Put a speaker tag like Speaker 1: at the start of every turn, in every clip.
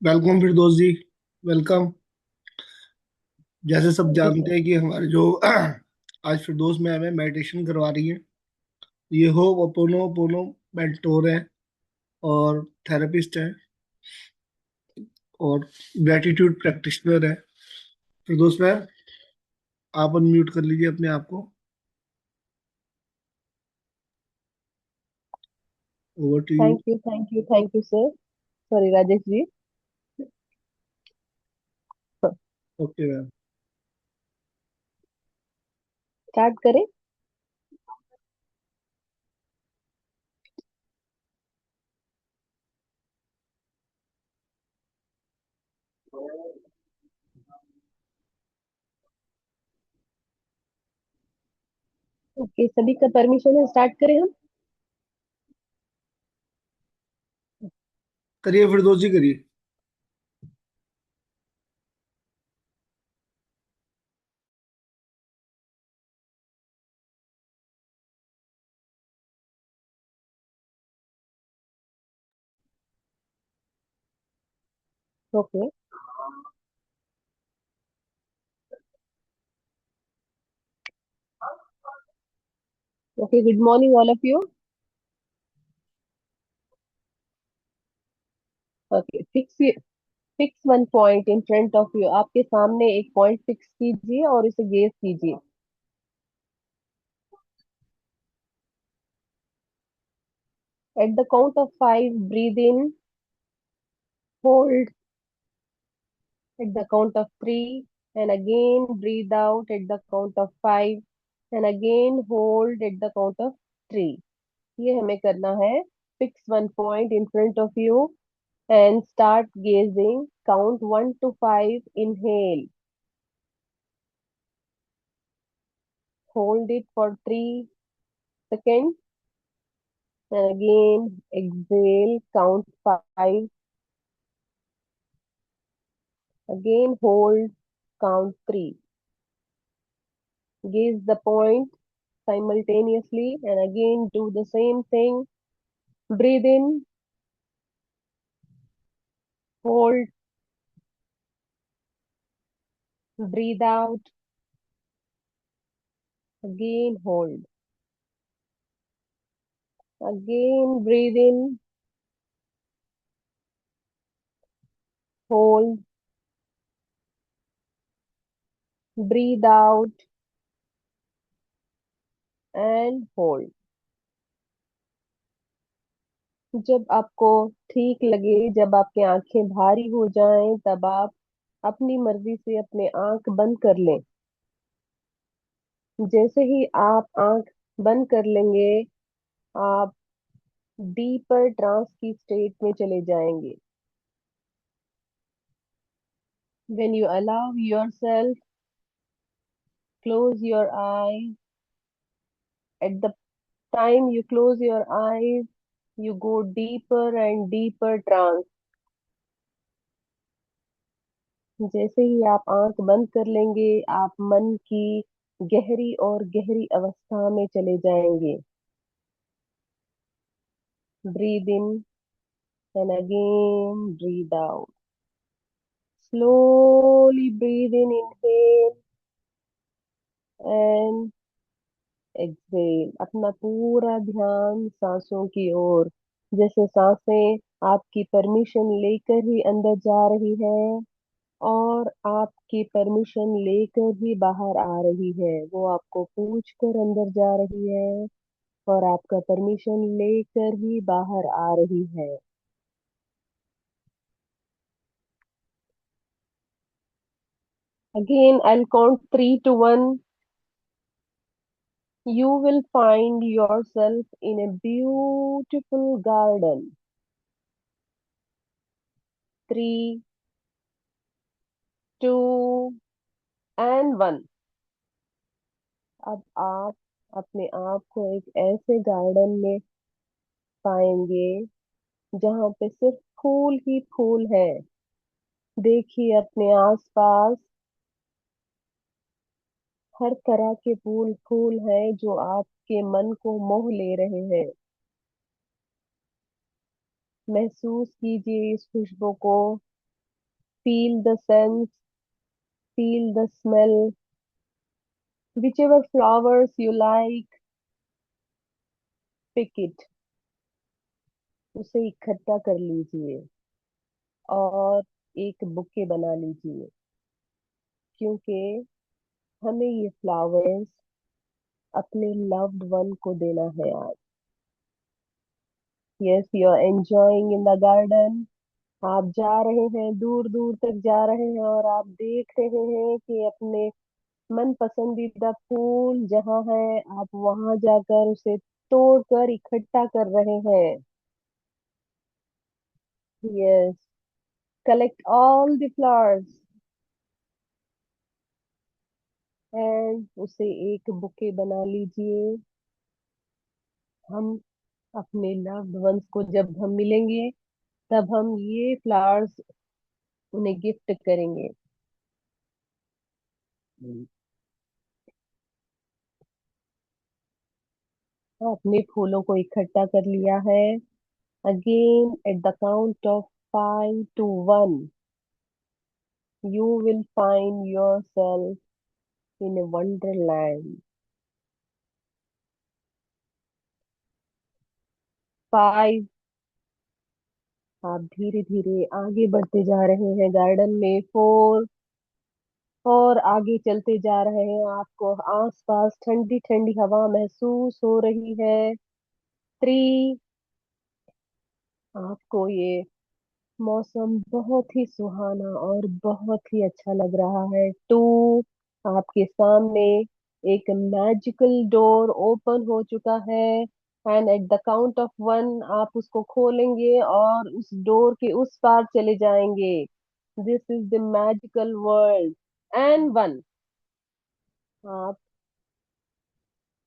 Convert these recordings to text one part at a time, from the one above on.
Speaker 1: Welcome फिरदौस जी। Welcome. जैसे सब
Speaker 2: thank you
Speaker 1: जानते
Speaker 2: सर।
Speaker 1: हैं कि हमारे जो आज फिरदौस में हमें मेडिटेशन करवा रही है। ये हो अपोनो अपोनो मेंटोर है और थेरेपिस्ट है और ग्रेटिट्यूड प्रैक्टिशनर है। फिरदौस मैम, आप अनम्यूट कर लीजिए अपने आप को। Over to you.
Speaker 2: Thank you, thank you, thank you sir. Sorry Rajesh ji.
Speaker 1: Okay ma'am.
Speaker 2: Start करें। ओके, सभी का परमिशन है, स्टार्ट करें हम।
Speaker 1: करिए फिरदौस जी, करिए।
Speaker 2: Okay. Okay, good morning all of you. Okay, fix one point in front of you. आपके सामने एक पॉइंट फिक्स कीजिए और इसे गेज कीजिए। At the count of 5 breathe in, hold at the count of 3, and again breathe out at the count of 5, and again hold at the count of 3. ये हमें करना है। Fix one point in front of you and start gazing. Count 1 to 5. Inhale. Hold it for 3 seconds. And again exhale. Count 5. Again hold. Count 3. Gaze the point simultaneously and again do the same thing. Breathe in. Hold. Breathe out. Again hold. Again breathe in. Hold. Breathe out and hold. जब आपको ठीक लगे, जब आपकी आंखें भारी हो जाएं, तब आप अपनी मर्जी से अपने आंख बंद कर लें। जैसे ही आप आंख बंद कर लेंगे, आप डीपर ट्रांस की स्टेट में चले जाएंगे। When you allow yourself, close your eyes. At the time you close your eyes, you go deeper and deeper trance. जैसे ही आप आंख बंद कर लेंगे, आप मन की गहरी और गहरी अवस्था में चले जाएंगे। Breathe in and again breathe out. Slowly breathe in, inhale and exhale. अपना पूरा ध्यान सांसों की ओर। जैसे सांसें आपकी परमिशन लेकर ही अंदर जा रही है और आपकी परमिशन लेकर ही बाहर आ रही है। वो आपको पूछ कर अंदर जा रही है और आपका परमिशन लेकर ही बाहर आ रही है। Again, I'll count 3 to 1. You will find yourself in a beautiful garden. 3, 2 and 1। अब आप अपने आप को एक ऐसे गार्डन में पाएंगे जहाँ पे सिर्फ फूल ही फूल है। देखिए अपने आसपास हर तरह के फूल फूल हैं जो आपके मन को मोह ले रहे हैं। महसूस कीजिए इस खुशबू को। feel the sense, feel the smell, whichever flowers you like, pick it, उसे इकट्ठा कर लीजिए और एक बुके बना लीजिए, क्योंकि हमें ये फ्लावर्स अपने लव्ड वन को देना है आज। Yes, you are enjoying in the garden. आप जा रहे हैं, दूर दूर तक जा रहे हैं और आप देख रहे हैं कि अपने मन पसंदीदा फूल जहाँ है, आप वहां जाकर उसे तोड़कर इकट्ठा कर रहे हैं। Yes, collect all the flowers and उसे एक बुके बना लीजिए। हम अपने लव्ड वंस को जब हम मिलेंगे, तब हम ये फ्लावर्स उन्हें गिफ्ट करेंगे। अपने फूलों को इकट्ठा कर लिया है। Again at the count of 5 to 1, you will find yourself in a wonderland. 5, आप धीरे धीरे आगे बढ़ते जा रहे हैं गार्डन में। 4, और आगे चलते जा रहे हैं, आपको आसपास ठंडी ठंडी हवा महसूस हो रही है। 3, आपको ये मौसम बहुत ही सुहाना और बहुत ही अच्छा लग रहा है। 2, आपके सामने एक मैजिकल डोर ओपन हो चुका है and at the count of 1 आप उसको खोलेंगे और उस डोर के उस पार चले जाएंगे। This is the magical world. And 1, आप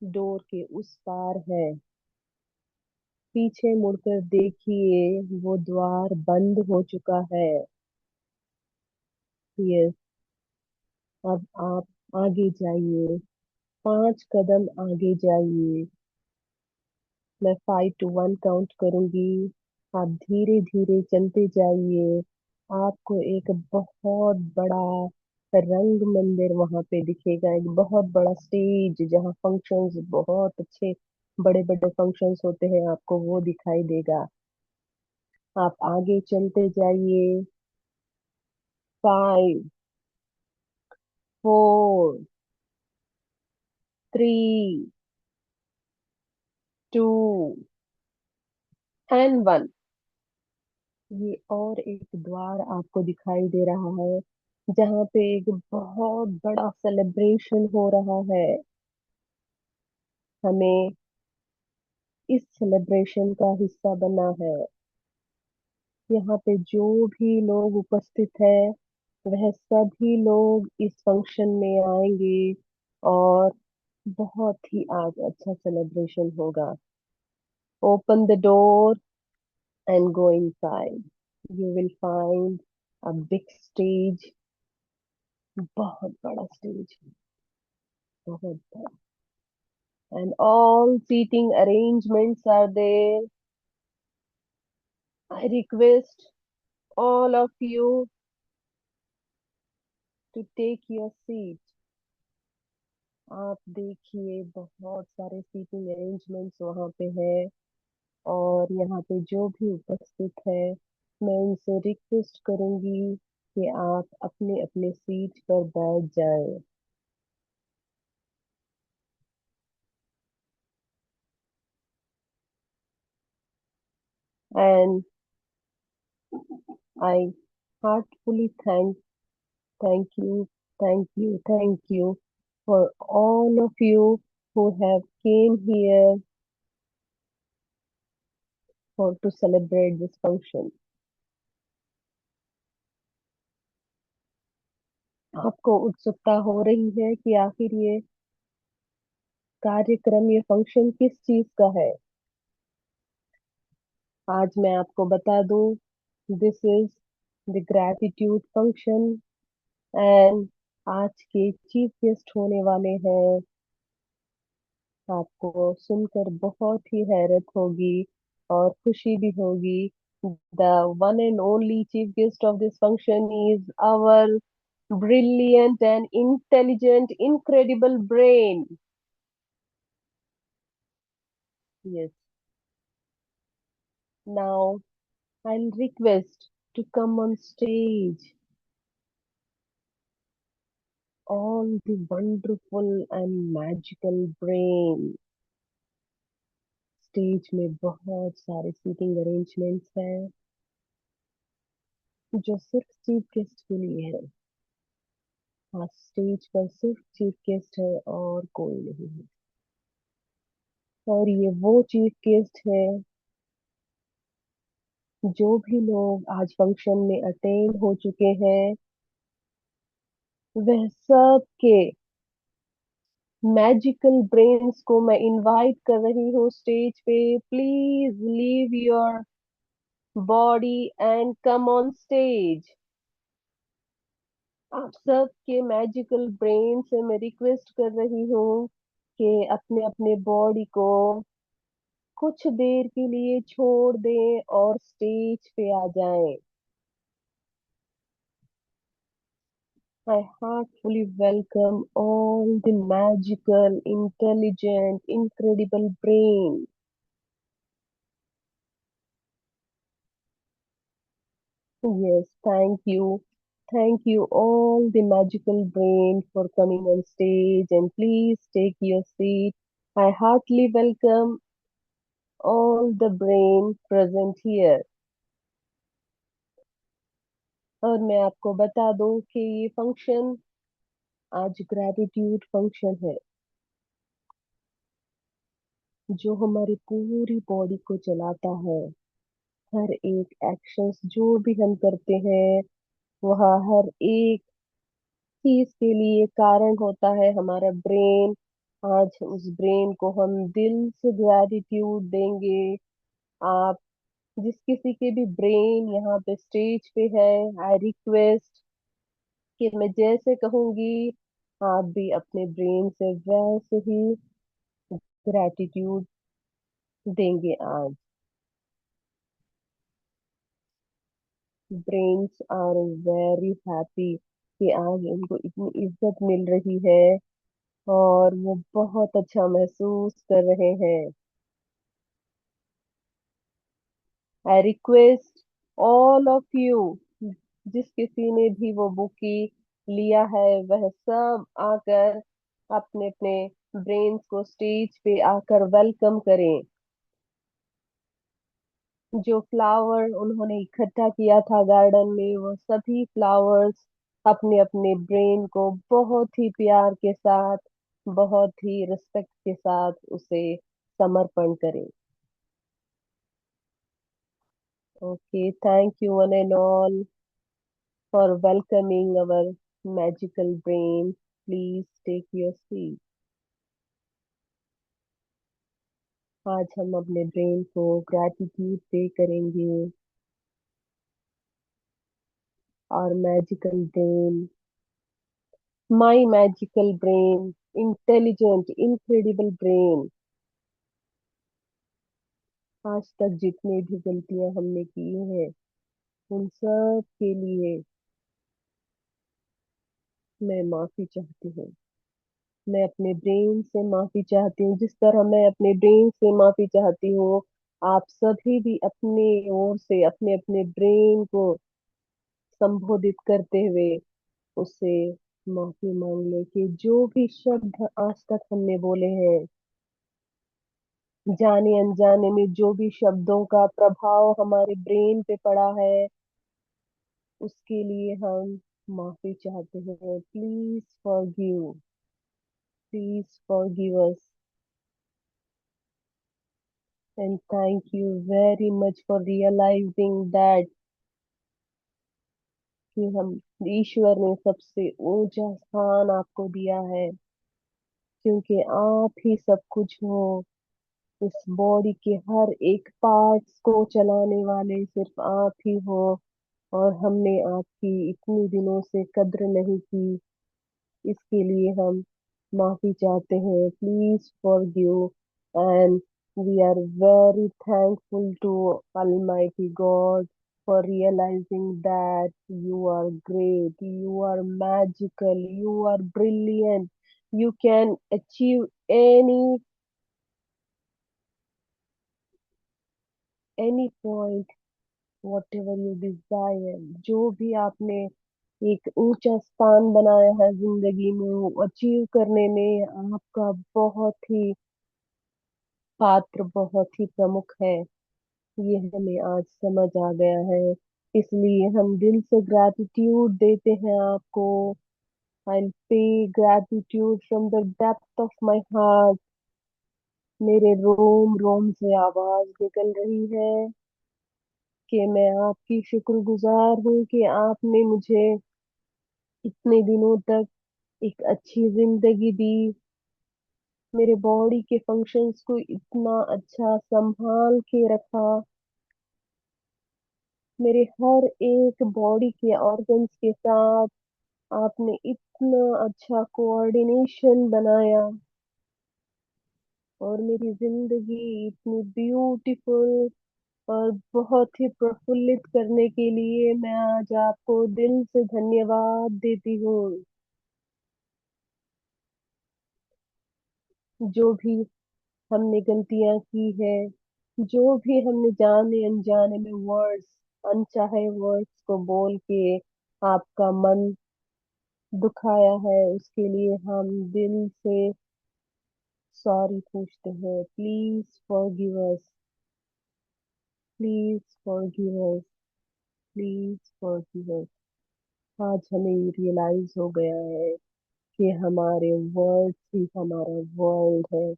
Speaker 2: डोर के उस पार है। पीछे मुड़कर देखिए, वो द्वार बंद हो चुका है। यस, अब आप आगे जाइए, 5 कदम आगे जाइए। मैं 5 to 1 काउंट करूंगी, आप धीरे धीरे चलते जाइए। आपको एक बहुत बड़ा रंग मंदिर वहां पे दिखेगा, एक बहुत बड़ा स्टेज जहाँ फंक्शंस, बहुत अच्छे बड़े बड़े फंक्शंस होते हैं, आपको वो दिखाई देगा। आप आगे चलते जाइए। 5, 4, 3, 2 एंड 1, ये और एक द्वार आपको दिखाई दे रहा है जहाँ पे एक बहुत बड़ा सेलिब्रेशन हो रहा है। हमें इस सेलिब्रेशन का हिस्सा बनना है। यहाँ पे जो भी लोग उपस्थित है, वह सभी लोग इस फंक्शन में आएंगे और बहुत ही आज अच्छा सेलिब्रेशन होगा। Open the door and go inside. You will find a big stage, बहुत बड़ा स्टेज, बहुत बड़ा, and all seating arrangements are there. I request all of you to take your seat. आप देखिए, बहुत सारे सीटिंग अरेंजमेंट्स वहाँ पे है और यहाँ पे जो भी उपस्थित है, मैं उनसे रिक्वेस्ट करूंगी कि आप अपने अपने सीट पर बैठ जाएं। And I heartfully thank you, thank you for all of you who have came here for to celebrate this function. आपको उत्सुकता हो रही है कि आखिर ये कार्यक्रम, ये फंक्शन किस चीज का है। आज मैं आपको बता दूं, this is the gratitude function and आज के चीफ गेस्ट होने वाले हैं। आपको सुनकर बहुत ही हैरत होगी और खुशी भी होगी। The one and only chief guest of this function is our brilliant and intelligent, incredible brain. Yes. Now I'll request to come on stage all the wonderful and magical brain. Stage में बहुत सारे seating arrangements हैं जो सिर्फ chief guest के लिए है। आज स्टेज पर सिर्फ चीफ गेस्ट है और कोई नहीं है। और ये वो चीफ गेस्ट है जो भी लोग आज फंक्शन में अटेंड हो चुके हैं वह सब के मैजिकल ब्रेन्स को मैं इनवाइट कर रही हूँ स्टेज पे। Please leave your body and come on stage. आप सब के मैजिकल ब्रेन से मैं रिक्वेस्ट कर रही हूँ कि अपने अपने बॉडी को कुछ देर के लिए छोड़ दें और स्टेज पे आ जाएं। I heartfully welcome all the magical, intelligent, incredible brain. Yes, thank you. Thank you all the magical brain for coming on stage and please take your seat. I heartily welcome all the brain present here. और मैं आपको बता दूं कि ये function आज gratitude function है जो हमारी पूरी बॉडी को चलाता है। हर एक एक्शंस जो भी हम करते हैं वह हर एक चीज के लिए कारण होता है हमारा ब्रेन। आज उस ब्रेन को हम दिल से ग्रेटिट्यूड देंगे। आप जिस किसी के भी ब्रेन यहाँ पे स्टेज पे है, आई रिक्वेस्ट कि मैं जैसे कहूंगी आप भी अपने ब्रेन से वैसे ही ग्रेटिट्यूड देंगे आज। ब्रेन्स आर वेरी हैप्पी कि आज उनको इतनी इज्जत मिल रही है और वो बहुत अच्छा महसूस कर रहे हैं। I request all of you, जिस किसी ने भी वो बुकी लिया है वह सब आकर अपने अपने ब्रेन्स को स्टेज पे आकर वेलकम करें। जो फ्लावर उन्होंने इकट्ठा किया था गार्डन में वो सभी फ्लावर्स अपने अपने ब्रेन को बहुत ही प्यार के साथ, बहुत ही रिस्पेक्ट के साथ उसे समर्पण करें। Okay, thank you one and all for welcoming our magical brain. Please take your seat. आज हम अपने ब्रेन को ग्रैटिट्यूड पे करेंगे और magical brain, my magical brain, intelligent incredible brain, आज तक जितनी भी गलतियां हमने की हैं उन सब के लिए मैं माफी चाहती हूँ। मैं अपने ब्रेन से माफी चाहती हूँ जिस तरह मैं अपने ब्रेन से माफी चाहती हूँ। आप सभी भी अपने ओर से अपने अपने ब्रेन को संबोधित करते हुए उससे माफी मांग ले कि जो भी शब्द आज तक हमने बोले हैं, जाने अनजाने में जो भी शब्दों का प्रभाव हमारे ब्रेन पे पड़ा है उसके लिए हम माफी चाहते हैं। Please forgive, please forgive us and thank you very much for realising that कि हम ईश्वर ने सबसे ऊंचा स्थान आपको दिया है क्योंकि आप ही सब कुछ हो। इस बॉडी के हर एक पार्ट्स को चलाने वाले सिर्फ आप ही हो और हमने आपकी इतनी दिनों से कद्र नहीं की। इसके लिए हम माफी चाहते हैं। Please forgive and We are very thankful to Almighty God for realizing that you are great, you are magical, you are brilliant. You can achieve any point, whatever you desire. जो भी आपने एक ऊंचा स्थान बनाया है जिंदगी में, वो अचीव करने में आपका बहुत ही पात्र, बहुत ही प्रमुख है। ये हमें आज समझ आ गया है, इसलिए हम दिल से ग्रैटिट्यूड देते हैं आपको। आई पे gratitude from the depth of my heart. मेरे रोम रोम से आवाज निकल रही है कि मैं आपकी शुक्रगुजार हूँ कि आपने मुझे इतने दिनों तक एक अच्छी जिंदगी दी, मेरे बॉडी के फंक्शंस को इतना अच्छा संभाल के रखा, मेरे हर एक बॉडी के ऑर्गन्स के साथ आपने इतना अच्छा कोऑर्डिनेशन बनाया, और मेरी जिंदगी इतनी ब्यूटीफुल और बहुत ही प्रफुल्लित करने के लिए मैं आज आपको दिल से धन्यवाद देती हूँ। जो भी हमने गलतियां की है, जो भी हमने जाने अनजाने में वर्ड्स, अनचाहे वर्ड्स को बोल के आपका मन दुखाया है, उसके लिए हम दिल से सॉरी पूछते हैं। Please forgive us, please forgive us, please forgive अस। आज हमें रियलाइज हो गया है कि हमारे वर्ड्स ही हमारा वर्ल्ड है।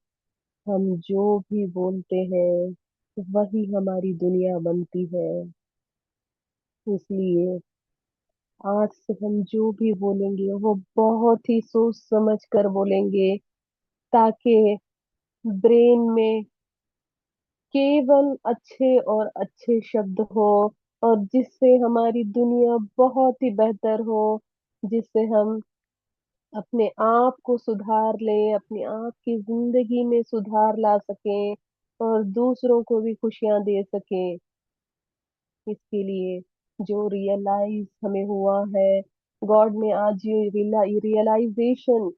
Speaker 2: हम जो भी बोलते हैं वही हमारी दुनिया बनती है। इसलिए आज से हम जो भी बोलेंगे वो बहुत ही सोच समझ कर बोलेंगे, ताकि ब्रेन में केवल अच्छे और अच्छे शब्द हो, और जिससे हमारी दुनिया बहुत ही बेहतर हो, जिससे हम अपने आप को सुधार लें, अपने आप की जिंदगी में सुधार ला सकें और दूसरों को भी खुशियां दे सकें। इसके लिए जो रियलाइज हमें हुआ है, गॉड ने आज ये रियलाइजेशन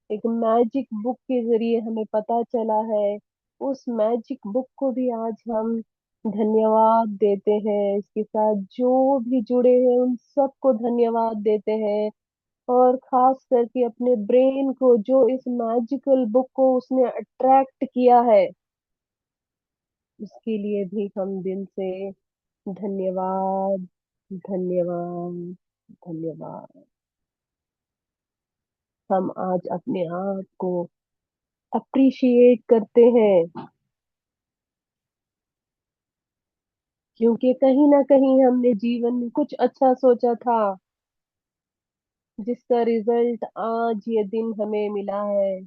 Speaker 2: एक मैजिक बुक के जरिए हमें पता चला है। उस मैजिक बुक को भी आज हम धन्यवाद देते हैं, इसके साथ जो भी जुड़े हैं उन सबको धन्यवाद देते हैं, और खास करके अपने ब्रेन को जो इस मैजिकल बुक को उसने अट्रैक्ट किया है, उसके लिए भी हम दिल से धन्यवाद, धन्यवाद, धन्यवाद। हम आज अपने आप को अप्रिशिएट करते हैं, क्योंकि कहीं ना कहीं हमने जीवन में कुछ अच्छा सोचा था, जिसका रिजल्ट आज ये दिन हमें मिला है।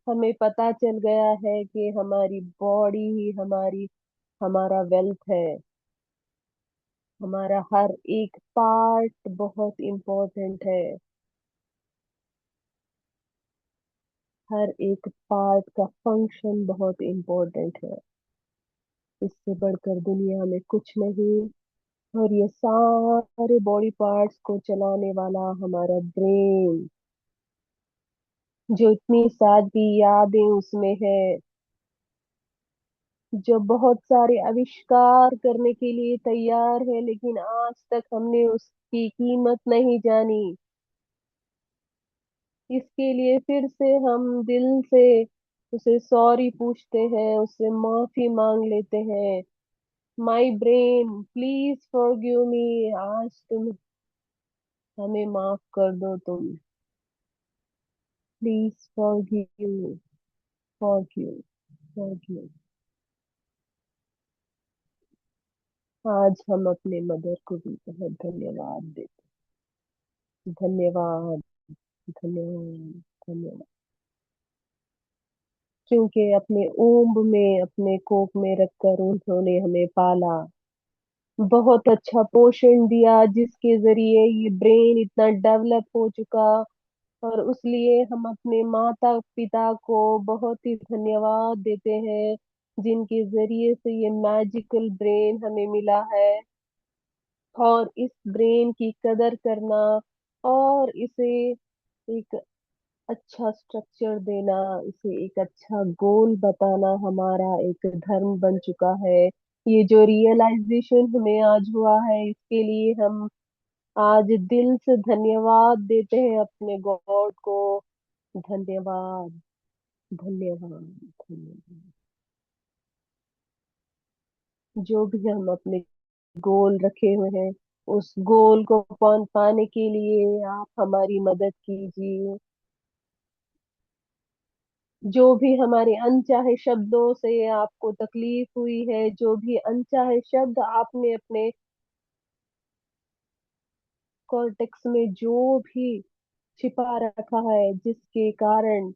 Speaker 2: हमें पता चल गया है कि हमारी बॉडी ही हमारा वेल्थ है। हमारा हर एक पार्ट बहुत इम्पोर्टेंट है, हर एक पार्ट का फंक्शन बहुत इम्पोर्टेंट है। इससे बढ़कर दुनिया में कुछ नहीं। और ये सारे बॉडी पार्ट्स को चलाने वाला हमारा ब्रेन, जो इतनी सारी यादें उसमें है, जो बहुत सारे आविष्कार करने के लिए तैयार है, लेकिन आज तक हमने उसकी कीमत नहीं जानी। इसके लिए फिर से हम दिल से उसे सॉरी पूछते हैं, उससे माफी मांग लेते हैं। My brain, please forgive me. आज तुम हमें माफ कर दो, तुम प्लीज फॉरगिव, फॉरगिव, फॉरगिव। आज हम अपने मदर को भी बहुत धन्यवाद देते, धन्यवाद, धन्यवाद, धन्यवाद। क्योंकि अपने ऊंब में, अपने कोख में रखकर उन्होंने हमें पाला, बहुत अच्छा पोषण दिया, जिसके जरिए ये ब्रेन इतना डेवलप हो चुका, और उसलिए हम अपने माता पिता को बहुत ही धन्यवाद देते हैं, जिनके जरिए से ये मैजिकल ब्रेन हमें मिला है। और इस ब्रेन की कदर करना और इसे एक अच्छा स्ट्रक्चर देना, इसे एक अच्छा गोल बताना हमारा एक धर्म बन चुका है। ये जो रियलाइजेशन हमें आज हुआ है, इसके लिए हम आज दिल से धन्यवाद देते हैं अपने गॉड को। धन्यवाद, धन्यवाद, धन्यवाद। जो भी हम अपने गोल रखे हुए हैं, उस गोल को पाने के लिए आप हमारी मदद कीजिए। जो भी हमारे अनचाहे शब्दों से आपको तकलीफ हुई है, जो भी अनचाहे शब्द आपने अपने कॉर्टेक्स में जो भी छिपा रखा है, जिसके कारण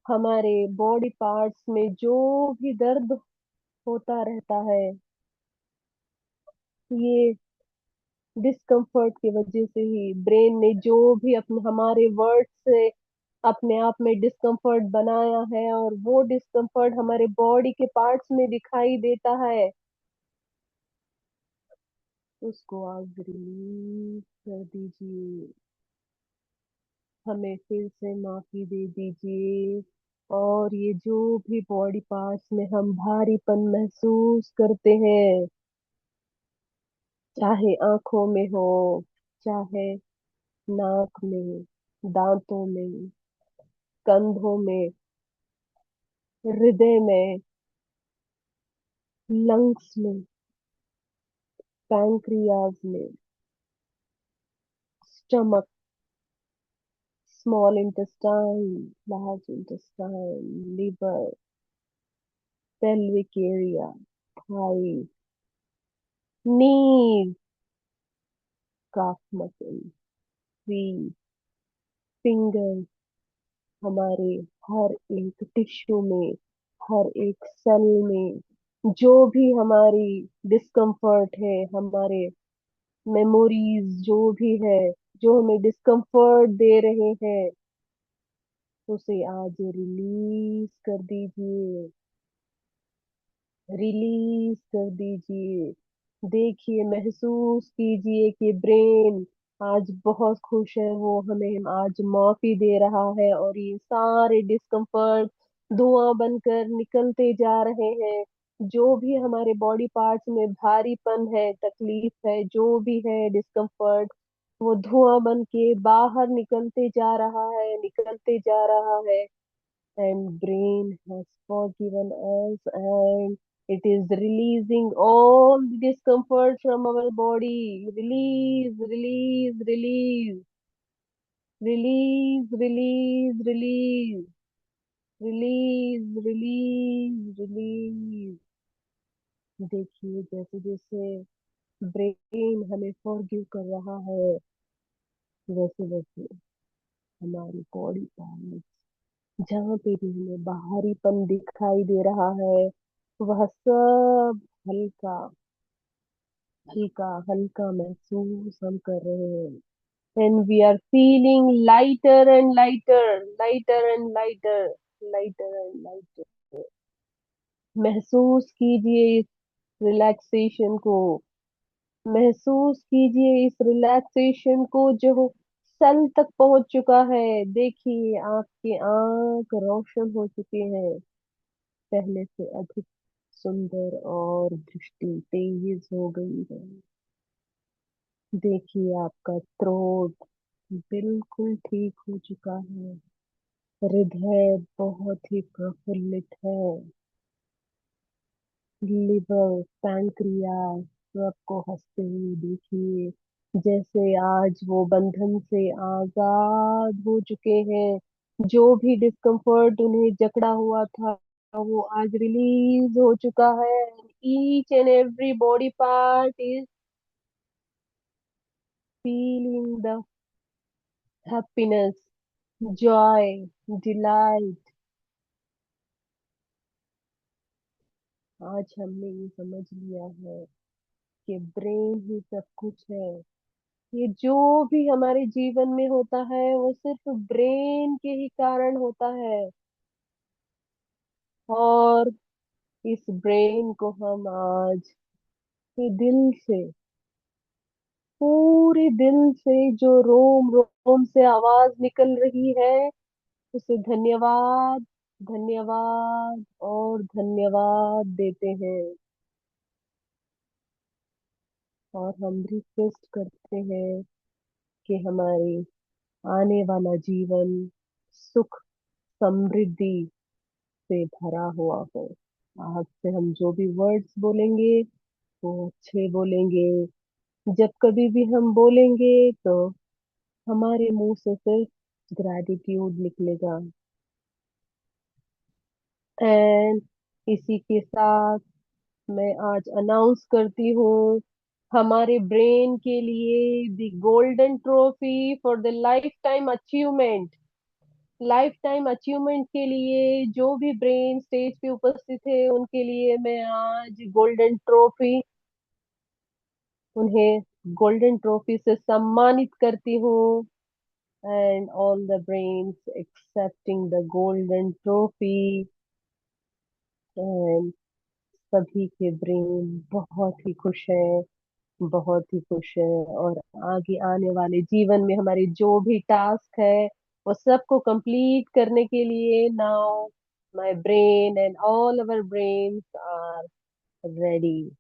Speaker 2: हमारे बॉडी पार्ट्स में जो भी दर्द होता रहता है, ये डिस्कम्फर्ट की वजह से ही ब्रेन ने जो भी अपने हमारे वर्ड से अपने आप में डिस्कम्फर्ट बनाया है, और वो डिस्कम्फर्ट हमारे बॉडी के पार्ट्स में दिखाई देता है, उसको आप रिलीज कर दीजिए। हमें फिर से माफी दे दीजिए। और ये जो भी बॉडी पार्ट्स में हम भारीपन महसूस करते हैं, चाहे आंखों में हो, चाहे नाक में, दांतों में, कंधों में, हृदय में, लंग्स में, पैंक्रियाज में, stomach, small intestine, large intestine, liver, pelvic area, thigh, knees, calf muscle, feet, finger, हमारे हर एक टिश्यू में, हर एक सेल में जो भी हमारी डिस्कम्फर्ट है, हमारे मेमोरीज जो भी है, जो हमें डिस्कम्फर्ट दे रहे हैं, उसे आज रिलीज कर दीजिए। रिलीज कर दीजिए। देखिए, महसूस कीजिए कि ब्रेन आज बहुत खुश है, वो हमें आज माफी दे रहा है, और ये सारे डिस्कम्फर्ट धुआं बनकर निकलते जा रहे हैं। जो भी हमारे बॉडी पार्ट्स में भारीपन है, तकलीफ है, जो भी है डिस्कम्फर्ट, वो धुआं बन के बाहर निकलते जा रहा है, निकलते जा रहा है। And brain has forgiven us, and it is releasing all the discomfort from our body. Release, release, release, release, release, release, release, release, release। देखिए, जैसे जैसे ब्रेन हमें फॉरगिव कर रहा है, वैसे वैसे हमारी बॉडी पार्ट जहाँ पे भी हमें बाहरीपन दिखाई दे रहा है, वह सब हल्का हल्का हल्का महसूस हम कर रहे हैं। And we are feeling lighter and lighter, lighter and lighter, lighter and lighter. महसूस कीजिए इस रिलैक्सेशन को। महसूस कीजिए इस रिलैक्सेशन को जो सल तक पहुंच चुका है। देखिए, आपकी आंख रोशन हो चुकी है, पहले से अधिक सुंदर, और दृष्टि तेज हो गई है। देखिए, आपका थ्रोट बिल्कुल ठीक हो चुका है। हृदय बहुत ही प्रफुल्लित है। लिवर, पैंक्रियास सबको हंसते हुए देखिए, जैसे आज वो बंधन से आजाद हो चुके हैं। जो भी डिस्कम्फर्ट उन्हें जकड़ा हुआ था, वो आज रिलीज हो चुका है। Each and every body part is feeling the happiness, Joy, delight. आज हमने ये समझ लिया है कि ब्रेन ही सब कुछ है। ये जो भी हमारे जीवन में होता है वो सिर्फ ब्रेन के ही कारण होता है। और इस ब्रेन को हम आज के दिल से, पूरे दिल से, जो रोम रोम से आवाज निकल रही है, उसे धन्यवाद, धन्यवाद और धन्यवाद देते हैं। और हम रिक्वेस्ट करते हैं कि हमारे आने वाला जीवन सुख समृद्धि से भरा हुआ हो। आज से हम जो भी वर्ड्स बोलेंगे वो अच्छे बोलेंगे। जब कभी भी हम बोलेंगे तो हमारे मुंह से सिर्फ ग्रैटिट्यूड निकलेगा। एंड इसी के साथ मैं आज अनाउंस करती हूँ हमारे ब्रेन के लिए the golden trophy for the life time achievement. Life time achievement के लिए जो भी ब्रेन स्टेज पे उपस्थित है उनके लिए मैं आज गोल्डन ट्रॉफी, उन्हें गोल्डन ट्रॉफी से सम्मानित करती हूँ। And all the brains accepting the golden trophy. And सभी के ब्रेन बहुत ही खुश हैं, बहुत ही खुश है। और आगे आने वाले जीवन में हमारे जो भी टास्क है वो सबको कंप्लीट करने के लिए now my brain and all our brains are ready.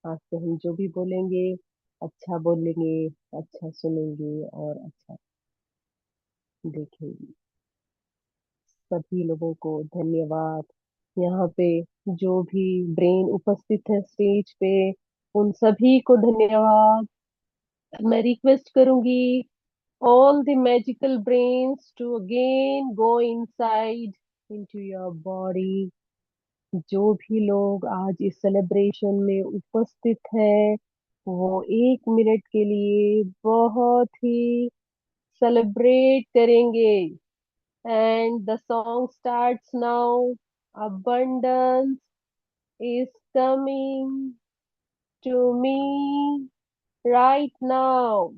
Speaker 2: आज से हम जो भी बोलेंगे अच्छा बोलेंगे, अच्छा सुनेंगे और अच्छा देखेंगे। सभी लोगों को धन्यवाद। यहाँ पे जो भी ब्रेन उपस्थित है स्टेज पे, उन सभी को धन्यवाद। मैं रिक्वेस्ट करूंगी all the magical brains to again go inside into your body। जो भी लोग आज इस सेलिब्रेशन में उपस्थित हैं वो 1 मिनट के लिए बहुत ही सेलिब्रेट करेंगे। And the song starts now. abundance is coming to me right now।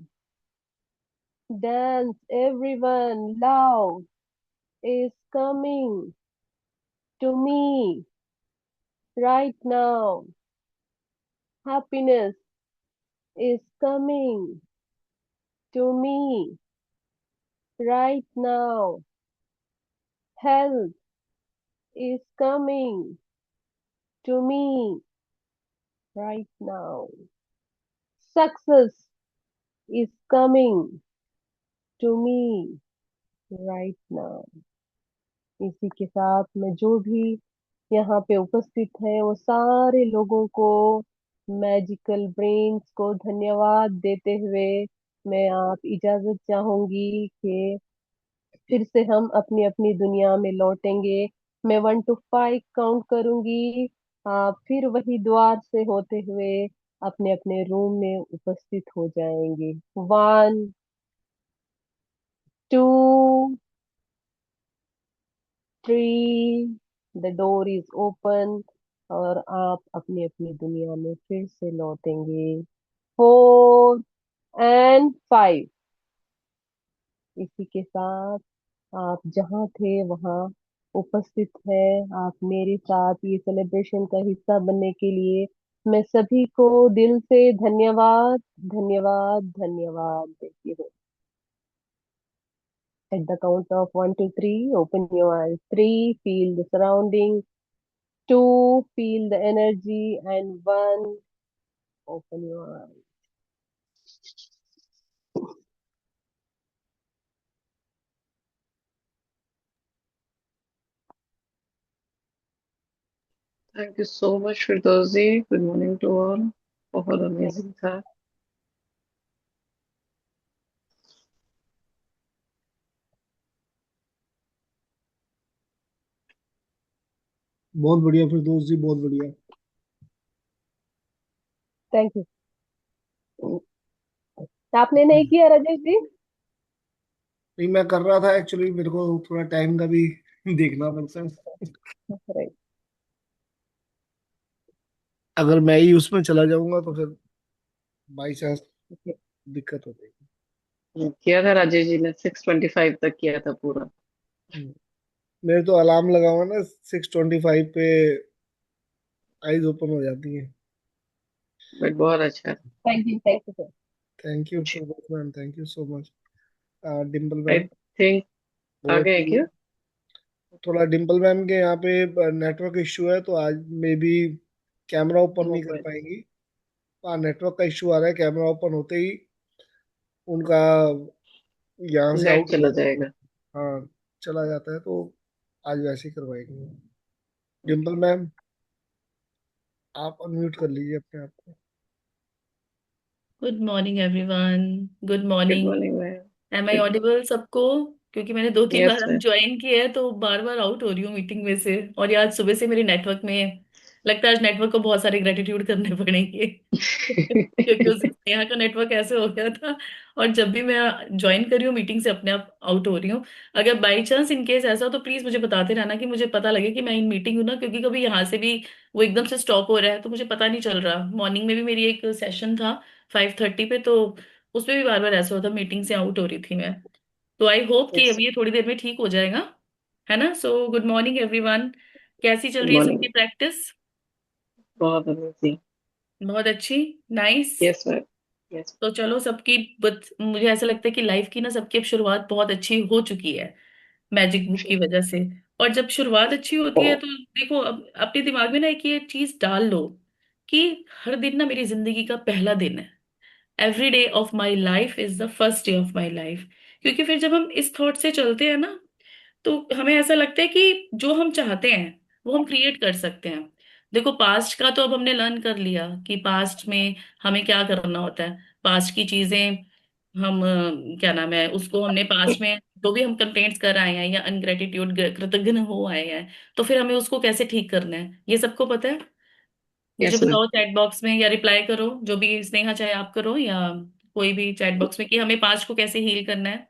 Speaker 2: dance everyone, love is coming to me right now। Happiness is coming to me right now। Health is coming to me right now। Success is coming to me right now। इसी के साथ में जो भी यहाँ पे उपस्थित है वो सारे लोगों को, मैजिकल ब्रेन्स को धन्यवाद देते हुए मैं आप इजाजत चाहूंगी कि फिर से हम अपनी अपनी दुनिया में लौटेंगे। मैं 1 to 5 काउंट करूंगी। आप फिर वही द्वार से होते हुए अपने अपने रूम में उपस्थित हो जाएंगे। 1, 2, 3। द डोर इज ओपन और आप अपनी अपनी दुनिया में फिर से लौटेंगे। 4 and 5। इसी के साथ आप जहाँ थे वहाँ उपस्थित है। आप मेरे साथ ये सेलिब्रेशन का हिस्सा बनने के लिए मैं सभी को दिल से धन्यवाद, धन्यवाद, धन्यवाद देती हूँ। At the count of 1 to 3, open your eyes. 3, feel the surrounding. 2, feel the energy. And 1, open your eyes.
Speaker 3: Thank you so much Firdausi. Good morning to all. बहुत
Speaker 2: Thank,
Speaker 3: अमेजिंग था।
Speaker 1: बहुत बढ़िया फिरदौस जी, बहुत बढ़िया।
Speaker 2: thank you। आपने नहीं किया राजेश जी?
Speaker 1: नहीं, मैं कर रहा था एक्चुअली, मेरे को थोड़ा टाइम का भी देखना पड़ता है।
Speaker 2: राइट।
Speaker 1: अगर मैं ही उसमें चला जाऊंगा तो फिर बाई चांस। दिक्कत हो जाएगी।
Speaker 3: किया था राजेश जी ने, 6:25 तक किया था पूरा।
Speaker 1: हम्म, मेरे तो अलार्म लगा हुआ ना 6:25 पे आईज ओपन हो जाती है।
Speaker 3: बट बहुत अच्छा
Speaker 2: thank you sir.
Speaker 1: Thank you for that ma'am, thank you so much. Dimple
Speaker 3: I
Speaker 1: ma'am.
Speaker 3: Think आ
Speaker 1: वो
Speaker 3: गए क्या?
Speaker 1: थोड़ा डिम्पल मैम के यहाँ पे नेटवर्क इश्यू है, तो आज मे बी कैमरा ओपन नहीं कर
Speaker 3: मोबाइल
Speaker 1: पाएंगी। हाँ, नेटवर्क का इश्यू आ रहा है, कैमरा ओपन होते ही उनका यहाँ से
Speaker 3: नेट
Speaker 1: आउट हो
Speaker 3: चला
Speaker 1: जाता
Speaker 3: जाएगा।
Speaker 1: है। हाँ, चला जाता है, तो आज वैसे ही करवाएंगे। डिम्पल मैम, आप अनम्यूट कर लीजिए अपने आप को।
Speaker 4: Good morning everyone. Good
Speaker 3: good
Speaker 4: morning.
Speaker 3: Morning ma'am.
Speaker 4: Am I
Speaker 3: good.
Speaker 4: Audible सबको? क्योंकि मैंने 2-3
Speaker 3: यस
Speaker 4: बार अब
Speaker 3: मैम।
Speaker 4: ज्वाइन किया है तो बार बार आउट हो रही हूँ मीटिंग में से। और ये आज सुबह से मेरे नेटवर्क में लगता है आज नेटवर्क को बहुत सारे ग्रेटिट्यूड करने पड़ेंगे क्योंकि उस दिन यहाँ का नेटवर्क ऐसे हो गया था। और जब भी मैं ज्वाइन कर रही हूँ मीटिंग से अपने आप आउट हो रही हूँ। अगर बाई चांस इन केस ऐसा हो तो प्लीज मुझे बताते रहना कि मुझे पता लगे कि मैं इन मीटिंग हूँ ना, क्योंकि कभी यहाँ से भी वो एकदम से स्टॉप हो रहा है तो मुझे पता नहीं चल रहा। मॉर्निंग में भी मेरी एक सेशन था 5:30 पे, तो उसमें भी बार बार ऐसा होता मीटिंग से आउट हो रही थी मैं। तो आई होप कि
Speaker 3: यस।
Speaker 4: अभी ये थोड़ी देर में ठीक हो जाएगा, है ना। So good morning everyone. कैसी चल
Speaker 3: गुड
Speaker 4: रही है
Speaker 3: मॉर्निंग।
Speaker 4: सबकी प्रैक्टिस?
Speaker 3: बहुत अमेजिंग।
Speaker 4: बहुत अच्छी। नाइस।
Speaker 3: Yes ma'am. यस।
Speaker 4: तो चलो सबकी मुझे ऐसा लगता है कि लाइफ की ना सबकी अब शुरुआत बहुत अच्छी हो चुकी है मैजिक बुक की वजह से। और जब शुरुआत अच्छी होती है तो देखो, अब अपने दिमाग में ना एक ये चीज डाल लो कि हर दिन ना मेरी जिंदगी का पहला दिन है। Every day of my life is the first day of my life. क्योंकि फिर जब हम इस थॉट से चलते हैं ना तो हमें ऐसा लगता है कि जो हम चाहते हैं वो हम क्रिएट कर सकते हैं। देखो, पास्ट का तो अब हमने लर्न कर लिया कि पास्ट में हमें क्या करना होता है। पास्ट की चीजें हम क्या नाम है उसको, हमने पास्ट में जो भी हम कंप्लेंट्स कर आए हैं या अनग्रेटिट्यूड कृतज्ञ हो आए हैं, तो फिर हमें उसको कैसे ठीक करना है ये सबको पता है। मुझे
Speaker 3: यस मैम।
Speaker 4: बताओ चैट बॉक्स में या रिप्लाई करो, जो भी स्नेहा चाहे आप करो या कोई भी चैट बॉक्स में, कि हमें पास्ट को कैसे हील करना है।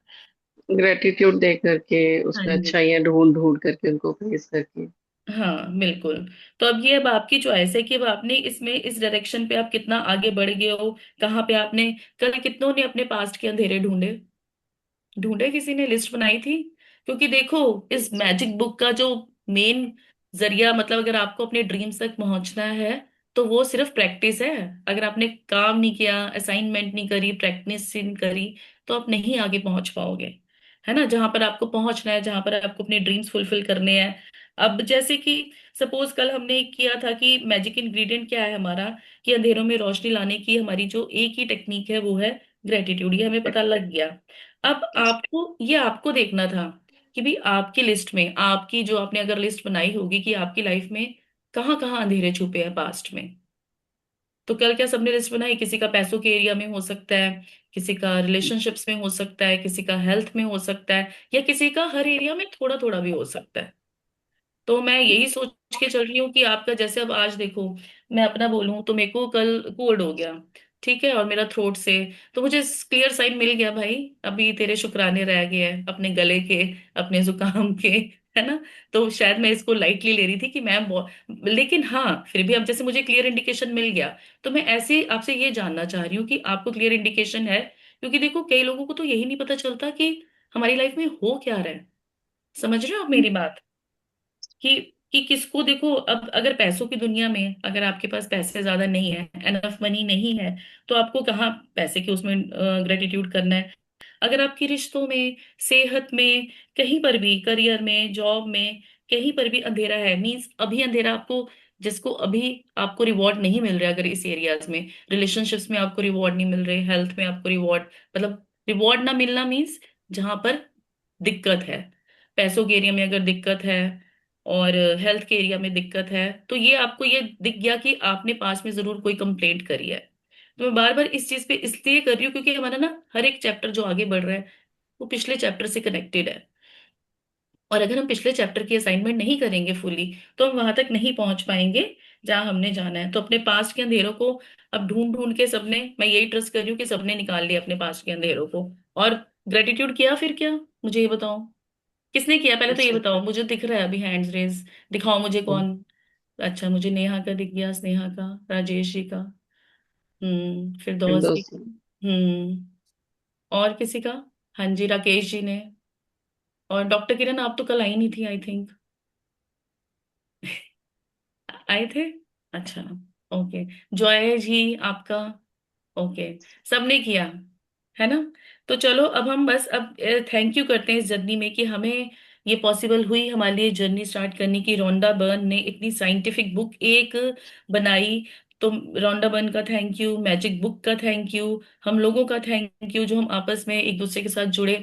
Speaker 3: ग्रेटिट्यूड दे करके,
Speaker 4: हाँ
Speaker 3: उसमें
Speaker 4: जी।
Speaker 3: अच्छाइयाँ ढूंढ ढूंढ करके उनको प्रेस करके।
Speaker 4: हाँ बिल्कुल। तो अब ये अब आपकी चॉइस है कि अब आपने इसमें इस डायरेक्शन पे आप कितना आगे बढ़ गए हो। कहाँ पे आपने, कल कितनों ने अपने पास्ट के अंधेरे ढूंढे, ढूंढे किसी ने लिस्ट बनाई थी। क्योंकि देखो, इस मैजिक बुक का जो मेन जरिया, मतलब अगर आपको अपने ड्रीम्स तक पहुंचना है तो वो सिर्फ प्रैक्टिस है। अगर आपने काम नहीं किया, असाइनमेंट नहीं करी, प्रैक्टिस नहीं करी, तो आप नहीं आगे पहुंच पाओगे, है ना। जहां पर आपको पहुंचना है, जहां पर आपको अपने ड्रीम्स फुलफिल करने हैं। अब जैसे कि सपोज कल हमने किया था कि मैजिक इंग्रेडिएंट क्या है हमारा, कि अंधेरों में रोशनी लाने की हमारी जो एक ही टेक्निक है वो है ग्रेटिट्यूड। ये हमें पता लग गया। अब आपको ये आपको देखना था कि भी आपकी लिस्ट में, आपकी जो आपने अगर लिस्ट बनाई होगी कि आपकी लाइफ में कहाँ कहाँ अंधेरे छुपे हैं पास्ट में। तो कल क्या सबने लिस्ट बनाई? किसी का पैसों के एरिया में हो सकता है, किसी का रिलेशनशिप्स में हो सकता है, किसी का हेल्थ में हो सकता है, या किसी का हर एरिया में थोड़ा थोड़ा भी हो सकता है। तो मैं यही सोच के चल रही हूँ कि आपका जैसे अब आज देखो, मैं अपना बोलूं तो मेरे को कल कोल्ड हो गया, ठीक है, और मेरा थ्रोट से, तो मुझे क्लियर साइन मिल गया भाई, अभी तेरे शुक्राने रह गए हैं अपने गले के, अपने जुकाम के, है ना। तो शायद मैं इसको लाइटली ले रही थी कि मैं लेकिन हाँ फिर भी अब जैसे मुझे क्लियर इंडिकेशन मिल गया, तो मैं ऐसे आपसे ये जानना चाह रही हूँ कि आपको क्लियर इंडिकेशन है? क्योंकि देखो कई लोगों को तो यही नहीं पता चलता कि हमारी लाइफ में हो क्या रहा है। समझ रहे हो आप मेरी बात? कि किसको देखो, अब अगर पैसों की दुनिया में अगर आपके पास पैसे ज्यादा नहीं है, एनफ मनी नहीं है, तो आपको कहाँ पैसे के उसमें ग्रेटिट्यूड करना है। अगर आपकी रिश्तों में, सेहत में, कहीं पर भी, करियर में, जॉब में, कहीं पर भी अंधेरा है, मीन्स अभी अंधेरा आपको, जिसको अभी आपको रिवॉर्ड नहीं मिल रहा, अगर इस एरियाज में रिलेशनशिप्स में आपको रिवॉर्ड नहीं मिल रहे, हेल्थ में आपको रिवॉर्ड, मतलब रिवॉर्ड ना मिलना मीन्स जहां पर दिक्कत है, पैसों के एरिया में अगर दिक्कत है और हेल्थ के एरिया में दिक्कत है, तो ये आपको ये दिख गया कि आपने पास में जरूर कोई कंप्लेंट करी है। तो मैं बार बार इस चीज पे इसलिए कर रही हूँ क्योंकि हमारा ना हर एक चैप्टर जो आगे बढ़ रहा है वो पिछले चैप्टर से कनेक्टेड है। और अगर हम पिछले चैप्टर की असाइनमेंट नहीं करेंगे फुली तो हम वहां तक नहीं पहुंच पाएंगे जहां हमने जाना है। तो अपने पास्ट के अंधेरों को अब ढूंढ ढूंढ के सबने, मैं यही ट्रस्ट कर रही हूँ कि सबने निकाल लिया अपने पास्ट के अंधेरों को। और ग्रेटिट्यूड किया फिर क्या, मुझे ये बताओ किसने किया? पहले तो ये बताओ, मुझे दिख रहा है अभी हैंड्स रेज, दिखाओ मुझे कौन। अच्छा, मुझे नेहा का दिख गया, स्नेहा का, राजेश जी का, फिर
Speaker 3: फिर
Speaker 4: दोस्त जी
Speaker 3: दोस्त।
Speaker 4: का। और किसी का? हाँ जी, राकेश जी ने। और डॉक्टर किरण, आप तो कल आई नहीं थी आई थिंक। आए थे? अच्छा। ओके। जॉय जी आपका? ओके। सबने किया है ना? तो चलो अब हम बस अब थैंक यू करते हैं इस जर्नी में कि हमें ये पॉसिबल हुई हमारे लिए जर्नी स्टार्ट करने की। रोंडा बर्न ने इतनी साइंटिफिक बुक एक बनाई। तो रोंडा बर्न का थैंक यू, मैजिक बुक का थैंक यू, हम लोगों का थैंक यू जो हम आपस में एक दूसरे के साथ जुड़े।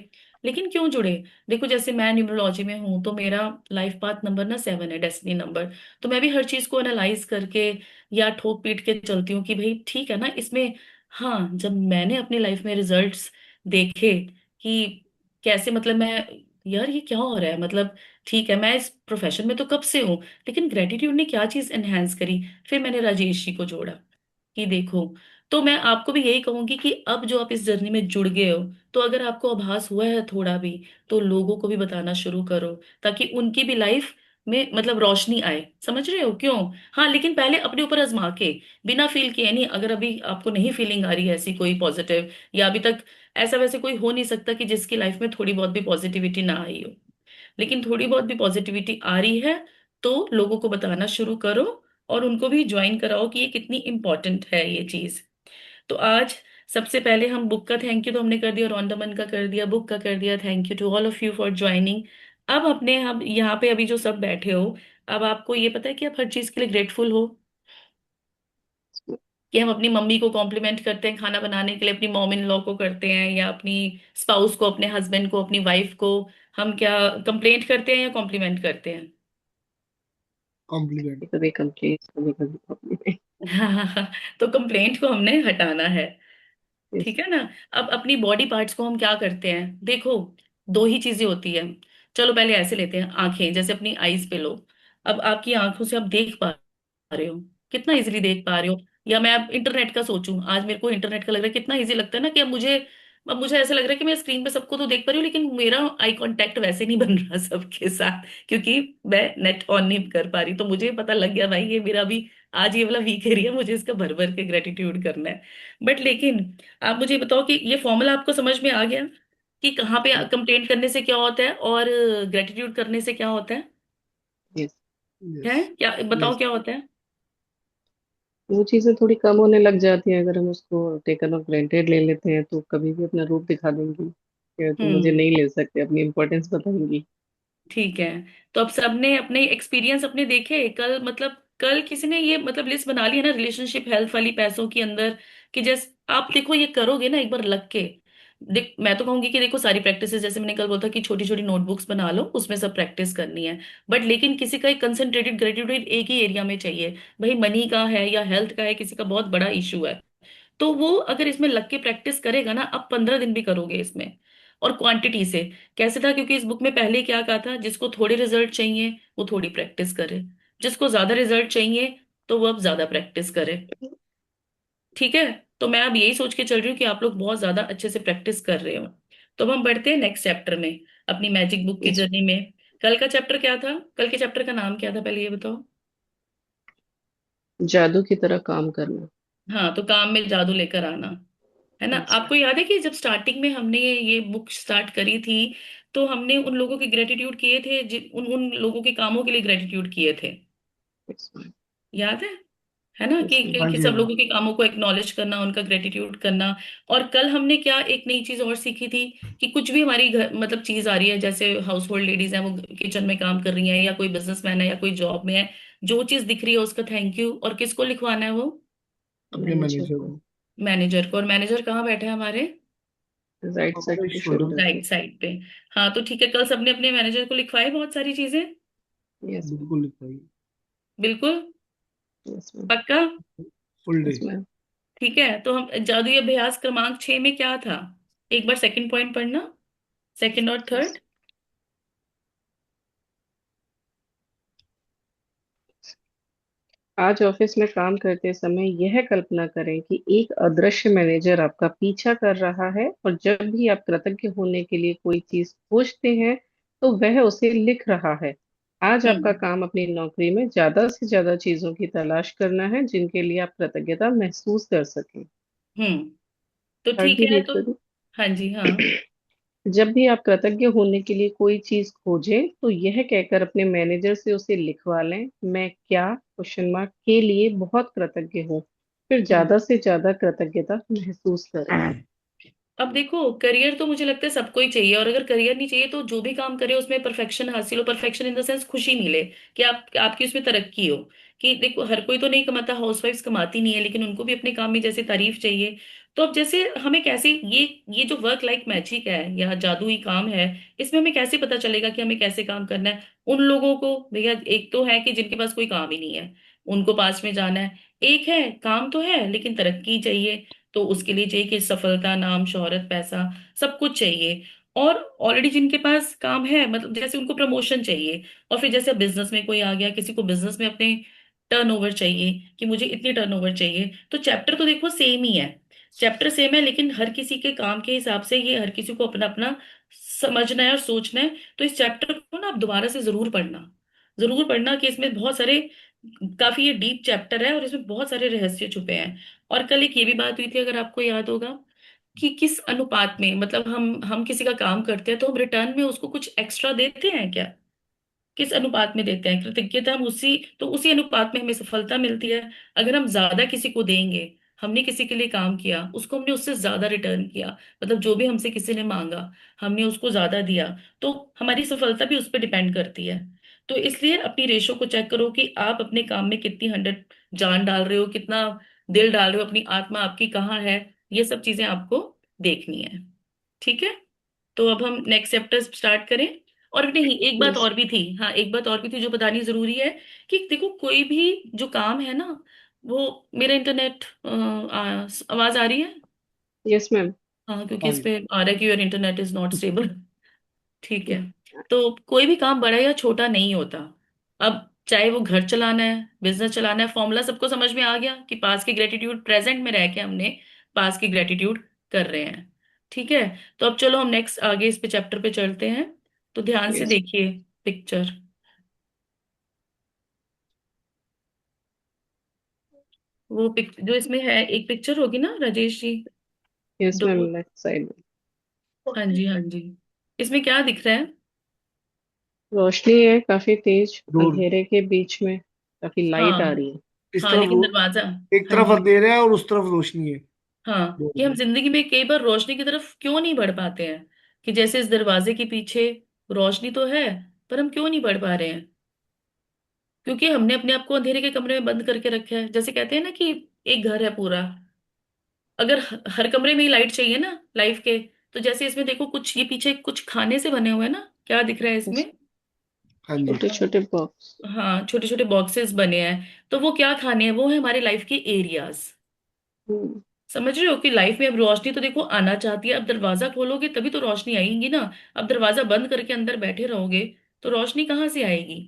Speaker 4: लेकिन क्यों जुड़े? देखो, जैसे मैं न्यूमरोलॉजी में हूं तो मेरा लाइफ पाथ नंबर ना 7 है, डेस्टिनी नंबर। तो मैं भी हर चीज को एनालाइज करके या ठोक पीट के चलती हूँ कि भाई ठीक है ना इसमें। हाँ, जब मैंने अपनी लाइफ में रिजल्ट्स देखे कि कैसे, मतलब मैं, यार ये क्या हो रहा है, मतलब ठीक है मैं इस प्रोफेशन में तो कब से हूँ, लेकिन ग्रेटिट्यूड ने क्या चीज एनहेंस करी। फिर मैंने राजेश जी को जोड़ा कि देखो। तो मैं आपको भी यही कहूंगी कि अब जो आप इस जर्नी में जुड़ गए हो, तो अगर आपको आभास हुआ है थोड़ा भी, तो लोगों को भी बताना शुरू करो ताकि उनकी भी लाइफ में मतलब रोशनी आए। समझ रहे हो क्यों? हाँ, लेकिन पहले अपने ऊपर आजमा के, बिना फील किए नहीं। अगर अभी आपको नहीं फीलिंग आ रही है ऐसी कोई पॉजिटिव, या अभी तक ऐसा वैसे कोई हो नहीं सकता कि जिसकी लाइफ में थोड़ी बहुत भी पॉजिटिविटी ना आई हो, लेकिन थोड़ी बहुत भी पॉजिटिविटी आ रही है तो लोगों को बताना शुरू करो और उनको भी ज्वाइन कराओ कि ये कितनी इंपॉर्टेंट है ये चीज। तो आज सबसे पहले हम बुक का थैंक यू तो हमने कर दिया, रॉन्डामन का कर दिया, बुक का कर दिया। Thank you to all of you for joining. अब अपने हम यहाँ पे अभी जो सब बैठे हो, अब आपको ये पता है कि आप हर चीज के लिए ग्रेटफुल हो। कि हम अपनी मम्मी को कॉम्प्लीमेंट करते हैं खाना बनाने के लिए, अपनी मॉम इन लॉ को करते हैं, या अपनी स्पाउस को, अपने हस्बैंड को, अपनी वाइफ को हम क्या कंप्लेंट करते हैं या कॉम्प्लीमेंट करते हैं?
Speaker 1: कॉम्प्लीमेंट।
Speaker 3: कभी कंप्लीट, कभी कभी कॉम्प्लीमेंट।
Speaker 4: तो कंप्लेंट को हमने हटाना है।
Speaker 3: यस।
Speaker 4: ठीक है ना? अब अपनी बॉडी पार्ट्स को हम क्या करते हैं, देखो, दो ही चीजें होती है। चलो पहले ऐसे लेते हैं, आंखें, जैसे अपनी आईज पे लो। अब आपकी आंखों से आप देख पा रहे हो, कितना इजीली देख पा रहे हो। या मैं अब इंटरनेट का सोचूं, आज मेरे को इंटरनेट का लग रहा है कितना इजी लगता है ना, कि अब मुझे ऐसा लग रहा है कि मैं स्क्रीन पे सबको तो देख पा रही हूँ, लेकिन मेरा आई कांटेक्ट वैसे नहीं बन रहा सबके साथ, क्योंकि मैं नेट ऑन नहीं कर पा रही। तो मुझे पता लग गया भाई ये मेरा भी आज ये वाला वीक एरिया, मुझे इसका भर भर के ग्रेटिट्यूड करना है। बट लेकिन आप मुझे बताओ कि ये फॉर्मूला आपको समझ में आ गया कि कहाँ पे कंप्लेंट करने से क्या होता है और ग्रेटिट्यूड करने से क्या होता है?
Speaker 3: यस।
Speaker 1: यस।
Speaker 4: है क्या, बताओ
Speaker 1: यस।
Speaker 4: क्या होता है?
Speaker 3: वो चीजें थोड़ी कम होने लग जाती हैं अगर हम उसको टेकन ऑफ ग्रांटेड ले लेते हैं, तो कभी भी अपना रूप दिखा देंगी कि तुम मुझे
Speaker 4: हम्म।
Speaker 3: नहीं ले सकते, अपनी इम्पोर्टेंस बताएंगी।
Speaker 4: ठीक है। तो अब सबने अपने एक्सपीरियंस अपने देखे कल, मतलब कल किसी ने ये मतलब लिस्ट बना ली है ना रिलेशनशिप हेल्थ वाली, पैसों के अंदर, कि जैसे आप देखो ये करोगे ना एक बार लग के, देख मैं तो कहूंगी कि देखो सारी प्रैक्टिस, जैसे मैंने कल बोला था कि छोटी छोटी नोटबुक्स बना लो, उसमें सब प्रैक्टिस करनी है। बट लेकिन किसी का एक कंसंट्रेटेड ग्रेटिट्यूड एक ही एरिया में चाहिए। भाई मनी का है या हेल्थ का है, किसी का बहुत बड़ा इशू है, तो वो अगर इसमें लग के प्रैक्टिस करेगा ना, अब 15 दिन भी करोगे इसमें। और क्वांटिटी से कैसे था, क्योंकि इस बुक में पहले क्या कहा था, जिसको थोड़े रिजल्ट चाहिए वो थोड़ी प्रैक्टिस करे, जिसको ज्यादा रिजल्ट चाहिए तो वो अब ज्यादा प्रैक्टिस करे। ठीक है? तो मैं अब यही सोच के चल रही हूँ कि आप लोग बहुत ज्यादा अच्छे से प्रैक्टिस कर रहे हो। तो अब हम बढ़ते हैं नेक्स्ट चैप्टर में, अपनी मैजिक बुक की
Speaker 3: यस।
Speaker 4: जर्नी में। कल का चैप्टर क्या था? कल के चैप्टर का नाम क्या था, पहले ये बताओ।
Speaker 3: जादू की तरह काम करना।
Speaker 4: हाँ, तो काम में जादू लेकर आना, है ना?
Speaker 3: यस।
Speaker 4: आपको याद है कि जब स्टार्टिंग में हमने ये बुक स्टार्ट करी थी, तो हमने उन लोगों के ग्रेटिट्यूड किए थे उन उन लोगों के कामों के लिए ग्रेटिट्यूड किए थे।
Speaker 3: Yes ma'am.
Speaker 4: याद है ना?
Speaker 3: Yes ma'am.
Speaker 1: हाँ
Speaker 4: कि
Speaker 1: जी, हाँ
Speaker 4: सब
Speaker 1: जी।
Speaker 4: लोगों के कामों को एक्नॉलेज करना, उनका ग्रेटिट्यूड करना। और कल हमने क्या एक नई चीज और सीखी थी, कि कुछ भी हमारी घर मतलब चीज आ रही है, जैसे हाउस होल्ड लेडीज हैं वो किचन में काम कर रही हैं, या कोई बिजनेसमैन है या कोई जॉब में है, जो चीज दिख रही है उसका थैंक यू, और किसको लिखवाना है वो?
Speaker 1: अपने
Speaker 3: मैनेजर
Speaker 1: मैनेजर
Speaker 3: को।
Speaker 1: को।
Speaker 4: मैनेजर को। और मैनेजर कहाँ बैठा है हमारे?
Speaker 3: राइट साइड
Speaker 1: हमारे
Speaker 3: पे,
Speaker 1: शोल्डर
Speaker 3: शोल्डर
Speaker 1: पे।
Speaker 3: पे।
Speaker 4: राइट साइड पे। हाँ, तो ठीक है, कल सबने अपने मैनेजर को लिखवाए बहुत सारी चीजें।
Speaker 3: Yes ma'am.
Speaker 1: बिल्कुल लिखाई।
Speaker 4: बिल्कुल?
Speaker 3: Yes ma'am.
Speaker 4: पक्का?
Speaker 1: Full day.
Speaker 3: Yes ma'am.
Speaker 4: ठीक है, तो हम जादुई अभ्यास क्रमांक 6 में क्या था? एक बार सेकंड पॉइंट पढ़ना, सेकंड और
Speaker 3: यस।
Speaker 4: थर्ड।
Speaker 3: आज ऑफिस में काम करते समय यह कल्पना करें कि एक अदृश्य मैनेजर आपका पीछा कर रहा है, और जब भी आप कृतज्ञ होने के लिए कोई चीज खोजते हैं तो वह उसे लिख रहा है। आज आपका
Speaker 4: हम्म।
Speaker 3: काम अपनी नौकरी में ज्यादा से ज्यादा चीजों की तलाश करना है जिनके लिए आप कृतज्ञता महसूस कर सकें।
Speaker 4: हम्म। तो
Speaker 3: थर्ड
Speaker 4: ठीक
Speaker 3: भी
Speaker 4: है,
Speaker 3: रीड
Speaker 4: तो
Speaker 3: करूं?
Speaker 4: हाँ जी, हाँ।
Speaker 3: जब भी आप कृतज्ञ होने के लिए कोई चीज खोजें तो यह कहकर अपने मैनेजर से उसे लिखवा लें, मैं क्या क्वेश्चन मार्क के लिए बहुत कृतज्ञ हूँ। फिर
Speaker 4: हम्म।
Speaker 3: ज्यादा से ज्यादा कृतज्ञता महसूस करें।
Speaker 4: अब देखो, करियर तो मुझे लगता है सबको ही चाहिए, और अगर करियर नहीं चाहिए तो जो भी काम करे उसमें परफेक्शन हासिल हो, परफेक्शन इन द सेंस खुशी मिले, कि आपकी उसमें तरक्की हो। कि देखो, हर कोई तो नहीं कमाता, हाउसवाइफ्स कमाती नहीं है, लेकिन उनको भी अपने काम में जैसे तारीफ चाहिए। तो अब जैसे हमें कैसे ये जो वर्क लाइफ मैजिक है या जादुई काम है, इसमें हमें कैसे पता चलेगा कि हमें कैसे काम करना है? उन लोगों को भैया, एक तो है कि जिनके पास कोई काम ही नहीं है, उनको पास में जाना है। एक है काम तो है लेकिन तरक्की चाहिए, तो उसके लिए चाहिए कि सफलता, नाम, शोहरत, पैसा, सब कुछ चाहिए। और ऑलरेडी जिनके पास काम है, मतलब जैसे उनको प्रमोशन चाहिए। और फिर जैसे बिजनेस में कोई आ गया, किसी को बिजनेस में अपने टर्नओवर चाहिए, कि मुझे इतनी टर्नओवर चाहिए। तो चैप्टर तो देखो सेम ही है, चैप्टर सेम है, लेकिन हर किसी के काम के हिसाब से ये हर किसी को अपना अपना समझना है और सोचना है। तो इस चैप्टर को ना आप दोबारा से जरूर पढ़ना, जरूर पढ़ना, कि इसमें बहुत सारे, काफी ये डीप चैप्टर है और इसमें बहुत सारे रहस्य छुपे हैं। और कल एक ये भी बात हुई थी, अगर आपको याद होगा, कि किस अनुपात में, मतलब हम किसी का काम करते हैं तो हम रिटर्न में उसको कुछ एक्स्ट्रा देते हैं क्या? किस अनुपात में देते हैं कृतज्ञता? हम उसी अनुपात में हमें सफलता मिलती है। अगर हम ज्यादा किसी को देंगे, हमने किसी के लिए काम किया, उसको हमने उससे ज्यादा रिटर्न किया, मतलब जो भी हमसे किसी ने मांगा, हमने उसको ज्यादा दिया, तो हमारी सफलता भी उस पर डिपेंड करती है। तो इसलिए अपनी रेशो को चेक करो कि आप अपने काम में कितनी 100 जान डाल रहे हो, कितना दिल डाल रहे हो, अपनी आत्मा आपकी कहाँ है, ये सब चीजें आपको देखनी है। ठीक है? तो अब हम नेक्स्ट चैप्टर स्टार्ट करें। और नहीं, एक बात
Speaker 3: यस।
Speaker 4: और भी थी, हाँ, एक बात और भी थी जो बतानी जरूरी है। कि देखो, कोई भी जो काम है ना, वो, मेरा इंटरनेट आवाज आ रही है?
Speaker 3: Yes ma'am.
Speaker 4: हाँ, क्योंकि
Speaker 1: हाँ
Speaker 4: इस
Speaker 1: जी।
Speaker 4: पे आ रहा है कि your internet is not stable. ठीक है। तो कोई भी काम बड़ा या छोटा नहीं होता। अब चाहे वो घर चलाना है, बिजनेस चलाना है, फॉर्मूला सबको समझ में आ गया कि पास की ग्रेटिट्यूड, प्रेजेंट में रह के हमने पास की ग्रेटिट्यूड कर रहे हैं। ठीक है। तो अब चलो हम नेक्स्ट आगे इस पे चैप्टर पे चलते हैं। तो ध्यान से
Speaker 3: यस।
Speaker 4: देखिए पिक्चर। वो जो इसमें है, एक पिक्चर होगी ना राजेश जी?
Speaker 3: यस मैम,
Speaker 4: दो।
Speaker 3: लेफ्ट साइड में
Speaker 4: हाँ जी, हाँ जी। इसमें क्या दिख रहा है?
Speaker 3: रोशनी है काफी तेज,
Speaker 1: दूर।
Speaker 3: अंधेरे के बीच में काफी लाइट आ
Speaker 4: हाँ,
Speaker 3: रही है।
Speaker 1: इस
Speaker 4: हाँ,
Speaker 1: तरफ
Speaker 4: लेकिन दरवाजा।
Speaker 1: एक
Speaker 4: हाँ
Speaker 1: तरफ
Speaker 4: जी।
Speaker 1: अंधेरा है और उस तरफ रोशनी है।
Speaker 4: हाँ,
Speaker 1: दूर
Speaker 4: कि हम
Speaker 1: में।
Speaker 4: जिंदगी में कई बार रोशनी की तरफ क्यों नहीं बढ़ पाते हैं? कि जैसे इस दरवाजे के पीछे रोशनी तो है, पर हम क्यों नहीं बढ़ पा रहे हैं? क्योंकि हमने अपने आप को अंधेरे के कमरे में बंद करके रखा है। जैसे कहते हैं ना कि एक घर है पूरा, अगर हर कमरे में ही लाइट चाहिए ना लाइफ के, तो जैसे इसमें देखो, कुछ ये पीछे कुछ खाने से बने हुए हैं ना, क्या दिख रहा है
Speaker 3: बस
Speaker 4: इसमें?
Speaker 1: हाँ जी।
Speaker 3: छोटे छोटे बॉक्स।
Speaker 4: हाँ, छोटे छोटे बॉक्सेस बने हैं। तो वो क्या खाने हैं? वो है हमारे लाइफ के एरियाज।
Speaker 3: हम्म।
Speaker 4: समझ रहे हो कि लाइफ में अब रोशनी तो देखो आना चाहती है, अब दरवाजा खोलोगे तभी तो रोशनी आएगी ना। अब दरवाजा बंद करके अंदर बैठे रहोगे तो रोशनी कहाँ से आएगी?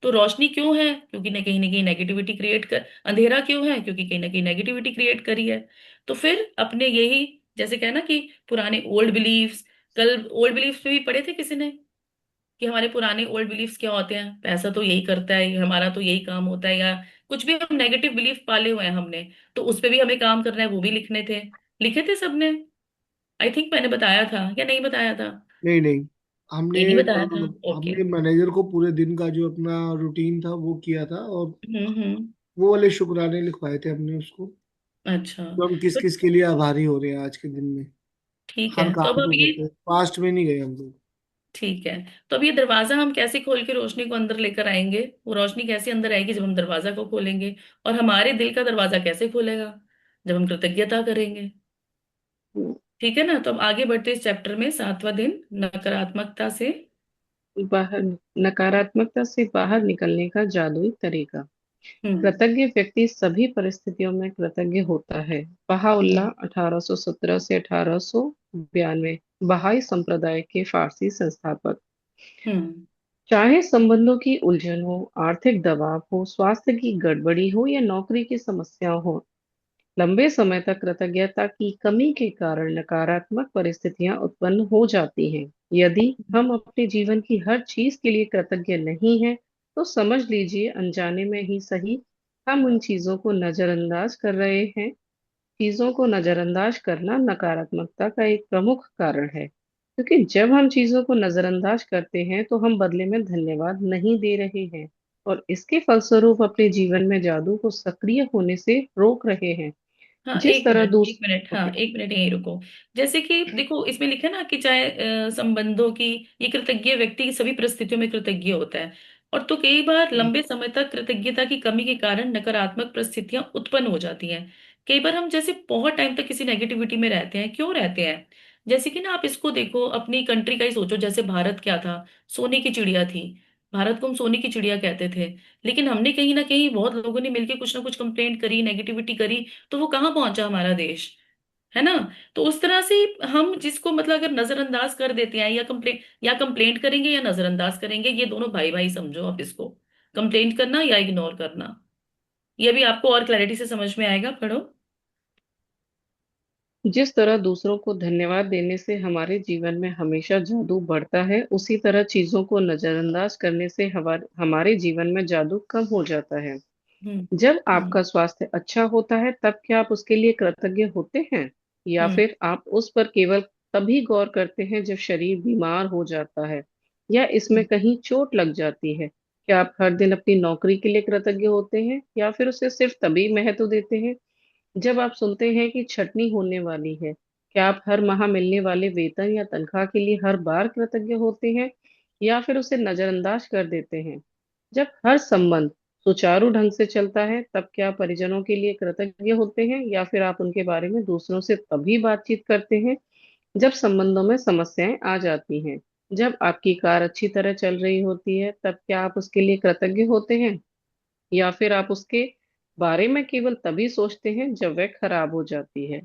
Speaker 4: तो रोशनी क्यों है? क्योंकि ना कहीं नेगेटिविटी क्रिएट कर, अंधेरा क्यों है? क्योंकि कहीं ना कहीं नेगेटिविटी क्रिएट करी है। तो फिर अपने यही, जैसे कहना कि पुराने ओल्ड बिलीफ्स, कल ओल्ड बिलीफ्स पे भी पढ़े थे किसी ने, कि हमारे पुराने ओल्ड बिलीफ्स क्या होते हैं, पैसा तो यही करता है, हमारा तो यही काम होता है, या कुछ भी हम नेगेटिव बिलीफ पाले हुए हैं हमने, तो उस पे भी हमें काम करना है, वो भी लिखने थे। लिखे थे सबने? आई थिंक मैंने बताया था या नहीं बताया था?
Speaker 1: नहीं नहीं, हमने
Speaker 4: ये नहीं बताया था? ओके।
Speaker 1: हमने मैनेजर को पूरे दिन का जो अपना रूटीन था वो किया था, और
Speaker 4: हम्म।
Speaker 1: वो वाले शुक्राने लिखवाए थे हमने उसको,
Speaker 4: अच्छा।
Speaker 1: तो हम किस
Speaker 4: तो
Speaker 1: किस के लिए आभारी हो रहे हैं आज के दिन में।
Speaker 4: ठीक
Speaker 1: हर
Speaker 4: है, तो अब
Speaker 1: काम
Speaker 4: अब
Speaker 1: को
Speaker 4: ये,
Speaker 1: करते हैं, पास्ट में नहीं गए हम लोग।
Speaker 4: ठीक है, तो अब ये दरवाजा हम कैसे खोल के रोशनी को अंदर लेकर आएंगे? वो रोशनी कैसे अंदर आएगी जब हम दरवाजा को खोलेंगे? और हमारे दिल का दरवाजा कैसे खुलेगा? जब हम कृतज्ञता करेंगे। ठीक है ना? तो अब आगे बढ़ते इस चैप्टर में, 7वां दिन, नकारात्मकता से।
Speaker 3: बाहर नकारात्मकता से बाहर निकलने का जादुई तरीका।
Speaker 4: हम्म।
Speaker 3: कृतज्ञ व्यक्ति सभी परिस्थितियों में कृतज्ञ होता है। बहाउल्लाह 1817 से 1892, बहाई संप्रदाय के फारसी संस्थापक।
Speaker 4: हम्म।
Speaker 3: चाहे संबंधों की उलझन हो, आर्थिक दबाव हो, स्वास्थ्य की गड़बड़ी हो या नौकरी की समस्या हो, लंबे समय तक कृतज्ञता की कमी के कारण नकारात्मक परिस्थितियां उत्पन्न हो जाती हैं। यदि हम अपने जीवन की हर चीज के लिए कृतज्ञ नहीं हैं, तो समझ लीजिए अनजाने में ही सही, हम उन चीजों को नजरअंदाज कर रहे हैं चीजों को नजरअंदाज करना नकारात्मकता का एक प्रमुख कारण है, क्योंकि जब हम चीजों को नजरअंदाज करते हैं तो हम बदले में धन्यवाद नहीं दे रहे हैं, और इसके फलस्वरूप अपने जीवन में जादू को सक्रिय होने से रोक रहे हैं।
Speaker 4: हाँ,
Speaker 3: जिस
Speaker 4: एक
Speaker 3: तरह
Speaker 4: मिनट एक मिनट, हाँ
Speaker 3: ओके।
Speaker 4: एक मिनट यहीं रुको। जैसे कि देखो इसमें लिखा है ना कि चाहे संबंधों की, ये कृतज्ञ व्यक्ति सभी परिस्थितियों में कृतज्ञ होता है। और तो कई बार लंबे समय तक कृतज्ञता की कमी के कारण नकारात्मक परिस्थितियां उत्पन्न हो जाती हैं। कई बार हम जैसे बहुत टाइम तक किसी नेगेटिविटी में रहते हैं, क्यों रहते हैं? जैसे कि ना आप इसको देखो, अपनी कंट्री का ही सोचो। जैसे भारत क्या था? सोने की चिड़िया थी। भारत को हम सोने की चिड़िया कहते थे। लेकिन हमने कहीं ना कहीं बहुत लोगों ने मिलकर कुछ ना कुछ कंप्लेंट करी, नेगेटिविटी करी, तो वो कहाँ पहुंचा हमारा देश, है ना? तो उस तरह से हम जिसको मतलब अगर नजरअंदाज कर देते हैं, या कंप्लेंट करेंगे या नजरअंदाज करेंगे, ये दोनों भाई भाई समझो आप इसको। कंप्लेंट करना या इग्नोर करना, ये भी आपको और क्लैरिटी से समझ में आएगा, पढ़ो।
Speaker 3: जिस तरह दूसरों को धन्यवाद देने से हमारे जीवन में हमेशा जादू बढ़ता है, उसी तरह चीजों को नजरअंदाज करने से हमारे जीवन में जादू कम हो जाता है।
Speaker 4: हम्म।
Speaker 3: जब
Speaker 4: हम्म।
Speaker 3: आपका स्वास्थ्य अच्छा होता है, तब क्या आप उसके लिए कृतज्ञ होते हैं, या
Speaker 4: हम्म।
Speaker 3: फिर आप उस पर केवल तभी गौर करते हैं जब शरीर बीमार हो जाता है या इसमें
Speaker 4: हम्म।
Speaker 3: कहीं चोट लग जाती है? क्या आप हर दिन अपनी नौकरी के लिए कृतज्ञ होते हैं, या फिर उसे सिर्फ तभी महत्व देते हैं जब आप सुनते हैं कि छटनी होने वाली है? क्या आप हर माह मिलने वाले वेतन या तनख्वाह के लिए हर बार कृतज्ञ होते हैं, या फिर उसे नजरअंदाज कर देते हैं? जब हर संबंध सुचारू ढंग से चलता है, तब क्या आप परिजनों के लिए कृतज्ञ होते हैं, या फिर आप उनके बारे में दूसरों से तभी बातचीत करते हैं जब संबंधों में समस्याएं आ जाती हैं? जब आपकी कार अच्छी तरह चल रही होती है, तब क्या आप उसके लिए कृतज्ञ होते हैं, या फिर आप उसके बारे में केवल तभी सोचते हैं जब वह खराब हो जाती है?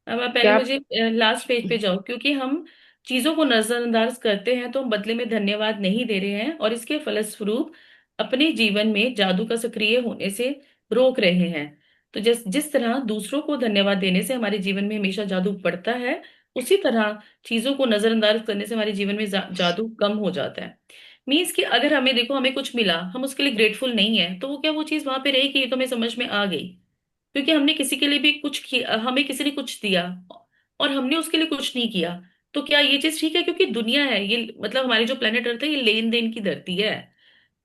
Speaker 4: अब आप पहले
Speaker 3: क्या आप
Speaker 4: मुझे लास्ट पेज पे जाओ, क्योंकि हम चीजों को नजरअंदाज करते हैं तो हम बदले में धन्यवाद नहीं दे रहे हैं, और इसके फलस्वरूप अपने जीवन में जादू का सक्रिय होने से रोक रहे हैं। तो जिस जिस तरह दूसरों को धन्यवाद देने से हमारे जीवन में हमेशा जादू बढ़ता है, उसी तरह चीजों को नजरअंदाज करने से हमारे जीवन में जादू कम हो जाता है। मीन्स कि अगर हमें देखो, हमें कुछ मिला, हम उसके लिए ग्रेटफुल नहीं है, तो वो क्या वो चीज वहां पे रहेगी? ये तो हमें समझ में आ गई। क्योंकि हमने किसी के लिए भी कुछ किया, हमें किसी ने कुछ दिया और हमने उसके लिए कुछ नहीं किया, तो क्या ये चीज ठीक है? क्योंकि दुनिया है ये, मतलब हमारी जो प्लेनेट अर्थ है, ये लेन देन की धरती है।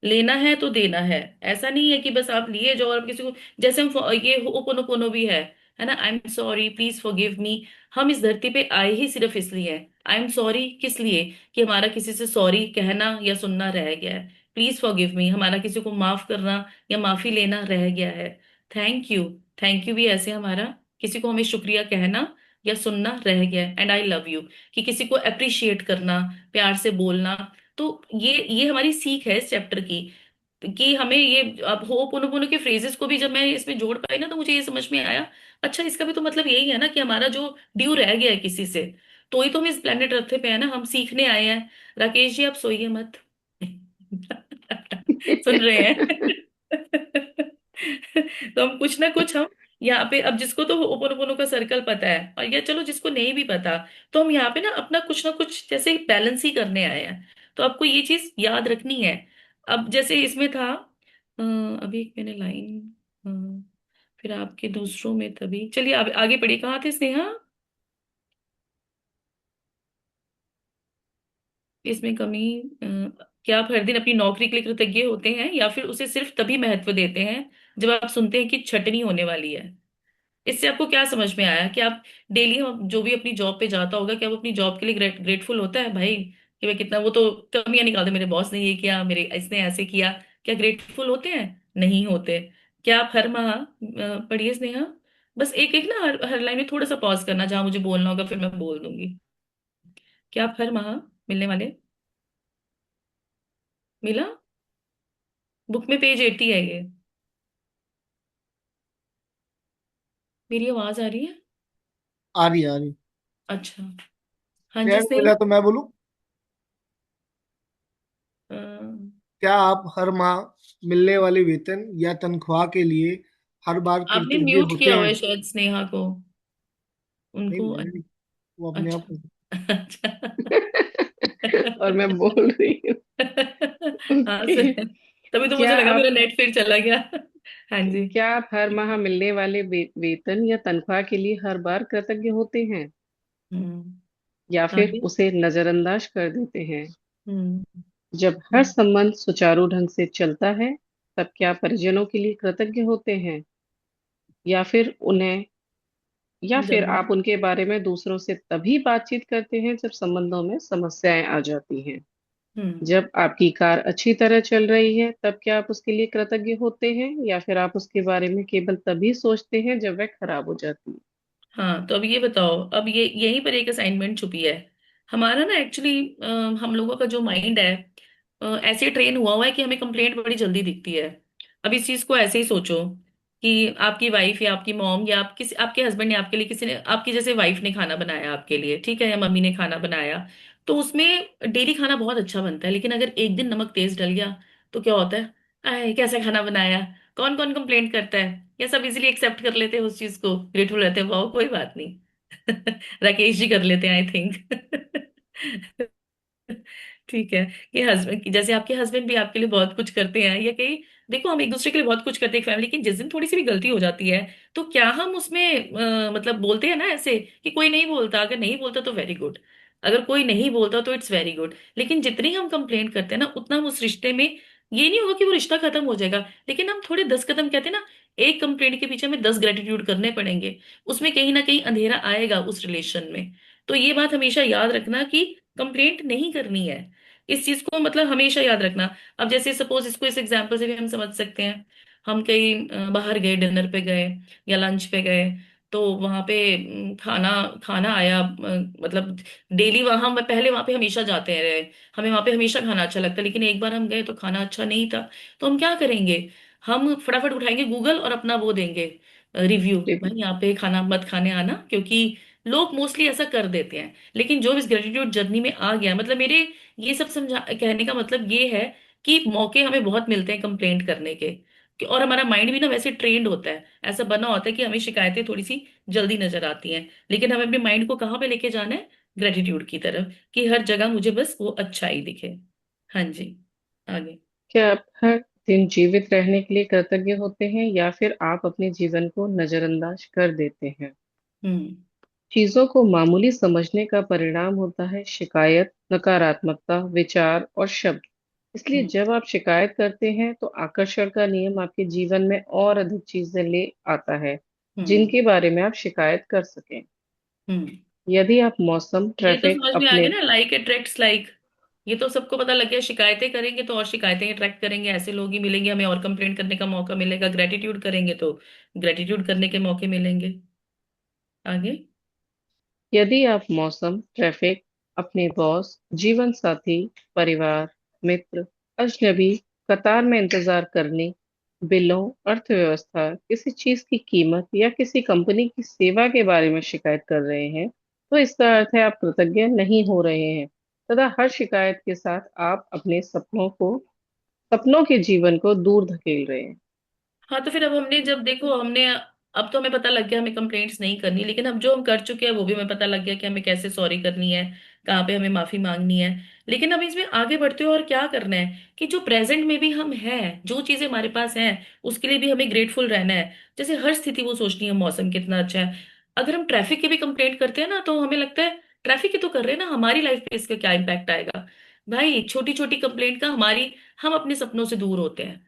Speaker 4: लेना है तो देना है। ऐसा नहीं है कि बस आप लिए जाओ और किसी को, जैसे हम ये ओपोनोपोनो भी है ना, I am sorry, please forgive me. हम इस धरती पे आए ही सिर्फ इसलिए हैं। आई एम सॉरी किस लिए? कि हमारा किसी से सॉरी कहना या सुनना रह गया है। प्लीज फॉरगिव मी, हमारा किसी को माफ करना या माफी लेना रह गया है। थैंक यू, थैंक यू भी ऐसे हमारा किसी को हमें शुक्रिया कहना या सुनना रह गया है। एंड आई लव यू, कि किसी को अप्रिशिएट करना, प्यार से बोलना। तो ये हमारी सीख है इस चैप्टर की, कि हमें ये, अब होपोनोपोनो के फ्रेजेस को भी जब मैं इसमें जोड़ पाई ना, तो मुझे ये समझ में आया, अच्छा इसका भी तो मतलब यही है ना कि हमारा जो ड्यू रह गया है किसी से, तो ही तो हम इस प्लेनेट अर्थ पे है ना, हम सीखने आए हैं। राकेश जी आप सोइए मत। सुन रहे हैं? तो हम कुछ ना कुछ हम यहाँ पे, अब जिसको तो ओपोनोपोनो का सर्कल पता है, और या चलो जिसको नहीं भी पता, तो हम यहाँ पे ना अपना कुछ ना कुछ जैसे बैलेंस ही करने आए हैं। तो आपको ये चीज याद रखनी है। अब जैसे इसमें था, अभी एक मैंने लाइन, फिर आपके दूसरों में तभी, चलिए अब आगे पढ़िए, कहाँ थे स्नेहा? इसमें कमी, क्या आप हर दिन अपनी नौकरी के लिए कृतज्ञ होते हैं, या फिर उसे सिर्फ तभी महत्व देते हैं जब आप सुनते हैं कि छटनी होने वाली है? इससे आपको क्या समझ में आया? कि आप डेली, हम जो भी अपनी जॉब पे जाता होगा, क्या वो अपनी जॉब के लिए ग्रेटफुल होता है भाई? कि मैं कितना, वो तो कमियां निकालते, मेरे बॉस ने ये किया, मेरे इसने ऐसे किया। क्या ग्रेटफुल होते हैं? नहीं होते। क्या आप हर माह, पढ़िए स्नेहा, बस एक एक ना, हर लाइन में थोड़ा सा पॉज करना, जहां मुझे बोलना होगा फिर मैं बोल दूंगी। क्या आप हर माह मिलने वाले, मिला? बुक में पेज 80 है ये। मेरी आवाज आ रही है?
Speaker 1: आ रही आ रही।
Speaker 4: अच्छा। हाँ जी
Speaker 1: फ्रेंड मिला
Speaker 4: स्नेहा।
Speaker 1: तो मैं बोलूं,
Speaker 4: अ,
Speaker 1: क्या आप हर माह मिलने वाले वेतन या तनख्वाह के लिए हर बार
Speaker 4: आपने
Speaker 1: कृतज्ञ
Speaker 4: म्यूट
Speaker 1: होते
Speaker 4: किया हुआ
Speaker 1: हैं?
Speaker 4: है शायद स्नेहा को,
Speaker 1: नहीं
Speaker 4: उनको।
Speaker 1: मैंने नहीं, वो अपने आप।
Speaker 4: अच्छा। अच्छा।
Speaker 3: और मैं बोल रही हूँ।
Speaker 4: हाँ
Speaker 3: ओके।
Speaker 4: सर, तभी तो मुझे
Speaker 3: क्या
Speaker 4: लगा मेरा
Speaker 3: आप
Speaker 4: नेट फिर चला गया। हाँ जी।
Speaker 3: क्या आप हर माह मिलने वाले वेतन या तनख्वाह के लिए हर बार कृतज्ञ होते हैं,
Speaker 4: हम्म।
Speaker 3: या फिर
Speaker 4: आगे।
Speaker 3: उसे नजरअंदाज कर देते हैं?
Speaker 4: हम्म।
Speaker 3: जब हर संबंध सुचारू ढंग से चलता है, तब क्या परिजनों के लिए कृतज्ञ होते हैं, या फिर उन्हें, या फिर
Speaker 4: जब
Speaker 3: आप उनके बारे में दूसरों से तभी बातचीत करते हैं जब संबंधों में समस्याएं आ जाती हैं?
Speaker 4: हम्म।
Speaker 3: जब आपकी कार अच्छी तरह चल रही है, तब क्या आप उसके लिए कृतज्ञ होते हैं, या फिर आप उसके बारे में केवल तभी सोचते हैं जब वह खराब हो जाती है?
Speaker 4: हाँ, तो अब ये बताओ, अब ये यहीं पर एक असाइनमेंट छुपी है। हमारा ना एक्चुअली हम लोगों का जो माइंड है ऐसे ट्रेन हुआ हुआ है कि हमें कंप्लेंट बड़ी जल्दी दिखती है। अब इस चीज को ऐसे ही सोचो कि आपकी वाइफ या आपकी मॉम या आप किसी आपके हस्बैंड ने आपके लिए, किसी ने आपकी जैसे वाइफ ने खाना बनाया आपके लिए, ठीक है, या मम्मी ने खाना बनाया, तो उसमें डेली खाना बहुत अच्छा बनता है, लेकिन अगर एक दिन नमक तेज डल गया तो क्या होता है? आए कैसा खाना बनाया। कौन कौन कंप्लेंट करता है? या सब इजीली एक्सेप्ट कर लेते हैं उस चीज को, ग्रेटफुल रहते हैं, वाह कोई बात नहीं। राकेश जी कर लेते हैं आई थिंक। ठीक है। कि हस्बैंड की जैसे आपके हस्बैंड भी आपके लिए बहुत कुछ करते हैं, या कहीं देखो हम एक दूसरे के लिए बहुत कुछ करते हैं फैमिली की, जिस दिन थोड़ी सी भी गलती हो जाती है तो क्या हम उसमें मतलब बोलते हैं ना ऐसे कि कोई नहीं बोलता, अगर नहीं बोलता तो वेरी गुड, अगर कोई नहीं बोलता तो इट्स वेरी गुड, लेकिन जितनी हम कंप्लेंट करते हैं ना उतना हम उस रिश्ते में, ये नहीं होगा कि वो रिश्ता खत्म हो जाएगा, लेकिन हम थोड़े 10 कदम कहते हैं ना, एक कंप्लेंट के पीछे हमें 10 ग्रेटिट्यूड करने पड़ेंगे, उसमें कहीं ना कहीं अंधेरा आएगा उस रिलेशन में। तो ये बात हमेशा याद रखना कि कंप्लेंट नहीं करनी है, इस चीज को मतलब हमेशा याद रखना। अब जैसे सपोज इसको इस एग्जांपल से भी हम समझ सकते हैं, हम कहीं बाहर गए, डिनर पे गए या लंच पे गए, तो वहां पे खाना खाना आया, मतलब डेली वहां हम पहले वहां पे हमेशा जाते हैं रहे, हमें वहां पे हमेशा खाना अच्छा लगता है, लेकिन एक बार हम गए तो खाना अच्छा नहीं था, तो हम क्या करेंगे? हम फटाफट उठाएंगे गूगल और अपना वो देंगे रिव्यू, भाई
Speaker 3: रिव्यू।
Speaker 4: यहाँ पे खाना मत खाने आना, क्योंकि लोग मोस्टली ऐसा कर देते हैं। लेकिन जो इस ग्रेटिट्यूड जर्नी में आ गया, मतलब मेरे ये सब समझा कहने का मतलब ये है कि मौके हमें बहुत मिलते हैं कंप्लेंट करने के, और हमारा माइंड भी ना वैसे ट्रेंड होता है, ऐसा बना होता है कि हमें शिकायतें थोड़ी सी जल्दी नजर आती हैं, लेकिन हमें अपने माइंड को कहाँ पे लेके जाना है? ग्रेटिट्यूड की तरफ, कि हर जगह मुझे बस वो अच्छा ही दिखे। हाँ जी। आगे।
Speaker 3: क्या आप हर दिन जीवित रहने के लिए कृतज्ञ होते हैं, या फिर आप अपने जीवन को नजरअंदाज कर देते हैं?
Speaker 4: हम्म।
Speaker 3: चीजों को मामूली समझने का परिणाम होता है शिकायत, नकारात्मकता, विचार और शब्द। इसलिए
Speaker 4: हम्म।
Speaker 3: जब आप शिकायत करते हैं तो आकर्षण का नियम आपके जीवन में और अधिक चीजें ले आता है
Speaker 4: हम्म।
Speaker 3: जिनके बारे में आप शिकायत कर सकें।
Speaker 4: हम्म।
Speaker 3: यदि आप मौसम,
Speaker 4: ये तो
Speaker 3: ट्रैफिक,
Speaker 4: समझ में आ
Speaker 3: अपने,
Speaker 4: गया ना, लाइक अट्रैक्ट्स लाइक, ये तो सबको पता लग गया, शिकायतें करेंगे तो और शिकायतें अट्रैक्ट करेंगे, ऐसे लोग ही मिलेंगे हमें और कंप्लेंट करने का मौका मिलेगा, ग्रेटिट्यूड करेंगे तो ग्रेटिट्यूड करने के मौके मिलेंगे। आगे।
Speaker 3: यदि आप मौसम, ट्रैफिक, अपने बॉस, जीवन साथी, परिवार, मित्र, अजनबी, कतार में इंतजार करने, बिलों, अर्थव्यवस्था, किसी चीज की कीमत या किसी कंपनी की सेवा के बारे में शिकायत कर रहे हैं, तो इसका अर्थ है आप कृतज्ञ नहीं हो रहे हैं, तथा हर शिकायत के साथ आप अपने सपनों के जीवन को दूर धकेल रहे हैं।
Speaker 4: हाँ, तो फिर अब हमने जब देखो हमने, अब तो हमें पता लग गया हमें कंप्लेंट्स नहीं करनी, लेकिन अब जो हम कर चुके हैं वो भी हमें पता लग गया कि हमें कैसे सॉरी करनी है, कहाँ पे हमें माफी मांगनी है। लेकिन अब इसमें आगे बढ़ते हुए और क्या करना है कि जो प्रेजेंट में भी हम हैं, जो चीजें हमारे पास हैं, उसके लिए भी हमें ग्रेटफुल रहना है। जैसे हर स्थिति वो सोचनी है मौसम कितना अच्छा है। अगर हम ट्रैफिक की भी कंप्लेंट करते हैं ना तो हमें लगता है ट्रैफिक की तो कर रहे हैं ना, हमारी लाइफ पे इसका क्या इम्पैक्ट आएगा? भाई छोटी छोटी कंप्लेंट का हमारी, हम अपने सपनों से दूर होते हैं,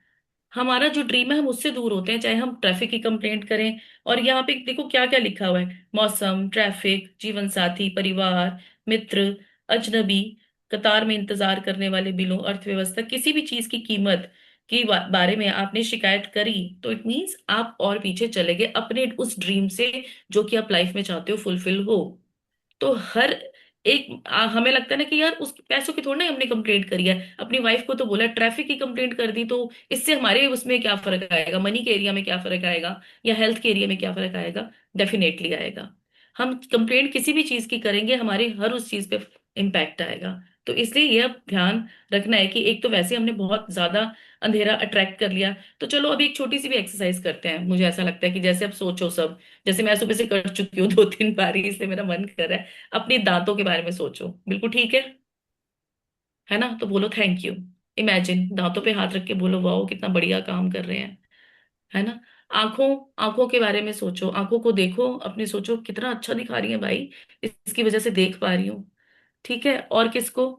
Speaker 4: हमारा जो ड्रीम है हम उससे दूर होते हैं, चाहे हम ट्रैफिक की कंप्लेंट करें। और यहाँ पे देखो क्या क्या लिखा हुआ है, मौसम, ट्रैफिक, जीवन साथी, परिवार, मित्र, अजनबी, कतार में इंतजार करने वाले बिलों, अर्थव्यवस्था, किसी भी चीज की कीमत के बारे में आपने शिकायत करी, तो इट मीन्स आप और पीछे चले गए अपने उस ड्रीम से जो कि आप लाइफ में चाहते हो फुलफिल हो। तो हर एक हमें लगता है ना कि यार उस पैसों की थोड़ी ना हमने कंप्लेंट करी है, अपनी वाइफ को तो बोला, ट्रैफिक की कंप्लेंट कर दी, तो इससे हमारे उसमें क्या फर्क आएगा, मनी के एरिया में क्या फर्क आएगा, या हेल्थ के एरिया में क्या फर्क आएगा? डेफिनेटली आएगा। हम कंप्लेंट किसी भी चीज की करेंगे हमारे हर उस चीज पे इम्पैक्ट आएगा। तो इसलिए यह ध्यान रखना है कि एक तो वैसे हमने बहुत ज्यादा अंधेरा अट्रैक्ट कर लिया, तो चलो अभी एक छोटी सी भी एक्सरसाइज करते हैं, मुझे ऐसा लगता है कि जैसे अब सोचो सब, जैसे मैं सुबह से कर चुकी हूँ 2 3 बारी, इसलिए मेरा मन कर रहा है, अपने दांतों के बारे में सोचो, बिल्कुल ठीक है ना? तो बोलो थैंक यू, इमेजिन दांतों पे हाथ रख के बोलो वाओ कितना बढ़िया काम कर रहे हैं। है ना। आंखों आंखों के बारे में सोचो, आंखों को देखो अपने, सोचो कितना अच्छा दिखा रही है भाई, इसकी वजह से देख पा रही हूँ। ठीक है, और किसको,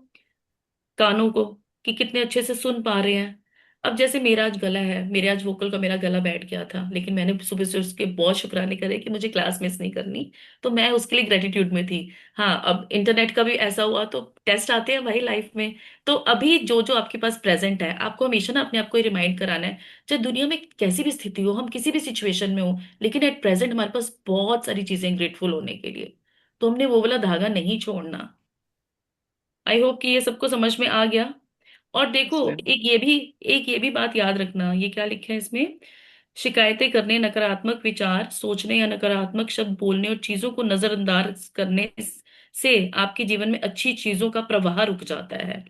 Speaker 4: कानों को, कि कितने अच्छे से सुन पा रहे हैं। अब जैसे मेरा आज गला है, मेरे आज वोकल का मेरा गला बैठ गया था, लेकिन मैंने सुबह से उसके बहुत शुक्राने करे कि मुझे क्लास मिस नहीं करनी, तो मैं उसके लिए ग्रेटिट्यूड में थी। हाँ, अब इंटरनेट का भी ऐसा हुआ तो टेस्ट आते हैं भाई लाइफ में। तो अभी जो जो आपके पास प्रेजेंट है, आपको हमेशा ना अपने आप को रिमाइंड कराना है, चाहे दुनिया में कैसी भी स्थिति हो, हम किसी भी सिचुएशन में हो, लेकिन एट प्रेजेंट हमारे पास बहुत सारी चीजें ग्रेटफुल होने के लिए। तो हमने वो वाला धागा नहीं छोड़ना। आई होप कि ये सबको समझ में आ गया। और देखो,
Speaker 3: सर।
Speaker 4: एक ये भी बात याद रखना, ये क्या लिखा है इसमें, शिकायतें करने, नकारात्मक विचार सोचने या नकारात्मक शब्द बोलने और चीजों को नजरअंदाज करने से आपके जीवन में अच्छी चीजों का प्रवाह रुक जाता है।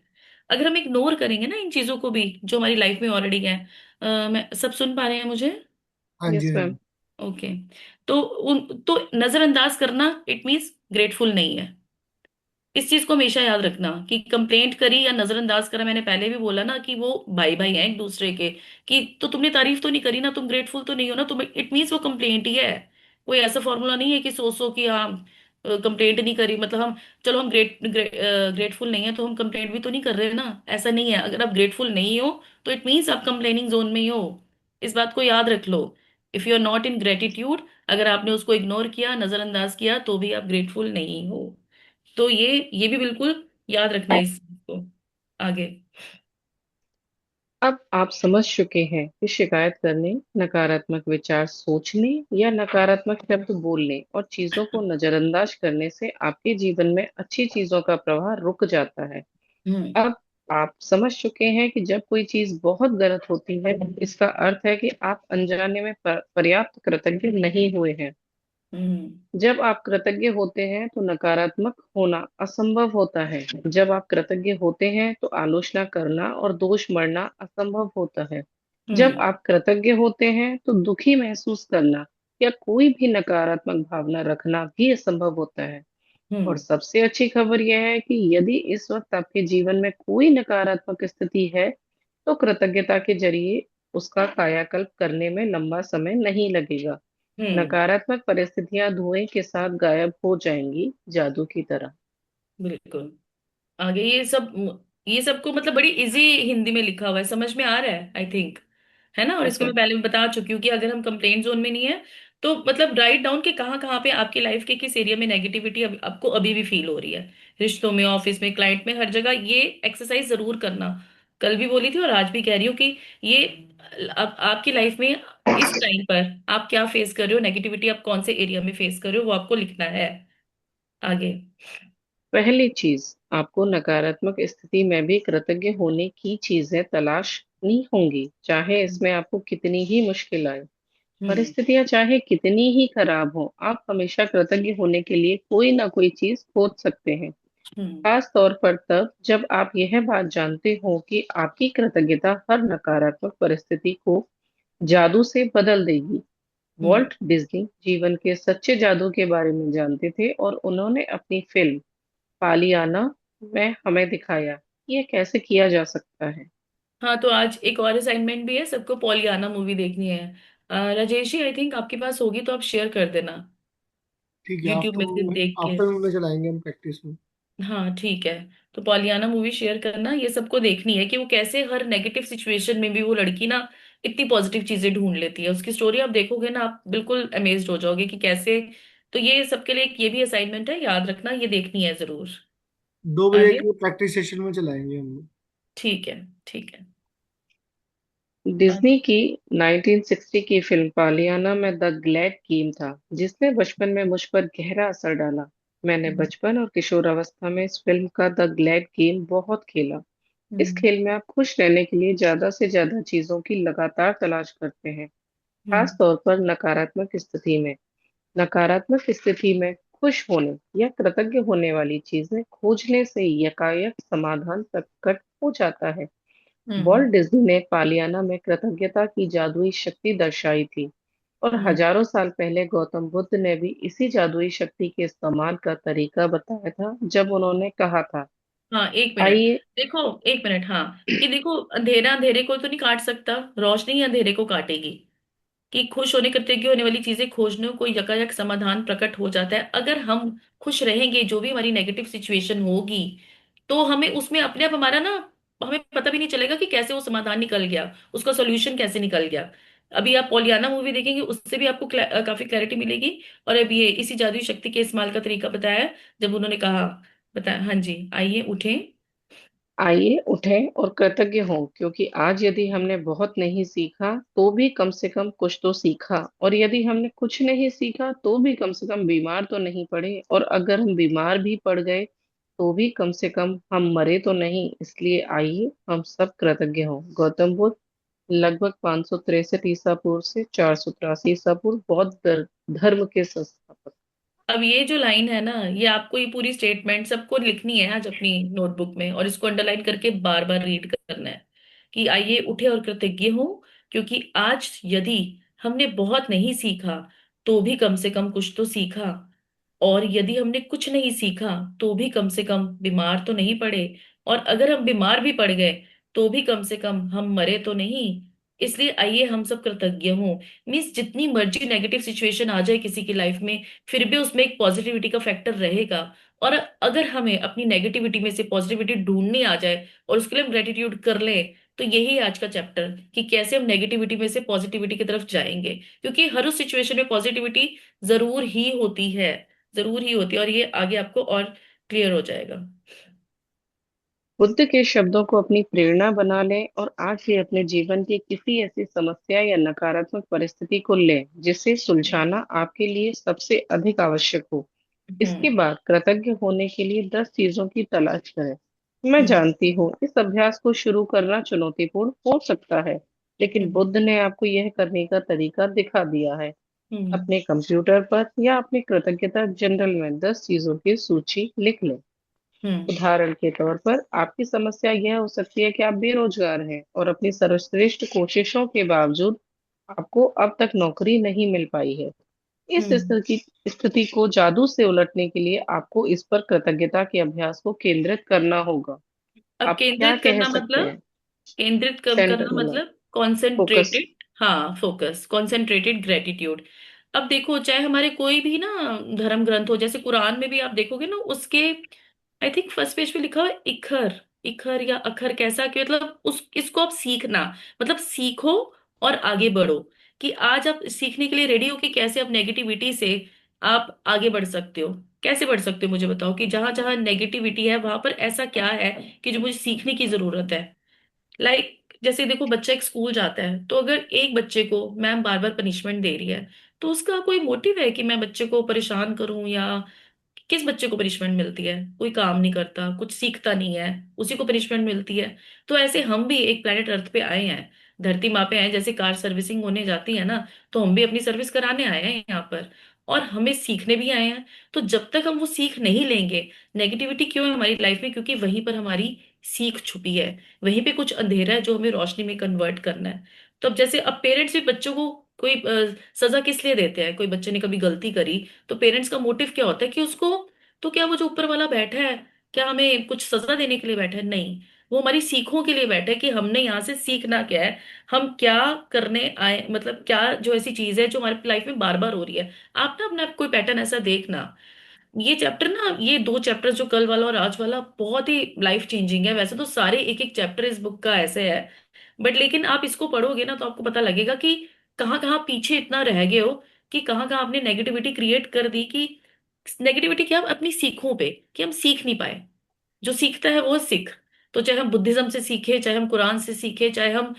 Speaker 4: अगर हम इग्नोर करेंगे ना इन चीजों को भी जो हमारी लाइफ में ऑलरेडी है, मैं सब सुन पा रहे हैं मुझे?
Speaker 1: हाँ जी,
Speaker 3: यस
Speaker 1: हाँ
Speaker 3: मैम।
Speaker 1: जी।
Speaker 4: ओके। तो नजरअंदाज करना इट मीन्स ग्रेटफुल नहीं है। इस चीज को हमेशा याद रखना कि कंप्लेंट करी या नजरअंदाज करा, मैंने पहले भी बोला ना कि वो भाई भाई हैं एक दूसरे के, कि तो तुमने तारीफ तो नहीं करी ना, तुम ग्रेटफुल तो नहीं हो ना, तुम, इट मीन्स वो कंप्लेंट ही है। कोई ऐसा फॉर्मूला नहीं है कि सो कि हाँ कंप्लेंट नहीं करी मतलब हम, चलो हम ग्रेटफुल नहीं है तो हम कंप्लेंट भी तो नहीं कर रहे ना, ऐसा नहीं है। अगर आप ग्रेटफुल नहीं हो तो इट मीन्स आप कंप्लेनिंग जोन में ही हो। इस बात को याद रख लो। If you are not in gratitude, अगर आपने उसको इग्नोर किया, नजरअंदाज किया, तो भी आप ग्रेटफुल नहीं हो। तो ये भी बिल्कुल याद रखना इस चीज को आगे।
Speaker 3: अब आप समझ चुके हैं कि शिकायत करने, नकारात्मक विचार सोचने या नकारात्मक शब्द बोलने और चीजों को नजरअंदाज करने से आपके जीवन में अच्छी चीजों का प्रवाह रुक जाता है।
Speaker 4: हम्म।
Speaker 3: अब आप समझ चुके हैं कि जब कोई चीज बहुत गलत होती है, इसका अर्थ है कि आप अनजाने में पर्याप्त कृतज्ञ नहीं हुए हैं।
Speaker 4: हम्म।
Speaker 3: जब आप कृतज्ञ होते हैं तो नकारात्मक होना असंभव होता है। जब आप कृतज्ञ होते हैं तो आलोचना करना और दोष मढ़ना असंभव होता है। जब
Speaker 4: हम्म।
Speaker 3: आप कृतज्ञ होते हैं तो दुखी महसूस करना या कोई भी नकारात्मक भावना रखना भी असंभव होता है। और
Speaker 4: हम्म।
Speaker 3: सबसे अच्छी खबर यह है कि यदि इस वक्त आपके जीवन में कोई नकारात्मक स्थिति है, तो कृतज्ञता के जरिए उसका कायाकल्प करने में लंबा समय नहीं लगेगा।
Speaker 4: हम्म।
Speaker 3: नकारात्मक परिस्थितियां धुएं के साथ गायब हो जाएंगी, जादू की तरह।
Speaker 4: बिल्कुल। आगे ये सबको मतलब बड़ी इजी हिंदी में लिखा हुआ है, समझ में आ रहा है आई थिंक, है ना। और
Speaker 3: यस
Speaker 4: इसको मैं
Speaker 3: मैम।
Speaker 4: पहले भी बता चुकी हूँ कि अगर हम कंप्लेंट जोन में नहीं है, तो मतलब राइट डाउन कि कहाँ कहाँ पे आपकी लाइफ के किस एरिया में नेगेटिविटी आपको अभी भी फील हो रही है, रिश्तों में, ऑफिस में, क्लाइंट में, हर जगह ये एक्सरसाइज जरूर करना। कल भी बोली थी और आज भी कह रही हूँ कि ये अब आपकी लाइफ में इस टाइम पर आप क्या फेस कर रहे हो, नेगेटिविटी आप कौन से एरिया में फेस कर रहे हो, वो आपको लिखना है आगे।
Speaker 3: पहली चीज, आपको नकारात्मक स्थिति में भी कृतज्ञ होने की चीजें तलाशनी होंगी, चाहे इसमें आपको कितनी ही मुश्किल आए।
Speaker 4: हम्म।
Speaker 3: परिस्थितियां चाहे कितनी ही खराब हो, आप हमेशा कृतज्ञ होने के लिए कोई ना कोई चीज खोज सकते हैं।
Speaker 4: हम्म।
Speaker 3: खास तौर पर तब जब आप यह बात जानते हो कि आपकी कृतज्ञता हर नकारात्मक परिस्थिति को जादू से बदल देगी।
Speaker 4: हम्म।
Speaker 3: वॉल्ट डिज्नी जीवन के सच्चे जादू के बारे में जानते थे और उन्होंने अपनी फिल्म पालियाना में हमें दिखाया कि यह कैसे किया जा सकता है।
Speaker 4: हाँ, तो आज एक और असाइनमेंट भी है, सबको पॉलियाना मूवी देखनी है। राजेश जी, आई थिंक आपके पास होगी तो आप शेयर कर देना,
Speaker 1: ठीक है,
Speaker 4: यूट्यूब में से
Speaker 1: आफ्टरनून में,
Speaker 4: देख के।
Speaker 1: आफ्टरनून में चलाएंगे हम प्रैक्टिस में।
Speaker 4: हाँ ठीक है। तो पॉलियाना मूवी शेयर करना, ये सबको देखनी है कि वो कैसे हर नेगेटिव सिचुएशन में भी वो लड़की ना इतनी पॉजिटिव चीजें ढूंढ लेती है। उसकी स्टोरी आप देखोगे ना, आप बिल्कुल अमेज्ड हो जाओगे कि कैसे। तो ये सबके लिए एक ये भी असाइनमेंट है, याद रखना, ये देखनी है जरूर
Speaker 1: 2 बजे
Speaker 4: आगे।
Speaker 1: के प्रैक्टिस सेशन में चलाएंगे हम लोग।
Speaker 4: ठीक है। ठीक है।
Speaker 3: डिज्नी की 1960 की फिल्म पालियाना में द ग्लैड गेम था, जिसने बचपन में मुझ पर गहरा असर डाला। मैंने
Speaker 4: हम्म।
Speaker 3: बचपन और किशोरावस्था में इस फिल्म का द ग्लैड गेम बहुत खेला। इस
Speaker 4: हम्म।
Speaker 3: खेल में आप खुश रहने के लिए ज्यादा से ज्यादा चीजों की लगातार तलाश करते हैं, खास
Speaker 4: हम्म।
Speaker 3: तौर पर नकारात्मक स्थिति में। नकारात्मक स्थिति में खुश होने या कृतज्ञ होने वाली चीजें खोजने से यकायक समाधान प्रकट हो जाता है।
Speaker 4: हम्म।
Speaker 3: वॉल्ट डिज्नी ने पालियाना में कृतज्ञता की जादुई शक्ति दर्शाई थी, और
Speaker 4: हम्म।
Speaker 3: हजारों साल पहले गौतम बुद्ध ने भी इसी जादुई शक्ति के इस्तेमाल का तरीका बताया था, जब उन्होंने कहा था,
Speaker 4: हाँ, एक मिनट।
Speaker 3: आइए।
Speaker 4: देखो, एक मिनट, हाँ, कि देखो, अंधेरा अंधेरे को तो नहीं काट सकता, रोशनी ही अंधेरे को काटेगी। कि खुश होने कृतज्ञ होने वाली चीजें खोजने को यकायक समाधान प्रकट हो जाता है। अगर हम खुश रहेंगे, जो भी हमारी नेगेटिव सिचुएशन होगी, तो हमें उसमें अपने आप हमारा ना, हमें पता भी नहीं चलेगा कि कैसे वो समाधान निकल गया, उसका सोल्यूशन कैसे निकल गया। अभी आप पॉलियाना मूवी देखेंगे, उससे भी आपको काफी क्लैरिटी मिलेगी। और अब ये इसी जादुई शक्ति के इस्तेमाल का तरीका बताया है, जब उन्होंने कहा, बताया, हाँ जी, आइए उठें।
Speaker 3: आइए उठें और कृतज्ञ हों, क्योंकि आज यदि हमने बहुत नहीं सीखा तो भी कम से कम कुछ तो सीखा, और यदि हमने कुछ नहीं सीखा तो भी कम से कम बीमार तो नहीं पड़े, और अगर हम बीमार भी पड़ गए तो भी कम से कम हम मरे तो नहीं। इसलिए आइए हम सब कृतज्ञ हों। गौतम बुद्ध, लगभग 563 ईसा पूर्व से 483 ईसा पूर्व, बौद्ध धर्म के संस्थापक।
Speaker 4: अब ये जो लाइन है ना, ये आपको, ये पूरी स्टेटमेंट सबको लिखनी है आज अपनी नोटबुक में, और इसको अंडरलाइन करके बार बार रीड करना है कि आइए उठे और कृतज्ञ हो, क्योंकि आज यदि हमने बहुत नहीं सीखा तो भी कम से कम कुछ तो सीखा। और यदि हमने कुछ नहीं सीखा तो भी कम से कम बीमार तो नहीं पड़े। और अगर हम बीमार भी पड़ गए तो भी कम से कम हम मरे तो नहीं। इसलिए आइए हम सब कृतज्ञ हों। मीन्स जितनी मर्जी नेगेटिव सिचुएशन आ जाए किसी की लाइफ में, फिर भी उसमें एक पॉजिटिविटी का फैक्टर रहेगा। और अगर हमें अपनी नेगेटिविटी में से पॉजिटिविटी ढूंढनी आ जाए और उसके लिए हम ग्रेटिट्यूड कर लें, तो यही है आज का चैप्टर, कि कैसे हम नेगेटिविटी में से पॉजिटिविटी की तरफ जाएंगे। क्योंकि हर उस सिचुएशन में पॉजिटिविटी जरूर ही होती है, जरूर ही होती है। और ये आगे आपको और क्लियर हो जाएगा।
Speaker 3: बुद्ध के शब्दों को अपनी प्रेरणा बना लें और आज ही अपने जीवन की किसी ऐसी समस्या या नकारात्मक परिस्थिति को लें जिसे सुलझाना आपके लिए सबसे अधिक आवश्यक हो। इसके
Speaker 4: हम्म।
Speaker 3: बाद कृतज्ञ होने के लिए 10 चीजों की तलाश करें। मैं
Speaker 4: हम्म।
Speaker 3: जानती हूँ इस अभ्यास को शुरू करना चुनौतीपूर्ण हो सकता है, लेकिन
Speaker 4: हम्म।
Speaker 3: बुद्ध ने आपको यह करने का तरीका दिखा दिया है।
Speaker 4: हम्म।
Speaker 3: अपने कंप्यूटर पर या अपनी कृतज्ञता जनरल में 10 चीजों की सूची लिख लें।
Speaker 4: हम्म।
Speaker 3: उदाहरण के तौर पर आपकी समस्या यह हो सकती है कि आप बेरोजगार हैं और अपनी सर्वश्रेष्ठ कोशिशों के बावजूद आपको अब तक नौकरी नहीं मिल पाई है। इस
Speaker 4: हम्म।
Speaker 3: स्थिति को जादू से उलटने के लिए आपको इस पर कृतज्ञता के अभ्यास को केंद्रित करना होगा।
Speaker 4: अब
Speaker 3: आप क्या
Speaker 4: केंद्रित
Speaker 3: कह
Speaker 4: करना
Speaker 3: सकते
Speaker 4: मतलब,
Speaker 3: हैं?
Speaker 4: केंद्रित
Speaker 3: सेंटर
Speaker 4: करना
Speaker 3: होना,
Speaker 4: मतलब
Speaker 3: फोकस।
Speaker 4: कॉन्सेंट्रेटेड। हाँ, फोकस, कॉन्सेंट्रेटेड ग्रेटिट्यूड। अब देखो, चाहे हमारे कोई भी ना धर्म ग्रंथ हो, जैसे कुरान में भी आप देखोगे ना, उसके आई थिंक फर्स्ट पेज पे लिखा हुआ है इखर, इखर या अखर, कैसा कि मतलब उस इसको आप सीखना, मतलब सीखो और आगे बढ़ो। कि आज आप सीखने के लिए रेडी हो कि कैसे आप नेगेटिविटी से आप आगे बढ़ सकते हो। कैसे बढ़ सकते हो मुझे बताओ, कि जहां जहां नेगेटिविटी है वहां पर ऐसा क्या है कि जो मुझे सीखने की जरूरत है। जैसे देखो, बच्चा एक स्कूल जाता है, तो अगर एक बच्चे को मैम बार बार पनिशमेंट दे रही है, तो उसका कोई मोटिव है कि मैं बच्चे को परेशान करूं, या किस बच्चे को पनिशमेंट मिलती है? कोई काम नहीं करता, कुछ सीखता नहीं है, उसी को पनिशमेंट मिलती है। तो ऐसे हम भी एक प्लेनेट अर्थ पे आए हैं, धरती माँ पे आए हैं। जैसे कार सर्विसिंग होने जाती है ना, तो हम भी अपनी सर्विस कराने आए हैं यहाँ पर, और हमें सीखने भी आए हैं। तो जब तक हम वो सीख नहीं लेंगे, नेगेटिविटी क्यों है हमारी लाइफ में? क्योंकि वहीं पर हमारी सीख छुपी है, वहीं पे कुछ अंधेरा है जो हमें रोशनी में कन्वर्ट करना है। तो अब जैसे, अब पेरेंट्स भी बच्चों को कोई सजा किस लिए देते हैं? कोई बच्चे ने कभी गलती करी, तो पेरेंट्स का मोटिव क्या होता है कि उसको, तो क्या वो जो ऊपर वाला बैठा है, क्या हमें कुछ सजा देने के लिए बैठा है? नहीं, वो हमारी सीखों के लिए बैठा है, कि हमने यहाँ से सीखना क्या है, हम क्या करने आए, मतलब क्या जो ऐसी चीज है जो हमारी लाइफ में बार बार हो रही है। आप ना अपना कोई पैटर्न ऐसा देखना। ये चैप्टर ना, ये दो चैप्टर्स जो कल वाला और आज वाला, बहुत ही लाइफ चेंजिंग है। वैसे तो सारे एक एक चैप्टर इस बुक का ऐसे है, बट लेकिन आप इसको पढ़ोगे ना, तो आपको पता लगेगा कि कहाँ कहाँ पीछे इतना रह गए हो, कि कहाँ कहाँ आपने नेगेटिविटी क्रिएट कर दी। कि नेगेटिविटी क्या, अपनी सीखों पे, कि हम सीख नहीं पाए। जो सीखता है वो सीख। तो चाहे हम बुद्धिज्म से सीखे, चाहे हम कुरान से सीखे, चाहे हम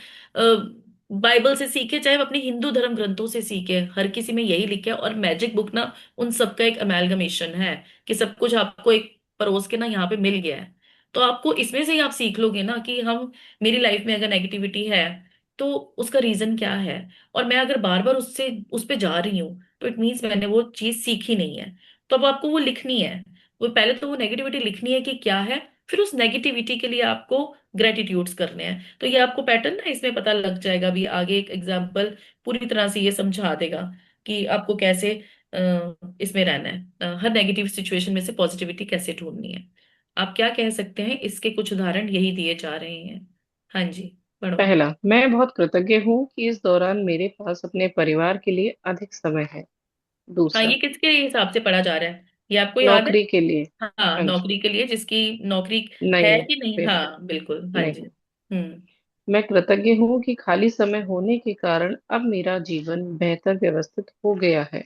Speaker 4: बाइबल से सीखे, चाहे हम अपने हिंदू धर्म ग्रंथों से सीखे, हर किसी में यही लिखा है। और मैजिक बुक ना उन सबका एक अमेलगमेशन है, कि सब कुछ आपको एक परोस के ना यहाँ पे मिल गया है। तो आपको इसमें से ही आप सीख लोगे ना, कि हम, मेरी लाइफ में अगर नेगेटिविटी है तो उसका रीजन क्या है। और मैं अगर बार बार उससे उस पे जा रही हूँ, तो इट मीन्स मैंने वो चीज सीखी नहीं है। तो अब आपको वो लिखनी है। वो पहले तो वो नेगेटिविटी लिखनी है कि क्या है, फिर उस नेगेटिविटी के लिए आपको ग्रेटिट्यूड्स करने हैं। तो ये आपको पैटर्न ना इसमें पता लग जाएगा। अभी आगे एक एग्जाम्पल पूरी तरह से ये समझा देगा कि आपको कैसे इसमें रहना है, हर नेगेटिव सिचुएशन में से पॉजिटिविटी कैसे ढूंढनी है। आप क्या कह सकते हैं, इसके कुछ उदाहरण यही दिए जा रहे हैं। हाँ जी। पढ़ो।
Speaker 3: पहला, मैं बहुत कृतज्ञ हूँ कि इस दौरान मेरे पास अपने परिवार के लिए अधिक समय है।
Speaker 4: हाँ,
Speaker 3: दूसरा,
Speaker 4: ये किसके हिसाब से पढ़ा जा रहा है, ये आपको याद है?
Speaker 3: नौकरी के लिए।
Speaker 4: हाँ,
Speaker 3: हाँ जी।
Speaker 4: नौकरी के लिए, जिसकी नौकरी है
Speaker 3: नहीं है।
Speaker 4: कि नहीं,
Speaker 3: फिर
Speaker 4: हाँ बिल्कुल, हाँ जी।
Speaker 3: नहीं।
Speaker 4: हम्म।
Speaker 3: मैं कृतज्ञ हूँ कि खाली समय होने के कारण अब मेरा जीवन बेहतर व्यवस्थित हो गया है।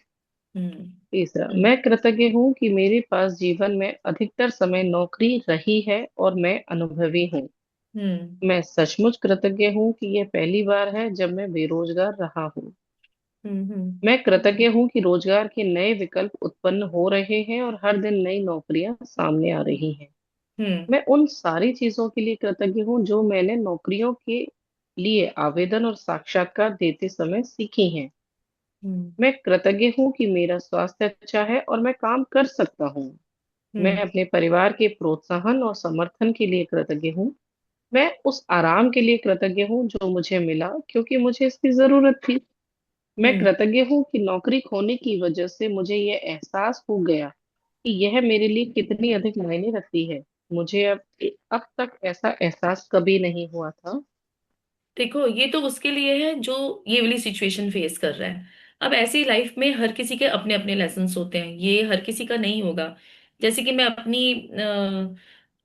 Speaker 4: हम्म।
Speaker 3: तीसरा,
Speaker 4: हम्म।
Speaker 3: मैं कृतज्ञ हूँ कि मेरे पास जीवन में अधिकतर समय नौकरी रही है और मैं अनुभवी हूँ।
Speaker 4: हम्म।
Speaker 3: मैं सचमुच कृतज्ञ हूँ कि यह पहली बार है जब मैं बेरोजगार रहा हूँ।
Speaker 4: हम्म।
Speaker 3: मैं कृतज्ञ हूँ कि रोजगार के नए विकल्प उत्पन्न हो रहे हैं और हर दिन नई नौकरियां सामने आ रही हैं।
Speaker 4: हम्म।
Speaker 3: मैं उन सारी चीजों के लिए कृतज्ञ हूँ जो मैंने नौकरियों के लिए आवेदन और साक्षात्कार देते समय सीखी हैं।
Speaker 4: हम्म।
Speaker 3: मैं कृतज्ञ हूँ कि मेरा स्वास्थ्य अच्छा है और मैं काम कर सकता हूँ। मैं
Speaker 4: हम्म।
Speaker 3: अपने परिवार के प्रोत्साहन और समर्थन के लिए कृतज्ञ हूँ। मैं उस आराम के लिए कृतज्ञ हूँ जो मुझे मिला क्योंकि मुझे इसकी जरूरत थी। मैं
Speaker 4: हम्म।
Speaker 3: कृतज्ञ हूँ कि नौकरी खोने की वजह से मुझे यह एहसास हो गया कि यह मेरे लिए कितनी अधिक मायने रखती है। मुझे अब तक ऐसा एहसास कभी नहीं हुआ था।
Speaker 4: देखो, ये तो उसके लिए है जो ये वाली सिचुएशन फेस कर रहा है। अब ऐसी लाइफ में हर किसी के अपने अपने लेसन्स होते हैं, ये हर किसी का नहीं होगा। जैसे कि मैं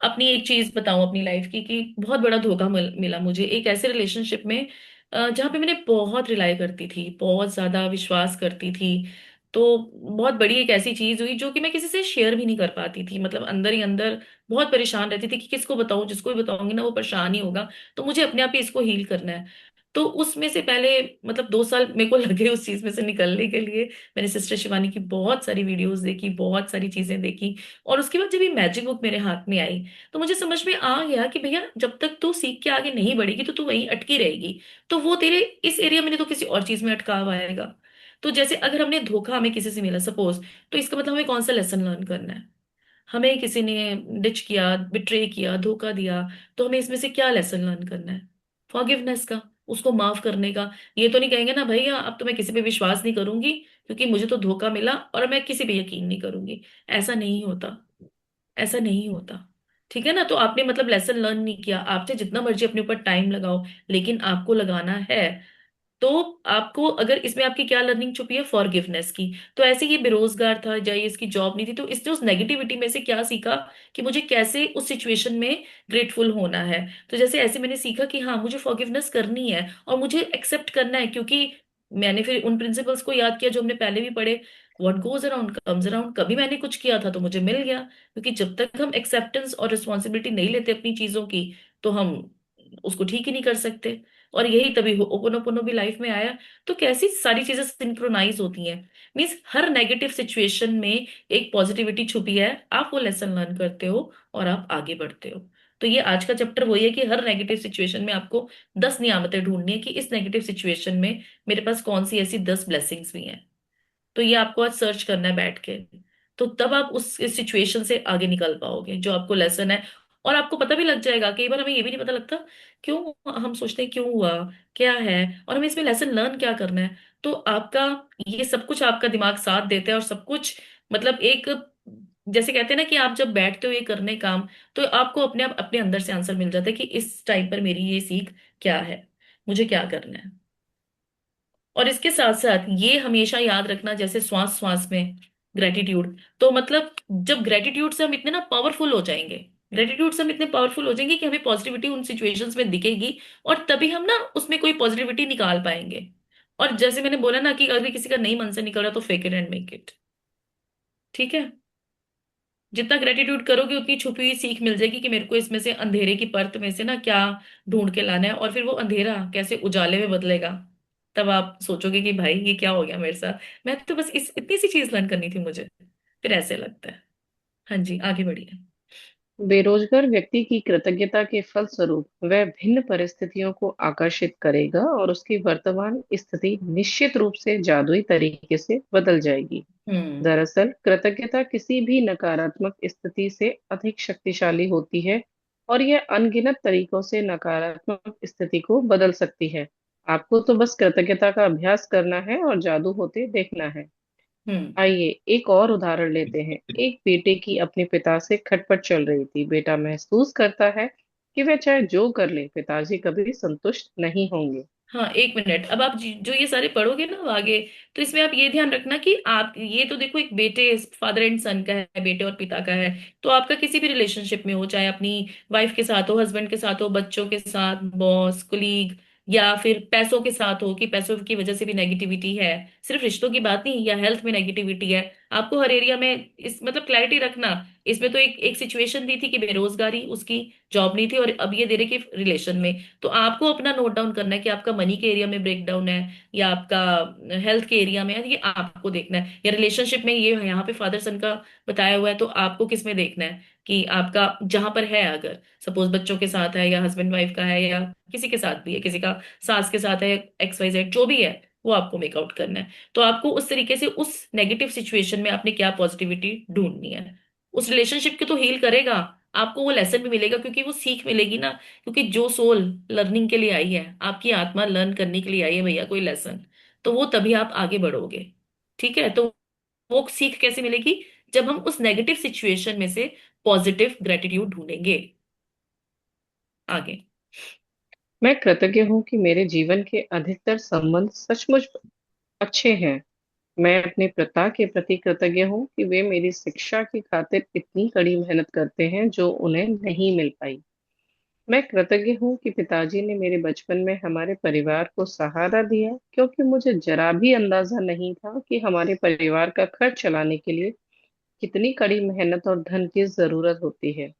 Speaker 4: अपनी एक चीज बताऊं अपनी लाइफ की, कि बहुत बड़ा धोखा मिला मुझे एक ऐसे रिलेशनशिप में, जहाँ पे मैंने बहुत रिलाई करती थी, बहुत ज्यादा विश्वास करती थी। तो बहुत बड़ी एक ऐसी चीज हुई जो कि मैं किसी से शेयर भी नहीं कर पाती थी, मतलब अंदर ही अंदर बहुत परेशान रहती थी कि किसको बताऊं, जिसको भी बताऊंगी ना वो परेशान ही होगा। तो मुझे अपने आप ही इसको हील करना है। तो उसमें से पहले, मतलब 2 साल मेरे को लगे उस चीज में से निकलने के लिए। मैंने सिस्टर शिवानी की बहुत सारी वीडियोस देखी, बहुत सारी चीजें देखी। और उसके बाद जब ये मैजिक बुक मेरे हाथ में आई, तो मुझे समझ में आ गया कि भैया, जब तक तू सीख के आगे नहीं बढ़ेगी तो तू वहीं अटकी रहेगी। तो वो तेरे इस एरिया में नहीं तो किसी और चीज में अटकाव आएगा। तो जैसे अगर हमने धोखा हमें किसी से मिला सपोज, तो इसका मतलब हमें कौन सा लेसन लर्न करना है? हमें किसी ने डिच किया, बिट्रे किया, धोखा दिया, तो हमें इसमें से क्या लेसन लर्न करना है? फॉरगिवनेस का, उसको माफ करने का। ये तो नहीं कहेंगे ना भैया अब तो मैं किसी पे विश्वास नहीं करूंगी क्योंकि मुझे तो धोखा मिला और मैं किसी पे यकीन नहीं करूंगी। ऐसा नहीं होता, ऐसा नहीं होता। ठीक है ना? तो आपने मतलब लेसन लर्न नहीं किया, आपसे जितना मर्जी अपने ऊपर टाइम लगाओ, लेकिन आपको लगाना है। तो आपको, अगर इसमें आपकी क्या लर्निंग छुपी है, फॉरगिवनेस की। तो ऐसे ये बेरोजगार था या ये इसकी जॉब नहीं थी, तो इसने उस नेगेटिविटी में से क्या सीखा कि मुझे कैसे उस सिचुएशन में ग्रेटफुल होना है। तो जैसे ऐसे मैंने सीखा कि हाँ, मुझे फॉरगिवनेस करनी है और मुझे एक्सेप्ट करना है, क्योंकि मैंने फिर उन प्रिंसिपल्स को याद किया जो हमने पहले भी पढ़े। What goes around comes around. कभी मैंने कुछ किया था तो मुझे मिल गया, क्योंकि जब तक हम एक्सेप्टेंस और रिस्पॉन्सिबिलिटी नहीं लेते अपनी चीजों की, तो हम उसको ठीक ही नहीं कर सकते। और यही तभी ओपोनोपोनो भी लाइफ में आया। तो कैसी सारी चीजें सिंक्रोनाइज होती हैं। मीन्स हर नेगेटिव सिचुएशन में एक पॉजिटिविटी छुपी है, आप वो लेसन लर्न करते हो और आप आगे बढ़ते हो। तो ये आज का चैप्टर वही है कि हर नेगेटिव सिचुएशन में आपको 10 नियामतें ढूंढनी है कि इस नेगेटिव सिचुएशन में मेरे पास कौन सी ऐसी 10 ब्लेसिंग्स भी हैं। तो ये आपको आज सर्च करना है बैठ के। तो तब आप उस सिचुएशन से आगे निकल पाओगे जो आपको लेसन है। और आपको पता भी लग जाएगा, कई बार हमें ये भी नहीं पता लगता क्यों हम सोचते हैं क्यों हुआ, क्या है, और हमें इसमें लेसन लर्न क्या करना है। तो आपका ये सब कुछ आपका दिमाग साथ देता है, और सब कुछ मतलब एक, जैसे कहते हैं ना कि आप जब बैठते हो ये करने काम, तो आपको अपने आप अपने अंदर से आंसर मिल जाता है कि इस टाइम पर मेरी ये सीख क्या है, मुझे क्या करना है। और इसके साथ साथ ये हमेशा याद रखना, जैसे श्वास श्वास में ग्रेटिट्यूड। तो मतलब जब ग्रेटिट्यूड से हम इतने ना पावरफुल हो जाएंगे, ग्रेटिट्यूड से हम इतने पावरफुल हो जाएंगे कि हमें पॉजिटिविटी उन सिचुएशंस में दिखेगी, और तभी हम ना उसमें कोई पॉजिटिविटी निकाल पाएंगे। और जैसे मैंने बोला ना कि अगर किसी का नहीं मन से निकल रहा तो fake it and make it. ठीक है? जितना ग्रेटिट्यूड करोगे उतनी छुपी हुई सीख मिल जाएगी कि मेरे को इसमें से अंधेरे की परत में से ना क्या ढूंढ के लाना है, और फिर वो अंधेरा कैसे उजाले में बदलेगा। तब आप सोचोगे कि भाई ये क्या हो गया मेरे साथ, मैं तो बस इस इतनी सी चीज लर्न करनी थी मुझे। फिर ऐसे लगता है। हाँ जी, आगे बढ़िए।
Speaker 3: बेरोजगार व्यक्ति की कृतज्ञता के फलस्वरूप वह भिन्न परिस्थितियों को आकर्षित करेगा और उसकी वर्तमान स्थिति निश्चित रूप से जादुई तरीके से बदल जाएगी।
Speaker 4: हम्म।
Speaker 3: दरअसल कृतज्ञता किसी भी नकारात्मक स्थिति से अधिक शक्तिशाली होती है और यह अनगिनत तरीकों से नकारात्मक स्थिति को बदल सकती है। आपको तो बस कृतज्ञता का अभ्यास करना है और जादू होते देखना है।
Speaker 4: हम्म।
Speaker 3: आइए एक और उदाहरण लेते हैं। एक बेटे की अपने पिता से खटपट चल रही थी। बेटा महसूस करता है कि वह चाहे जो कर ले, पिताजी कभी संतुष्ट नहीं होंगे।
Speaker 4: हाँ, एक मिनट। अब आप जो ये सारे पढ़ोगे ना आगे, तो इसमें आप ये ध्यान रखना कि आप ये तो देखो, एक बेटे, फादर एंड सन का है, बेटे और पिता का है। तो आपका किसी भी रिलेशनशिप में हो, चाहे अपनी वाइफ के साथ हो, हस्बैंड के साथ हो, बच्चों के साथ, बॉस, कुलीग, या फिर पैसों के साथ हो कि पैसों की वजह से भी नेगेटिविटी है, सिर्फ रिश्तों की बात नहीं, या हेल्थ में नेगेटिविटी है, आपको हर एरिया में इस मतलब क्लैरिटी रखना। इसमें तो एक एक सिचुएशन दी थी कि बेरोजगारी, उसकी जॉब नहीं थी, और अब ये दे रहे कि रिलेशन में। तो आपको अपना नोट डाउन करना है कि आपका मनी के एरिया में ब्रेकडाउन है, या आपका हेल्थ के एरिया में है, ये आपको देखना है। या रिलेशनशिप में ये यहाँ पे फादर सन का बताया हुआ है, तो आपको किस में देखना है कि आपका जहां पर है, अगर सपोज बच्चों के साथ है, या हस्बैंड वाइफ का है, या किसी के साथ भी है, किसी का सास के साथ है, एक्स वाई जेड जो भी है, वो आपको मेकआउट करना है। तो आपको उस तरीके से उस नेगेटिव सिचुएशन में आपने क्या पॉजिटिविटी ढूंढनी है। उस रिलेशनशिप को तो हील करेगा, आपको वो लेसन भी मिलेगा, क्योंकि वो सीख मिलेगी ना। क्योंकि जो सोल लर्निंग के लिए आई है, आपकी आत्मा लर्न करने के लिए आई है भैया कोई लेसन, तो वो तभी आप आगे बढ़ोगे। ठीक है, तो वो सीख कैसे मिलेगी? जब हम उस नेगेटिव सिचुएशन में से पॉजिटिव ग्रेटिट्यूड ढूंढेंगे आगे।
Speaker 3: मैं कृतज्ञ हूँ कि मेरे जीवन के अधिकतर संबंध सचमुच अच्छे हैं। मैं अपने पिता के प्रति कृतज्ञ हूँ कि वे मेरी शिक्षा की खातिर इतनी कड़ी मेहनत करते हैं जो उन्हें नहीं मिल पाई। मैं कृतज्ञ हूँ कि पिताजी ने मेरे बचपन में हमारे परिवार को सहारा दिया, क्योंकि मुझे जरा भी अंदाजा नहीं था कि हमारे परिवार का खर्च चलाने के लिए कितनी कड़ी मेहनत और धन की जरूरत होती है।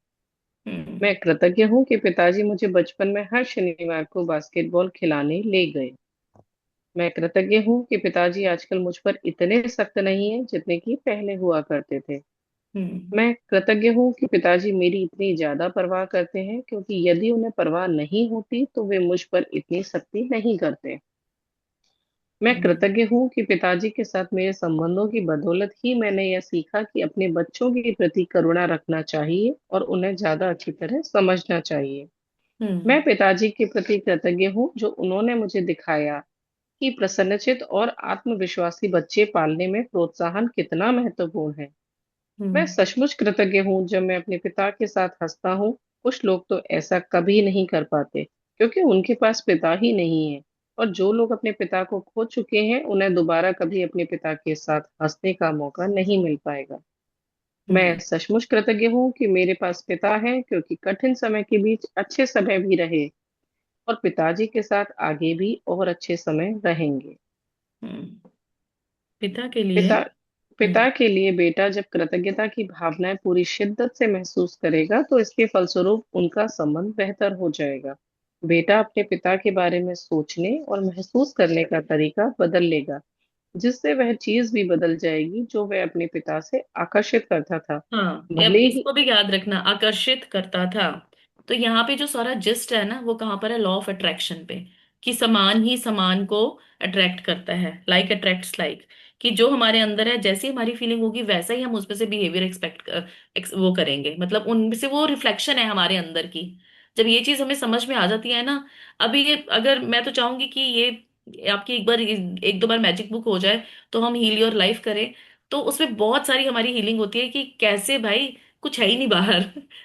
Speaker 4: हम्म।
Speaker 3: मैं कृतज्ञ हूँ कि पिताजी मुझे बचपन में हर शनिवार को बास्केटबॉल खिलाने ले गए। मैं कृतज्ञ हूँ कि पिताजी आजकल मुझ पर इतने सख्त नहीं है जितने कि पहले हुआ करते थे।
Speaker 4: हम्म।
Speaker 3: मैं कृतज्ञ हूँ कि पिताजी मेरी इतनी ज्यादा परवाह करते हैं, क्योंकि यदि उन्हें परवाह नहीं होती तो वे मुझ पर इतनी सख्ती नहीं करते। मैं
Speaker 4: हम्म।
Speaker 3: कृतज्ञ हूँ कि पिताजी के साथ मेरे संबंधों की बदौलत ही मैंने यह सीखा कि अपने बच्चों के प्रति करुणा रखना चाहिए और उन्हें ज्यादा अच्छी तरह समझना चाहिए।
Speaker 4: हम्म।
Speaker 3: मैं पिताजी के प्रति कृतज्ञ हूँ जो उन्होंने मुझे दिखाया कि प्रसन्नचित और आत्मविश्वासी बच्चे पालने में प्रोत्साहन कितना महत्वपूर्ण है। मैं
Speaker 4: हम्म।
Speaker 3: सचमुच कृतज्ञ हूँ जब मैं अपने पिता के साथ हंसता हूँ। कुछ लोग तो ऐसा कभी नहीं कर पाते, क्योंकि उनके पास पिता ही नहीं है। और जो लोग अपने पिता को खो चुके हैं, उन्हें दोबारा कभी अपने पिता के साथ हंसने का मौका नहीं मिल पाएगा। मैं
Speaker 4: हम्म।
Speaker 3: सचमुच कृतज्ञ हूँ कि मेरे पास पिता है, क्योंकि कठिन समय के बीच अच्छे समय भी रहे, और पिताजी के साथ आगे भी और अच्छे समय रहेंगे।
Speaker 4: हम्म। पिता के लिए।
Speaker 3: पिता
Speaker 4: हम्म।
Speaker 3: पिता के लिए बेटा जब कृतज्ञता की भावनाएं पूरी शिद्दत से महसूस करेगा, तो इसके फलस्वरूप उनका संबंध बेहतर हो जाएगा। बेटा अपने पिता के बारे में सोचने और महसूस करने का तरीका बदल लेगा, जिससे वह चीज भी बदल जाएगी जो वह अपने पिता से आकर्षित करता था।
Speaker 4: हाँ, ये अब
Speaker 3: भले ही
Speaker 4: इसको भी याद रखना, आकर्षित करता था। तो यहाँ पे जो सारा जिस्ट है ना, वो कहाँ पर है? लॉ ऑफ अट्रैक्शन पे। कि समान ही समान को अट्रैक्ट करता है, लाइक अट्रैक्ट्स लाइक। कि जो हमारे अंदर है, जैसी हमारी फीलिंग होगी, वैसा ही हम उसमें से बिहेवियर वो करेंगे, मतलब उनमें से वो रिफ्लेक्शन है हमारे अंदर की। जब ये चीज हमें समझ में आ जाती है ना, अभी ये अगर मैं तो चाहूंगी कि ये आपकी एक बार, एक दो बार मैजिक बुक हो जाए, तो हम हील योर लाइफ करें। तो उसमें बहुत सारी हमारी हीलिंग होती है कि कैसे भाई कुछ है ही नहीं बाहर।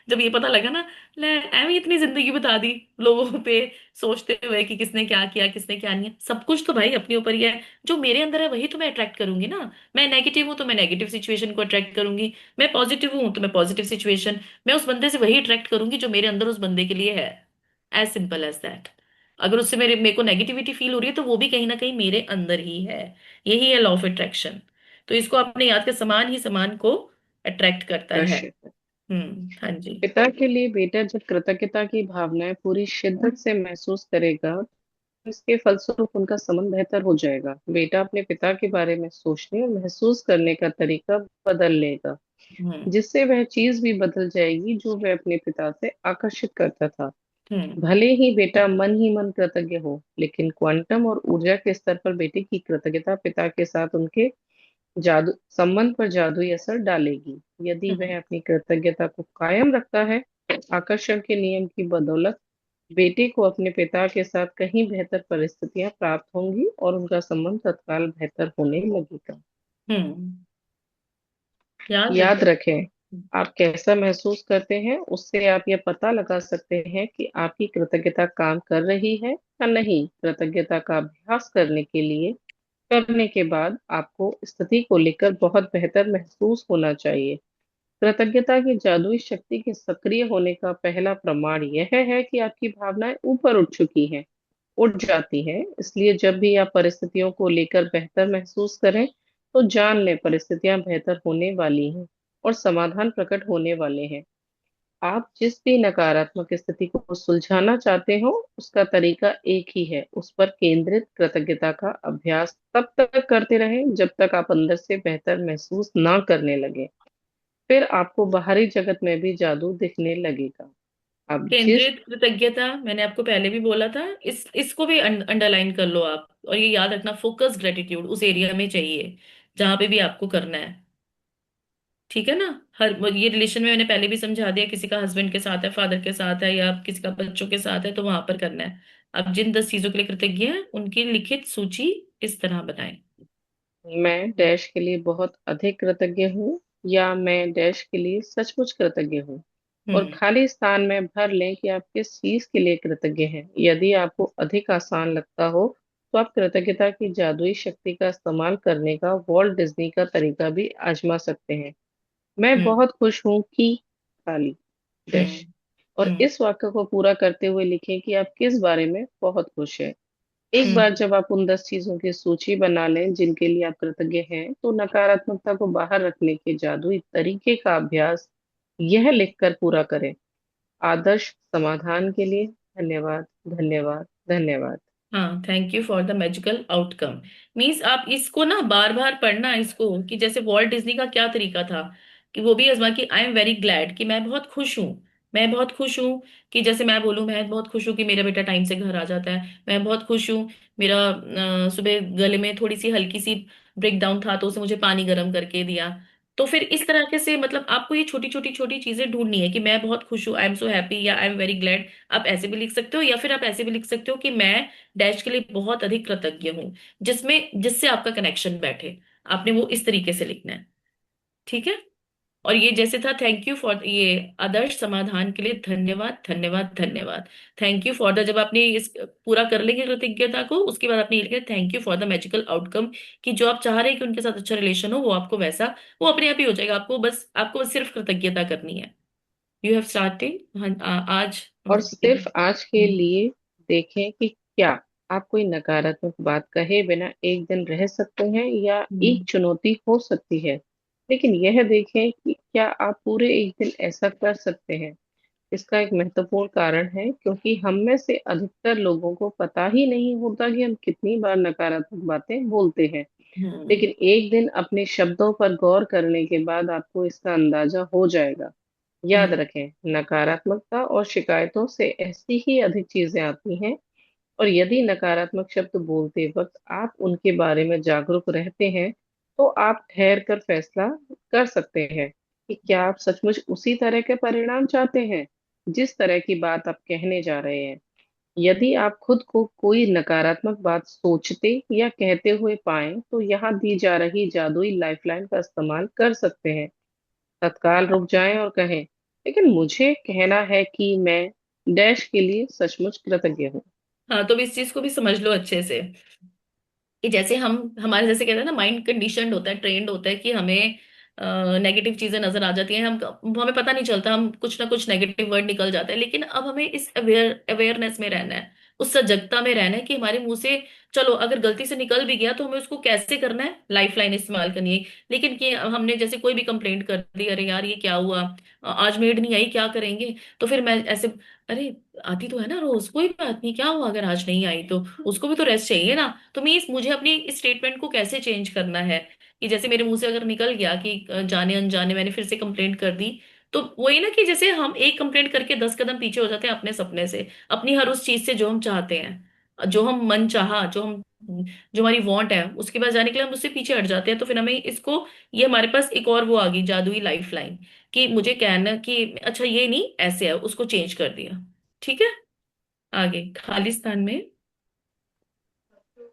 Speaker 4: जब ये पता लगा ना, ले एम इतनी जिंदगी बता दी लोगों पे, सोचते हुए कि किसने क्या किया, किसने क्या नहीं, सब कुछ तो भाई अपने ऊपर ही है। जो मेरे अंदर है वही तो मैं अट्रैक्ट करूंगी ना। मैं नेगेटिव हूं तो मैं नेगेटिव सिचुएशन को अट्रैक्ट करूंगी। मैं पॉजिटिव हूं तो मैं पॉजिटिव सिचुएशन, मैं उस बंदे से वही अट्रैक्ट करूंगी जो मेरे अंदर उस बंदे के लिए है। As simple as that. अगर उससे मेरे को नेगेटिविटी फील हो रही है, तो वो भी कहीं ना कहीं मेरे अंदर ही है। यही है लॉ ऑफ अट्रैक्शन। तो इसको आपने याद कर, समान ही समान को अट्रैक्ट करता है।
Speaker 3: आकर्षित है।
Speaker 4: हाँ जी।
Speaker 3: पिता के लिए बेटा जब कृतज्ञता की भावनाएं पूरी शिद्दत से महसूस करेगा, तो इसके फलस्वरूप उनका संबंध बेहतर हो जाएगा। बेटा अपने पिता के बारे में सोचने और महसूस करने का तरीका बदल लेगा,
Speaker 4: हम्म।
Speaker 3: जिससे वह चीज भी बदल जाएगी जो वह अपने पिता से आकर्षित करता था।
Speaker 4: हम्म।
Speaker 3: भले ही बेटा मन ही मन कृतज्ञ हो, लेकिन क्वांटम और ऊर्जा के स्तर पर बेटे की कृतज्ञता पिता के साथ उनके जादू संबंध पर जादुई असर डालेगी। यदि
Speaker 4: हम्म।
Speaker 3: वह अपनी कृतज्ञता को कायम रखता है, तो आकर्षण के नियम की बदौलत बेटे को अपने पिता के साथ कहीं बेहतर परिस्थितियां प्राप्त होंगी और उनका संबंध तत्काल बेहतर होने लगेगा।
Speaker 4: हम्म। याद
Speaker 3: याद
Speaker 4: रखें।
Speaker 3: रखें, आप कैसा महसूस करते हैं, उससे आप ये पता लगा सकते हैं कि आपकी कृतज्ञता काम कर रही है या नहीं। कृतज्ञता का अभ्यास करने के बाद आपको स्थिति को लेकर बहुत बेहतर महसूस होना चाहिए। कृतज्ञता की जादुई शक्ति के सक्रिय होने का पहला प्रमाण यह है कि आपकी भावनाएं ऊपर उठ चुकी हैं, उठ जाती हैं। इसलिए जब भी आप परिस्थितियों को लेकर बेहतर महसूस करें, तो जान लें परिस्थितियां बेहतर होने वाली हैं और समाधान प्रकट होने वाले हैं। आप जिस भी नकारात्मक स्थिति को सुलझाना चाहते हो, उसका तरीका एक ही है, उस पर केंद्रित कृतज्ञता का अभ्यास तब तक करते रहें जब तक आप अंदर से बेहतर महसूस ना करने लगे। फिर आपको बाहरी जगत में भी जादू दिखने लगेगा। अब जिस
Speaker 4: केंद्रित कृतज्ञता मैंने आपको पहले भी बोला था, इस इसको भी अंडरलाइन कर लो आप, और ये याद रखना, फोकस ग्रेटिट्यूड उस एरिया में चाहिए जहां पे भी आपको करना है। ठीक है ना? हर ये रिलेशन में मैंने पहले भी समझा दिया, किसी का हस्बैंड के साथ है, फादर के साथ है, या किसी का बच्चों के साथ है, तो वहां पर करना है। अब जिन 10 चीजों के लिए कृतज्ञ हैं उनकी लिखित सूची इस तरह बनाएं।
Speaker 3: मैं डैश के लिए बहुत अधिक कृतज्ञ हूँ, या मैं डैश के लिए सचमुच कृतज्ञ हूँ। और
Speaker 4: हम्म।
Speaker 3: खाली स्थान में भर लें कि आप किस चीज के लिए कृतज्ञ हैं। यदि आपको अधिक आसान लगता हो, तो आप कृतज्ञता की जादुई शक्ति का इस्तेमाल करने का वॉल्ट डिज्नी का तरीका भी आजमा सकते हैं। मैं
Speaker 4: हम्म।
Speaker 3: बहुत खुश हूँ कि खाली डैश।
Speaker 4: हम्म।
Speaker 3: और
Speaker 4: हम्म।
Speaker 3: इस वाक्य को पूरा करते हुए लिखें कि आप किस बारे में बहुत खुश हैं। एक बार
Speaker 4: हम्म।
Speaker 3: जब आप उन 10 चीजों की सूची बना लें जिनके लिए आप कृतज्ञ हैं, तो नकारात्मकता को बाहर रखने के जादुई तरीके का अभ्यास यह लिखकर पूरा करें। आदर्श समाधान के लिए धन्यवाद, धन्यवाद, धन्यवाद।
Speaker 4: हाँ, thank you for the magical outcome. Means आप इसको ना बार बार पढ़ना इसको, कि जैसे वॉल्ट डिज्नी का क्या तरीका था, कि वो भी आजमा, कि आई एम वेरी ग्लैड, कि मैं बहुत खुश हूँ। मैं बहुत खुश हूँ कि जैसे मैं बोलूँ, मैं बहुत खुश हूँ कि मेरा बेटा टाइम से घर आ जाता है। मैं बहुत खुश हूँ, मेरा सुबह गले में थोड़ी सी हल्की सी ब्रेक डाउन था तो उसे मुझे पानी गर्म करके दिया। तो फिर इस तरह के से मतलब आपको ये छोटी छोटी छोटी चीजें ढूंढनी है, कि मैं बहुत खुश हूँ, आई एम सो हैप्पी, या आई एम वेरी ग्लैड। आप ऐसे भी लिख सकते हो, या फिर आप ऐसे भी लिख सकते हो कि मैं डैश के लिए बहुत अधिक कृतज्ञ हूं, जिसमें जिससे आपका कनेक्शन बैठे। आपने वो इस तरीके से लिखना है। ठीक है? और ये जैसे था, थैंक यू फॉर ये आदर्श समाधान के लिए धन्यवाद, धन्यवाद, धन्यवाद। थैंक यू फॉर द, जब आपने इस पूरा कर लेंगे कृतज्ञता को, उसके बाद आपने ये लिखा, thank you for the magical outcome, कि जो आप चाह रहे हैं कि उनके साथ अच्छा रिलेशन हो, वो आपको वैसा, वो अपने आप ही हो जाएगा। आपको बस सिर्फ कृतज्ञता करनी है। You have started. हाँ, आज
Speaker 3: और
Speaker 4: मतलब
Speaker 3: सिर्फ आज के लिए देखें कि क्या आप कोई नकारात्मक बात कहे बिना एक दिन रह सकते हैं, या एक
Speaker 4: हम्म।
Speaker 3: चुनौती हो सकती है। लेकिन यह देखें कि क्या आप पूरे एक दिन ऐसा कर सकते हैं। इसका एक महत्वपूर्ण कारण है, क्योंकि हम में से अधिकतर लोगों को पता ही नहीं होता कि हम कितनी बार नकारात्मक बातें बोलते हैं।
Speaker 4: हम्म।
Speaker 3: लेकिन एक दिन अपने शब्दों पर गौर करने के बाद आपको इसका अंदाजा हो जाएगा। याद
Speaker 4: हम्म।
Speaker 3: रखें, नकारात्मकता और शिकायतों से ऐसी ही अधिक चीजें आती हैं। और यदि नकारात्मक शब्द बोलते वक्त आप उनके बारे में जागरूक रहते हैं, तो आप ठहर कर फैसला कर सकते हैं कि क्या आप सचमुच उसी तरह के परिणाम चाहते हैं जिस तरह की बात आप कहने जा रहे हैं। यदि आप खुद को कोई नकारात्मक बात सोचते या कहते हुए पाएं, तो यहाँ दी जा रही जादुई लाइफलाइन का इस्तेमाल कर सकते हैं। तत्काल रुक जाएं और कहें, लेकिन मुझे कहना है कि मैं डैश के लिए सचमुच कृतज्ञ हूँ।
Speaker 4: हाँ, तो अब इस चीज को भी समझ लो अच्छे से, कि जैसे हम हमारे जैसे कहते हैं ना, माइंड कंडीशनड होता है, ट्रेंड होता है, कि हमें नेगेटिव चीजें नजर आ जाती हैं, हम हमें पता नहीं चलता, हम कुछ ना कुछ नेगेटिव वर्ड निकल जाता है। लेकिन अब हमें इस अवेयरनेस में रहना है, उस सजगता में रहना है, कि हमारे मुंह से चलो अगर गलती से निकल भी गया तो हमें उसको कैसे करना है, लाइफ लाइन इस्तेमाल करनी है। लेकिन कि हमने जैसे कोई भी कंप्लेंट कर दी, अरे यार ये क्या हुआ, आज मेड नहीं आई, क्या करेंगे? तो फिर मैं ऐसे, अरे आती तो है ना रोज, कोई बात नहीं, क्या हुआ अगर आज नहीं आई तो, उसको भी तो रेस्ट चाहिए ना। तो मुझे अपनी इस स्टेटमेंट को कैसे चेंज करना है, कि जैसे मेरे मुंह से अगर निकल गया कि जाने अनजाने मैंने फिर से कंप्लेंट कर दी, तो वही ना, कि जैसे हम एक कंप्लेंट करके 10 कदम पीछे हो जाते हैं अपने सपने से, अपनी हर उस चीज से जो हम चाहते हैं, जो हम मन चाहा, जो हमारी वांट है, उसके पास जाने के लिए हम उससे पीछे हट जाते हैं। तो फिर हमें इसको, ये हमारे पास एक और वो आ गई जादुई लाइफ लाइन, कि मुझे कहना कि अच्छा ये नहीं ऐसे है, उसको चेंज कर दिया। ठीक है? आगे खालिस्तान में।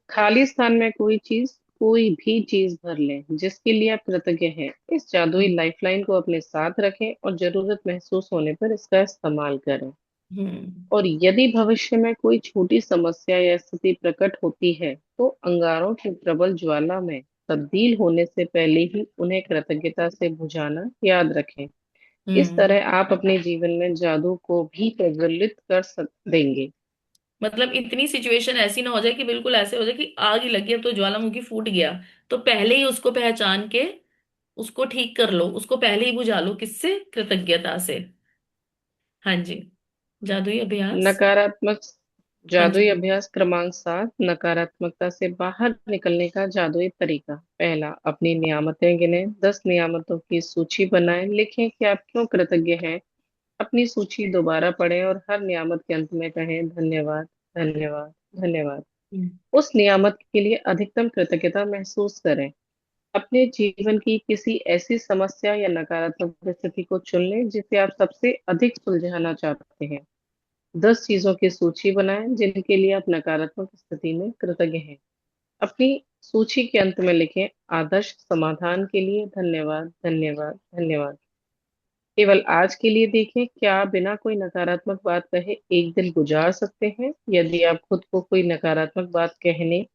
Speaker 3: खाली स्थान में कोई चीज कोई भी चीज भर लें जिसके लिए आप कृतज्ञ हैं। इस जादुई लाइफलाइन को अपने साथ रखें और जरूरत महसूस होने पर इसका इस्तेमाल करें।
Speaker 4: हम्म।
Speaker 3: और यदि भविष्य में कोई छोटी समस्या या स्थिति प्रकट होती है तो अंगारों की प्रबल ज्वाला में तब्दील होने से पहले ही उन्हें कृतज्ञता से बुझाना याद रखें। इस
Speaker 4: हम्म।
Speaker 3: तरह आप अपने जीवन में जादू को भी प्रज्वलित कर देंगे।
Speaker 4: मतलब इतनी सिचुएशन ऐसी ना हो जाए कि बिल्कुल ऐसे हो जाए कि आग ही लगी, अब तो ज्वालामुखी फूट गया, तो पहले ही उसको पहचान के उसको ठीक कर लो, उसको पहले ही बुझा लो, किससे? कृतज्ञता से। हाँ जी। जादुई अभ्यास।
Speaker 3: नकारात्मक
Speaker 4: हाँ
Speaker 3: जादुई
Speaker 4: जी।
Speaker 3: अभ्यास क्रमांक 7, नकारात्मकता से बाहर निकलने का जादुई तरीका। पहला, अपनी नियामतें गिनें। 10 नियामतों की सूची बनाएं, लिखें कि आप क्यों कृतज्ञ हैं। अपनी सूची दोबारा पढ़ें और हर नियामत के अंत में कहें धन्यवाद, धन्यवाद, धन्यवाद।
Speaker 4: हम्म।
Speaker 3: उस नियामत के लिए अधिकतम कृतज्ञता महसूस करें। अपने जीवन की किसी ऐसी समस्या या नकारात्मक परिस्थिति को चुन लें जिसे आप सबसे अधिक सुलझाना चाहते हैं। 10 चीजों की सूची बनाएं जिनके लिए आप नकारात्मक स्थिति में कृतज्ञ हैं। अपनी सूची के अंत में लिखें आदर्श समाधान के लिए धन्यवाद, धन्यवाद, धन्यवाद। केवल आज के लिए देखें क्या आप बिना कोई नकारात्मक बात कहे एक दिन गुजार सकते हैं। यदि आप खुद को कोई नकारात्मक बात कहने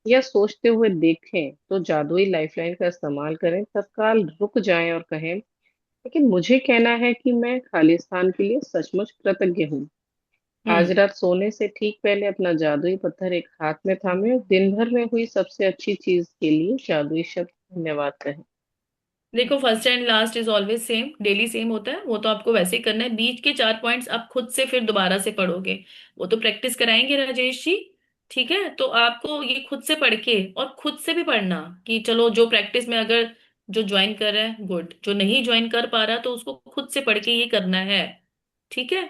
Speaker 3: या सोचते हुए देखें तो जादुई लाइफलाइन का इस्तेमाल करें। तत्काल रुक जाएं और कहें, लेकिन मुझे कहना है कि मैं खालिस्तान के लिए सचमुच कृतज्ञ हूँ। आज
Speaker 4: हम्म।
Speaker 3: रात सोने से ठीक पहले अपना जादुई पत्थर एक हाथ में थामे और दिन भर में हुई सबसे अच्छी चीज के लिए जादुई शब्द धन्यवाद कहें।
Speaker 4: देखो, first and last is always same, daily same होता है, वो तो आपको वैसे ही करना है। बीच के 4 पॉइंट्स आप खुद से फिर दोबारा से पढ़ोगे, वो तो प्रैक्टिस कराएंगे राजेश जी। ठीक है, तो आपको ये खुद से पढ़ के और खुद से भी पढ़ना कि चलो जो प्रैक्टिस में अगर जो ज्वाइन कर रहा है गुड, जो नहीं ज्वाइन कर पा रहा तो उसको खुद से पढ़ के ये करना है। ठीक है।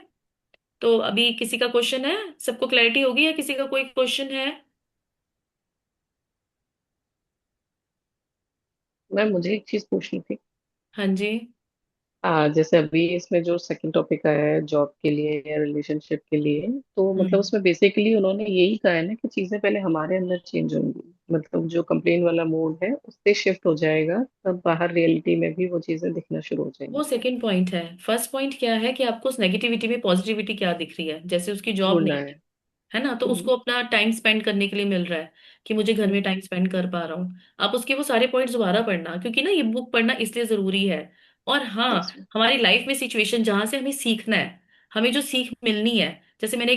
Speaker 4: तो अभी किसी का क्वेश्चन है? सबको क्लैरिटी होगी या किसी का कोई क्वेश्चन है?
Speaker 3: मुझे एक चीज पूछनी थी।
Speaker 4: हाँ जी।
Speaker 3: जैसे अभी इसमें जो सेकंड टॉपिक आया है जॉब के लिए या रिलेशनशिप के लिए, तो मतलब
Speaker 4: हम्म।
Speaker 3: उसमें बेसिकली उन्होंने यही कहा है ना कि चीजें पहले हमारे अंदर चेंज होंगी। मतलब जो कंप्लेन वाला मोड है उससे शिफ्ट हो जाएगा, तब बाहर रियलिटी में भी वो चीजें दिखना शुरू हो
Speaker 4: वो
Speaker 3: जाएंगी।
Speaker 4: सेकंड पॉइंट है। फर्स्ट पॉइंट क्या है कि आपको उस नेगेटिविटी में पॉजिटिविटी क्या दिख रही है, जैसे उसकी जॉब
Speaker 3: ढूंढना
Speaker 4: नहीं
Speaker 3: है।
Speaker 4: है ना, तो
Speaker 3: हम्म,
Speaker 4: उसको अपना टाइम स्पेंड करने के लिए मिल रहा है कि मुझे घर में
Speaker 3: हम्म,
Speaker 4: टाइम स्पेंड कर पा रहा हूँ। आप उसके वो सारे पॉइंट्स दोबारा पढ़ना, क्योंकि ना ये बुक पढ़ना इसलिए जरूरी है। और हाँ,
Speaker 3: अच्छा।
Speaker 4: हमारी लाइफ में सिचुएशन जहां से हमें सीखना है, हमें जो सीख मिलनी है, जैसे मैंने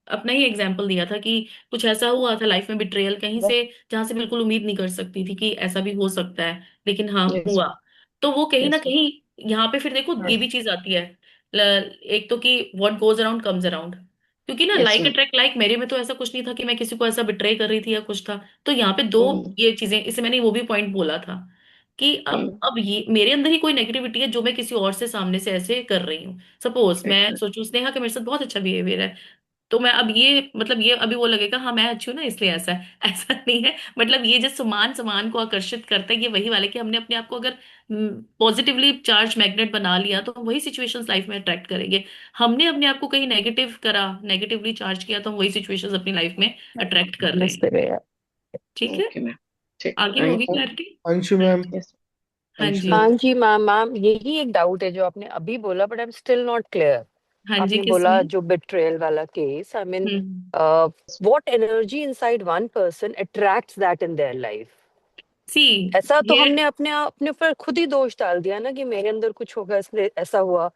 Speaker 4: अपना ही एग्जाम्पल दिया था कि कुछ ऐसा हुआ था लाइफ में, बिट्रेयल कहीं
Speaker 2: बस
Speaker 4: से, जहां से बिल्कुल उम्मीद नहीं कर सकती थी कि ऐसा भी हो सकता है, लेकिन हाँ
Speaker 3: यस
Speaker 4: हुआ। तो वो कहीं ना
Speaker 3: यस।
Speaker 4: कहीं यहाँ पे फिर देखो ये भी चीज आती है। एक तो कि what goes around comes around, क्योंकि ना
Speaker 3: yes
Speaker 4: like
Speaker 3: ma'am.
Speaker 4: Attract like, मेरे में तो ऐसा कुछ नहीं था कि मैं किसी को ऐसा बिट्रे कर रही थी या कुछ था। तो यहाँ पे दो
Speaker 3: हम्म,
Speaker 4: ये चीजें, इसे मैंने वो भी पॉइंट बोला था कि अब
Speaker 3: हम्म,
Speaker 4: अब ये मेरे अंदर ही कोई नेगेटिविटी है जो मैं किसी और से सामने से ऐसे कर रही हूँ। सपोज मैं
Speaker 3: एग्जैक्ट।
Speaker 4: सोचूं स्नेहा के मेरे साथ बहुत अच्छा बिहेवियर है, तो मैं अब ये मतलब ये अभी वो लगेगा हाँ मैं अच्छी हूँ ना इसलिए ऐसा है। ऐसा नहीं है, मतलब ये जो समान समान को आकर्षित करता है, ये वही वाले कि हमने अपने आप को अगर पॉजिटिवली चार्ज मैग्नेट बना लिया तो हम वही सिचुएशंस लाइफ में अट्रैक्ट करेंगे। हमने अपने आप को कहीं नेगेटिव करा, नेगेटिवली चार्ज किया, तो हम वही सिचुएशंस अपनी लाइफ में अट्रैक्ट कर रहे हैं।
Speaker 2: मस्त है यार।
Speaker 4: ठीक है।
Speaker 3: Okay ma'am. ठीक,
Speaker 4: आगे होगी
Speaker 3: थैंक यू।
Speaker 4: क्लैरिटी।
Speaker 1: अंशु
Speaker 4: हाँ
Speaker 1: मैम।
Speaker 4: जी।
Speaker 3: यस।
Speaker 4: हाँ
Speaker 1: अंशु
Speaker 4: जी।
Speaker 2: हाँ
Speaker 1: मैम।
Speaker 2: जी मैम, मैम यही एक डाउट है जो आपने अभी बोला, but I am still not clear.
Speaker 4: हाँ जी,
Speaker 2: आपने बोला
Speaker 4: किसमें?
Speaker 2: जो बिट्रेयल वाला case, I mean
Speaker 4: hmm.
Speaker 2: What energy inside one person attracts that in their life.
Speaker 4: See,
Speaker 2: ऐसा तो
Speaker 4: ये
Speaker 2: हमने अपने ऊपर खुद ही दोष डाल दिया ना कि मेरे अंदर कुछ होगा इसलिए ऐसा हुआ।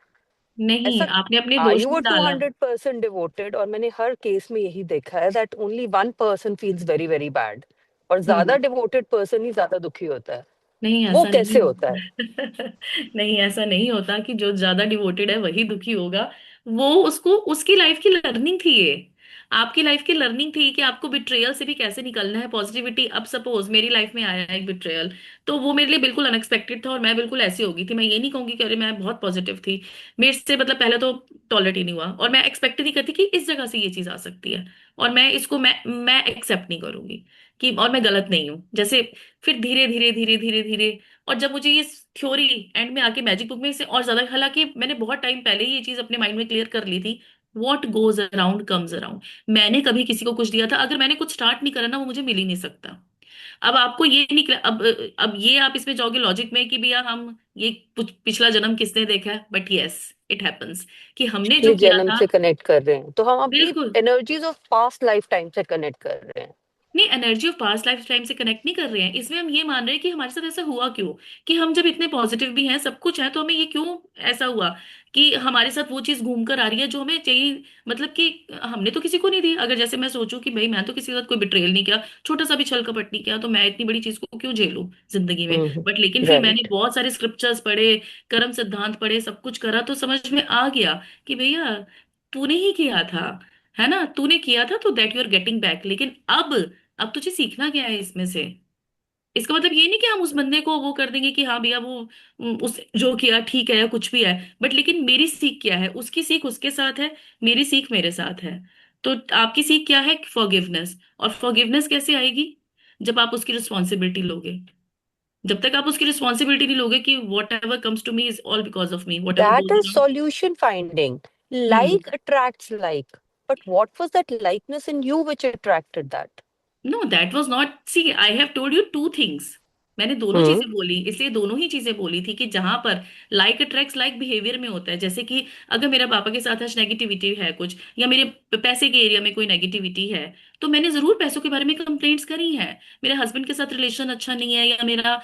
Speaker 4: नहीं,
Speaker 2: ऐसा
Speaker 4: आपने अपने दोष
Speaker 2: यू वर
Speaker 4: नहीं
Speaker 2: टू
Speaker 4: डाला।
Speaker 2: हंड्रेड परसेंट डिवोटेड, और मैंने हर केस में यही देखा है that only one person feels very very bad, और ज्यादा
Speaker 4: हम्म।
Speaker 2: डिवोटेड पर्सन ही ज्यादा दुखी होता है।
Speaker 4: नहीं,
Speaker 2: वो
Speaker 4: ऐसा नहीं
Speaker 2: कैसे होता है?
Speaker 4: होता। नहीं, ऐसा नहीं होता कि जो ज्यादा डिवोटेड है वही दुखी होगा। वो उसको उसकी लाइफ की लर्निंग थी ये। आपकी लाइफ की लर्निंग थी कि आपको बिट्रेयल से भी कैसे निकलना है, पॉजिटिविटी। अब सपोज मेरी लाइफ में आया है एक बिट्रेयल, तो वो मेरे लिए बिल्कुल अनएक्सपेक्टेड था और मैं बिल्कुल ऐसी हो गई थी। मैं ये नहीं कहूंगी कि अरे मैं बहुत पॉजिटिव थी, मेरे से मतलब पहले तो टॉलरेट ही नहीं हुआ, और मैं एक्सपेक्ट नहीं करती कि इस जगह से ये चीज आ सकती है, और मैं इसको मैं एक्सेप्ट नहीं करूंगी कि और मैं गलत नहीं हूँ जैसे। फिर धीरे धीरे धीरे धीरे धीरे, और जब मुझे ये थ्योरी एंड में आके मैजिक बुक में से और ज्यादा, हालांकि मैंने बहुत टाइम पहले ही ये चीज अपने माइंड में क्लियर कर ली थी, what goes around comes around. मैंने कभी किसी को कुछ दिया था, अगर मैंने कुछ स्टार्ट नहीं करा ना वो मुझे मिल ही नहीं सकता। अब आपको ये नहीं अब ये आप इसमें जाओगे लॉजिक में कि भैया हम ये पिछला जन्म किसने देखा है, बट यस इट हैपेंस कि हमने जो
Speaker 5: पिछले
Speaker 4: किया
Speaker 5: जन्म
Speaker 4: था।
Speaker 5: से कनेक्ट कर रहे हैं, तो हम अपनी
Speaker 4: बिल्कुल।
Speaker 5: Energies of past life time से कनेक्ट कर रहे हैं।
Speaker 4: नहीं, energy of past life time से कनेक्ट नहीं कर रहे हैं, इसमें हम ये मान रहे हैं कि हमारे साथ ऐसा हुआ क्यों, कि हम जब इतने पॉजिटिव भी हैं सब कुछ है तो हमें ये क्यों ऐसा हुआ कि हमारे साथ वो चीज घूम कर आ रही है जो हमें चाहिए। मतलब कि हमने तो किसी को नहीं दी। अगर जैसे मैं सोचूं कि भाई मैं तो किसी के साथ कोई बिट्रेयल नहीं किया, छोटा सा भी छल कपट नहीं किया, तो मैं इतनी बड़ी चीज को क्यों झेलूं जिंदगी में। बट लेकिन फिर मैंने
Speaker 5: राइट।
Speaker 4: बहुत सारे स्क्रिप्चर्स पढ़े, कर्म सिद्धांत पढ़े, सब कुछ करा तो समझ में आ गया कि भैया तूने ही किया था, है ना, तूने किया था तो that you are getting back. लेकिन अब तुझे सीखना क्या है इसमें से। इसका मतलब ये नहीं कि हम उस बंदे को वो कर देंगे कि हाँ भैया वो उस जो किया ठीक है या कुछ भी है, बट लेकिन मेरी सीख क्या है, उसकी सीख उसके साथ है, मेरी सीख मेरे साथ है। तो आपकी सीख क्या है, फॉरगिवनेस। और फॉरगिवनेस कैसे आएगी, जब आप उसकी रिस्पॉन्सिबिलिटी लोगे। जब तक आप उसकी रिस्पॉन्सिबिलिटी नहीं लोगे कि whatever comes to me is all because of me, whatever
Speaker 5: That
Speaker 4: goes
Speaker 5: is
Speaker 4: around.
Speaker 5: solution finding.
Speaker 4: Hmm.
Speaker 5: Like attracts like. But what was that likeness in you which attracted that?
Speaker 4: No that was not, see I have told you two things. मैंने दोनों
Speaker 5: Hmm.
Speaker 4: चीजें बोली, इसलिए दोनों ही चीजें बोली थी कि जहां पर लाइक अट्रैक्ट्स लाइक बिहेवियर में होता है, जैसे कि अगर मेरा पापा के साथ आज नेगेटिविटी है कुछ, या मेरे पैसे के एरिया में कोई नेगेटिविटी है, तो मैंने जरूर पैसों के बारे में कंप्लेंट्स करी हैं। मेरे हस्बैंड के साथ रिलेशन अच्छा नहीं है, या मेरा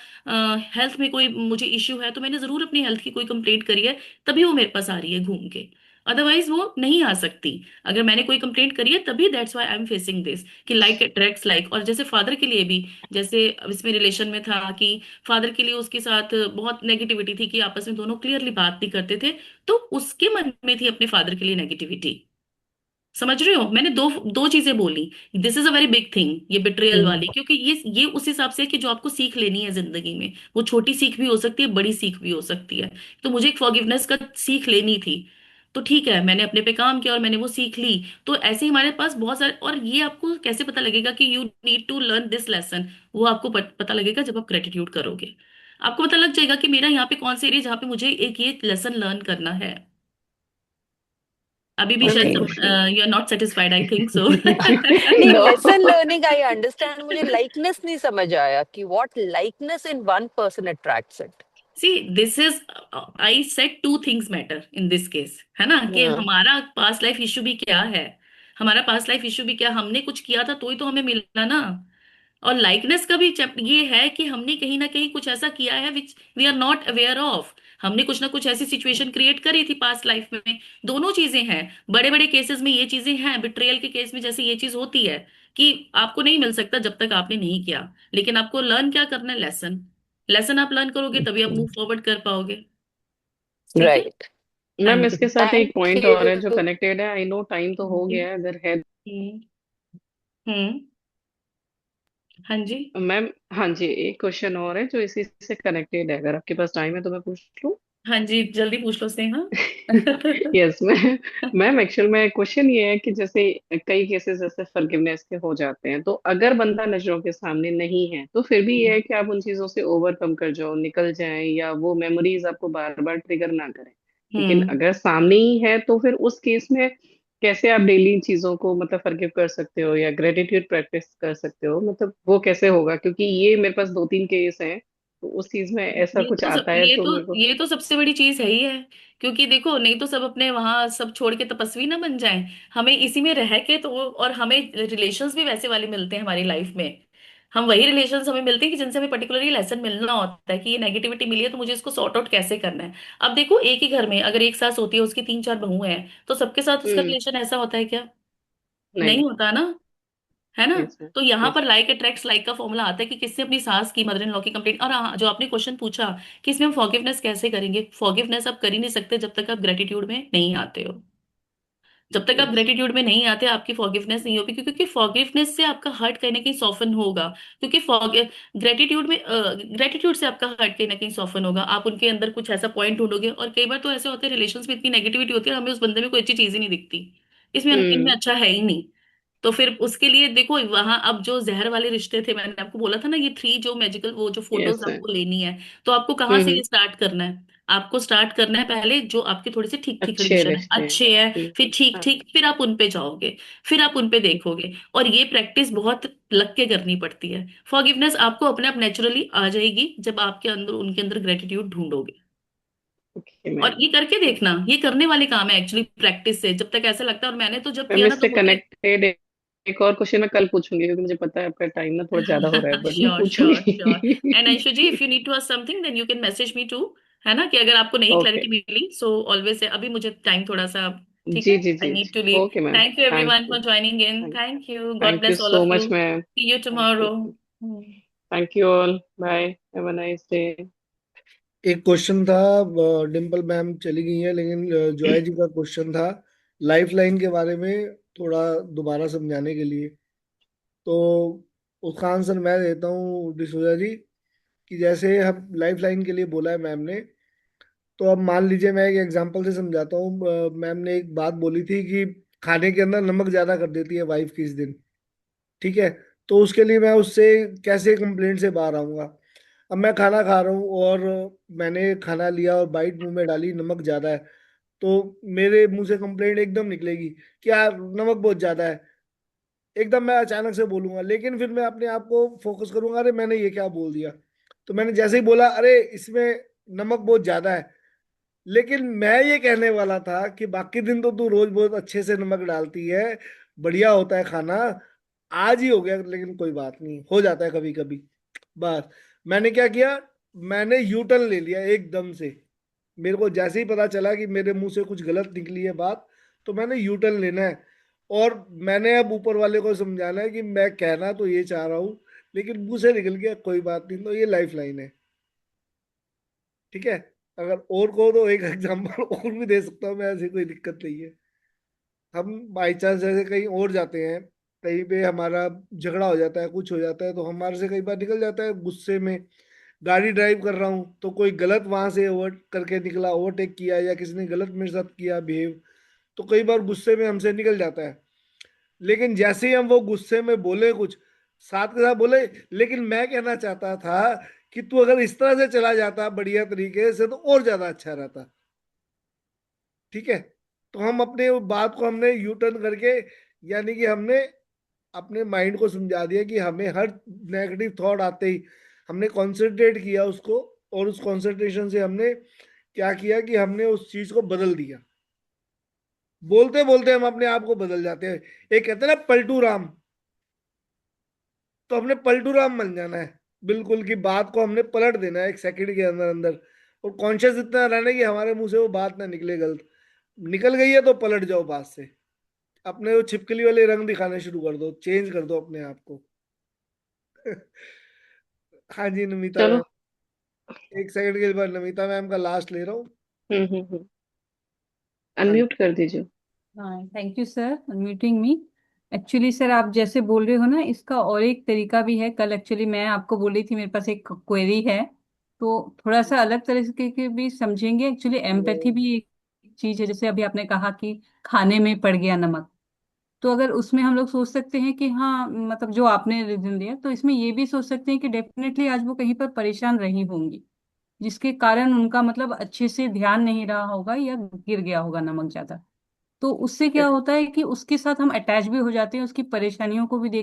Speaker 4: हेल्थ में कोई मुझे इश्यू है, तो मैंने जरूर अपनी हेल्थ की कोई कंप्लेंट करी है, तभी वो मेरे पास आ रही है घूम के। अदरवाइज वो नहीं आ सकती। अगर मैंने कोई कंप्लेंट करी है तभी, that's why I am facing this, कि लाइक अट्रैक्ट्स लाइक। और जैसे फादर के लिए भी, जैसे अब इसमें रिलेशन में था कि फादर के लिए उसके साथ बहुत नेगेटिविटी थी कि आपस में दोनों क्लियरली बात नहीं करते थे, तो उसके मन में थी अपने फादर के लिए नेगेटिविटी। समझ रहे हो, मैंने दो दो चीजें बोली। This is a very big thing, ये बिट्रेयल
Speaker 5: Hmm.
Speaker 4: वाली, क्योंकि ये उस हिसाब से है कि जो आपको सीख लेनी है जिंदगी में, वो छोटी सीख भी हो सकती है, बड़ी सीख भी हो सकती है। तो मुझे एक फॉरगिवनेस का सीख लेनी थी, तो ठीक है मैंने अपने पे काम किया और मैंने वो सीख ली। तो ऐसे ही हमारे पास बहुत सारे, और ये आपको कैसे पता लगेगा कि you need to learn this lesson, वो आपको पता लगेगा जब आप ग्रेटिट्यूड करोगे। आपको पता लग जाएगा कि मेरा यहाँ पे कौन से एरिया जहाँ पे मुझे एक ये लेसन लर्न करना है। अभी भी शायद
Speaker 5: Okay.
Speaker 4: You are not satisfied, I think so.
Speaker 5: नहीं,
Speaker 3: no.
Speaker 5: lesson learning I understand. मुझे likeness नहीं समझ आया कि what likeness in one person attracts it.
Speaker 4: See this is, I said two things matter in this case, है ना, कि
Speaker 5: हाँ.
Speaker 4: हमारा पास्ट लाइफ इश्यू भी क्या है। हमारा पास्ट लाइफ इश्यू भी क्या, हमने कुछ किया था तो ही तो हमें मिला ना। और लाइकनेस का भी ये है कि हमने कहीं ना कहीं कुछ ऐसा किया है which we are not aware of. हमने कुछ ना कुछ ऐसी सिचुएशन क्रिएट करी थी पास्ट लाइफ में। दोनों चीजें हैं, बड़े बड़े केसेस में ये चीजें हैं, बिट्रेयल के केस में जैसे ये चीज होती है कि आपको नहीं मिल सकता जब तक आपने नहीं किया। लेकिन आपको लर्न क्या करना है, लेसन। लेसन आप लर्न करोगे तभी आप मूव फॉरवर्ड कर पाओगे। ठीक है।
Speaker 5: Right.
Speaker 3: मैम
Speaker 4: थैंक
Speaker 3: इसके
Speaker 4: यू।
Speaker 3: साथ एक
Speaker 5: Thank
Speaker 3: पॉइंट और है जो
Speaker 5: you.
Speaker 3: कनेक्टेड है, आई नो टाइम तो हो
Speaker 4: जी।
Speaker 3: गया है, अगर है।
Speaker 4: हम्म। हम्म। हाँ जी।
Speaker 3: मैम हाँ जी, एक क्वेश्चन और है जो इसी से कनेक्टेड है, अगर आपके पास टाइम है तो मैं पूछ लूं।
Speaker 4: हाँ जी, जल्दी पूछ लो स्नेहा।
Speaker 3: यस मैम एक्चुअल में क्वेश्चन ये है कि जैसे कई केसेस ऐसे फॉरगिवनेस के हो जाते हैं, तो अगर बंदा नजरों के सामने नहीं है तो फिर भी ये है कि आप उन चीजों से ओवरकम कर जाओ, निकल जाएं, या वो मेमोरीज आपको बार बार ट्रिगर ना करें। लेकिन
Speaker 4: हम्म।
Speaker 3: अगर सामने ही है तो फिर उस केस में कैसे आप डेली चीजों को मतलब फॉरगिव कर सकते हो या ग्रेटिट्यूड प्रैक्टिस कर सकते हो, मतलब वो कैसे होगा, क्योंकि ये मेरे पास दो तीन केस हैं, तो उस चीज में ऐसा कुछ आता है तो मेरे को।
Speaker 4: ये तो सबसे बड़ी चीज है ही है। क्योंकि देखो, नहीं तो सब अपने वहां सब छोड़ के तपस्वी ना बन जाएं। हमें इसी में रह के तो, और हमें रिलेशंस भी वैसे वाले मिलते हैं हमारी लाइफ में। हम वही रिलेशंस हमें मिलते हैं कि जिनसे हमें पर्टिकुलरली लेसन मिलना होता है कि ये नेगेटिविटी मिली है तो मुझे इसको सॉर्ट आउट कैसे करना है। अब देखो, एक ही घर में अगर एक सास होती है, उसकी तीन चार बहुएं हैं, तो सबके साथ उसका
Speaker 3: हम्म।
Speaker 4: रिलेशन ऐसा होता है क्या?
Speaker 3: नहीं।
Speaker 4: नहीं होता ना, है ना।
Speaker 3: Yes ma'am.
Speaker 4: तो यहाँ
Speaker 3: यस।
Speaker 4: पर लाइक अट्रैक्ट्स लाइक का फॉर्मूला आता है कि किसने अपनी सास की, मदर इन लॉ की कंप्लेंट। और हाँ, जो आपने क्वेश्चन पूछा कि इसमें हम फॉरगिवनेस कैसे करेंगे, फॉरगिवनेस आप कर ही नहीं सकते जब तक आप ग्रेटिट्यूड में नहीं आते हो। जब तक आप
Speaker 3: यस।
Speaker 4: ग्रेटिट्यूड में नहीं आते आपकी फॉरगिवनेस नहीं होगी, क्योंकि फॉरगिवनेस से आपका हर्ट कहीं ना कहीं सॉफन होगा। क्योंकि ग्रेटिट्यूड में, ग्रेटिट्यूड से आपका हर्ट कहीं ना कहीं सॉफन होगा। आप उनके अंदर कुछ ऐसा पॉइंट ढूंढोगे, और कई बार तो ऐसे होते हैं रिलेशंस में इतनी नेगेटिविटी होती है, हमें उस बंदे में कोई अच्छी चीज ही नहीं दिखती, इसमें इनमें
Speaker 3: हम्म।
Speaker 4: अच्छा है ही नहीं। तो फिर उसके लिए देखो वहां, अब जो जहर वाले रिश्ते थे, मैंने आपको बोला था ना, ये थ्री जो मैजिकल वो जो फोटोज
Speaker 3: यस मैम।
Speaker 4: आपको लेनी है, तो आपको कहाँ से
Speaker 3: हम्म।
Speaker 4: ये स्टार्ट करना है। आपको स्टार्ट करना है पहले जो आपके थोड़े से ठीक ठीक
Speaker 3: अच्छे
Speaker 4: रिविजन है,
Speaker 3: रिश्ते हैं।
Speaker 4: अच्छे है,
Speaker 3: ठीक
Speaker 4: फिर
Speaker 3: है।
Speaker 4: ठीक
Speaker 3: हाँ।
Speaker 4: ठीक, फिर आप उन पे जाओगे, फिर आप उन पे देखोगे। और ये प्रैक्टिस बहुत लग के करनी पड़ती है। फॉरगिवनेस आपको अपने आप नेचुरली आ जाएगी जब आपके अंदर उनके अंदर ग्रेटिट्यूड ढूंढोगे।
Speaker 3: ओके
Speaker 4: और
Speaker 3: मैम।
Speaker 4: ये करके देखना, ये करने वाले काम है एक्चुअली प्रैक्टिस से, जब तक ऐसा लगता है। और मैंने तो जब
Speaker 3: मैम
Speaker 4: किया ना तो
Speaker 3: इससे
Speaker 4: मुझे
Speaker 3: कनेक्टेड एक और क्वेश्चन मैं कल पूछूंगी, क्योंकि मुझे पता है आपका टाइम ना थोड़ा ज्यादा हो रहा है, बट मैं
Speaker 4: श्योर श्योर श्योर। एंड
Speaker 3: पूछूंगी।
Speaker 4: Anshu ji, if you need to ask something then you can message me too, है ना, कि अगर आपको नहीं
Speaker 3: ओके।
Speaker 4: क्लैरिटी मिली सो ऑलवेज से। अभी मुझे टाइम थोड़ा सा, ठीक
Speaker 3: जी
Speaker 4: है,
Speaker 3: जी
Speaker 4: आई
Speaker 3: जी
Speaker 4: नीड
Speaker 3: जी।
Speaker 4: To leave.
Speaker 3: Okay ma'am.
Speaker 4: Thank you
Speaker 3: thank
Speaker 4: everyone
Speaker 3: you.
Speaker 4: For joining in,
Speaker 3: thank
Speaker 4: thank you, God
Speaker 3: thank you
Speaker 4: bless all
Speaker 3: so
Speaker 4: of you,
Speaker 3: much ma'am.
Speaker 4: See you
Speaker 3: thank you.
Speaker 4: Tomorrow.
Speaker 3: Thank you all. Bye. Have a nice day.
Speaker 1: एक question था, Dimple ma'am चली गई है, लेकिन Joy जी का question था life line के बारे में, थोड़ा दोबारा समझाने के लिए। तो उसका आंसर मैं देता हूँ डिसूजा जी, कि जैसे हम लाइफ लाइन के लिए बोला है मैम ने, तो अब मान लीजिए मैं एक एग्जांपल से समझाता हूँ। मैम ने एक बात बोली थी कि खाने के अंदर नमक ज्यादा कर देती है वाइफ किस दिन, ठीक है। तो उसके लिए मैं उससे कैसे कंप्लेंट से बाहर आऊंगा। अब मैं खाना खा रहा हूँ और मैंने खाना लिया और बाइट मुंह में डाली, नमक ज्यादा है, तो मेरे मुंह से कंप्लेंट एकदम निकलेगी कि यार नमक बहुत ज्यादा है, एकदम मैं अचानक से बोलूंगा। लेकिन फिर मैं अपने आप को फोकस करूंगा, अरे मैंने ये क्या बोल दिया। तो मैंने जैसे ही बोला अरे इसमें नमक बहुत ज्यादा है, लेकिन मैं ये कहने वाला था कि बाकी दिन तो तू रोज बहुत अच्छे से नमक डालती है, बढ़िया होता है खाना, आज ही हो गया, लेकिन कोई बात नहीं, हो जाता है कभी कभी। बस मैंने क्या किया, मैंने यू टर्न ले लिया एकदम से। मेरे को जैसे ही पता चला कि मेरे मुंह से कुछ गलत निकली है बात, तो मैंने यू टर्न लेना है। और मैंने अब ऊपर वाले को समझाना है कि मैं कहना तो ये चाह रहा हूँ, लेकिन मुंह से निकल गया, कोई बात नहीं, तो ये लाइफ लाइन है, ठीक है। अगर और को तो एक एग्जांपल और भी दे सकता हूँ मैं, ऐसी कोई दिक्कत नहीं है। हम बाई चांस जैसे कहीं और जाते हैं, कहीं पे हमारा झगड़ा हो जाता है, कुछ हो जाता है, तो हमारे से कई बार निकल जाता है गुस्से में। गाड़ी ड्राइव कर रहा हूँ तो कोई गलत वहां से ओवर करके निकला, ओवरटेक किया, या किसी ने गलत मेरे साथ किया बिहेव, तो कई बार गुस्से में हमसे निकल जाता है। लेकिन जैसे ही हम वो गुस्से में बोले कुछ, साथ के साथ बोले लेकिन मैं कहना चाहता था कि तू अगर इस तरह से चला जाता बढ़िया तरीके से तो और ज्यादा अच्छा रहता, ठीक है। तो हम अपने बात को हमने यू टर्न करके, यानी कि हमने अपने माइंड को समझा दिया कि हमें हर नेगेटिव थॉट आते ही हमने कॉन्सेंट्रेट किया उसको, और उस कॉन्सेंट्रेशन से हमने क्या किया कि हमने उस चीज को बदल दिया। बोलते बोलते हम अपने आप को बदल जाते हैं। एक कहते हैं ना पलटू राम, तो हमने पलटू राम बन जाना है बिल्कुल, कि बात को हमने पलट देना है एक सेकंड के अंदर अंदर। और कॉन्शियस इतना रहना है कि हमारे मुंह से वो बात ना निकले गलत, निकल गई है तो पलट जाओ बात से, अपने वो छिपकली वाले रंग दिखाने शुरू कर दो, चेंज कर दो अपने आप को। हाँ जी नमिता
Speaker 3: चलो।
Speaker 1: मैम, एक सेकंड के बाद नमिता मैम का लास्ट ले रहा हूँ।
Speaker 3: हम्म।
Speaker 1: हाँ
Speaker 3: अनम्यूट कर दीजिए।
Speaker 6: हाँ, thank you sir meeting me. Actually sir आप जैसे बोल रहे हो ना, इसका और एक तरीका भी है। कल एक्चुअली मैं आपको बोल रही थी मेरे पास एक क्वेरी है, तो थोड़ा सा अलग तरीके के भी समझेंगे। एक्चुअली एम्पैथी भी एक चीज है। जैसे अभी आपने कहा कि खाने में पड़ गया नमक, तो अगर उसमें हम लोग सोच सकते हैं कि हाँ, मतलब जो आपने रीजन दिया, तो इसमें ये भी सोच सकते हैं कि डेफिनेटली आज वो कहीं पर परेशान रही होंगी, जिसके कारण उनका मतलब अच्छे से ध्यान नहीं रहा होगा या गिर गया होगा नमक ज्यादा। तो उससे क्या होता है कि उसके साथ हम अटैच भी हो जाते हैं, उसकी परेशानियों को भी देख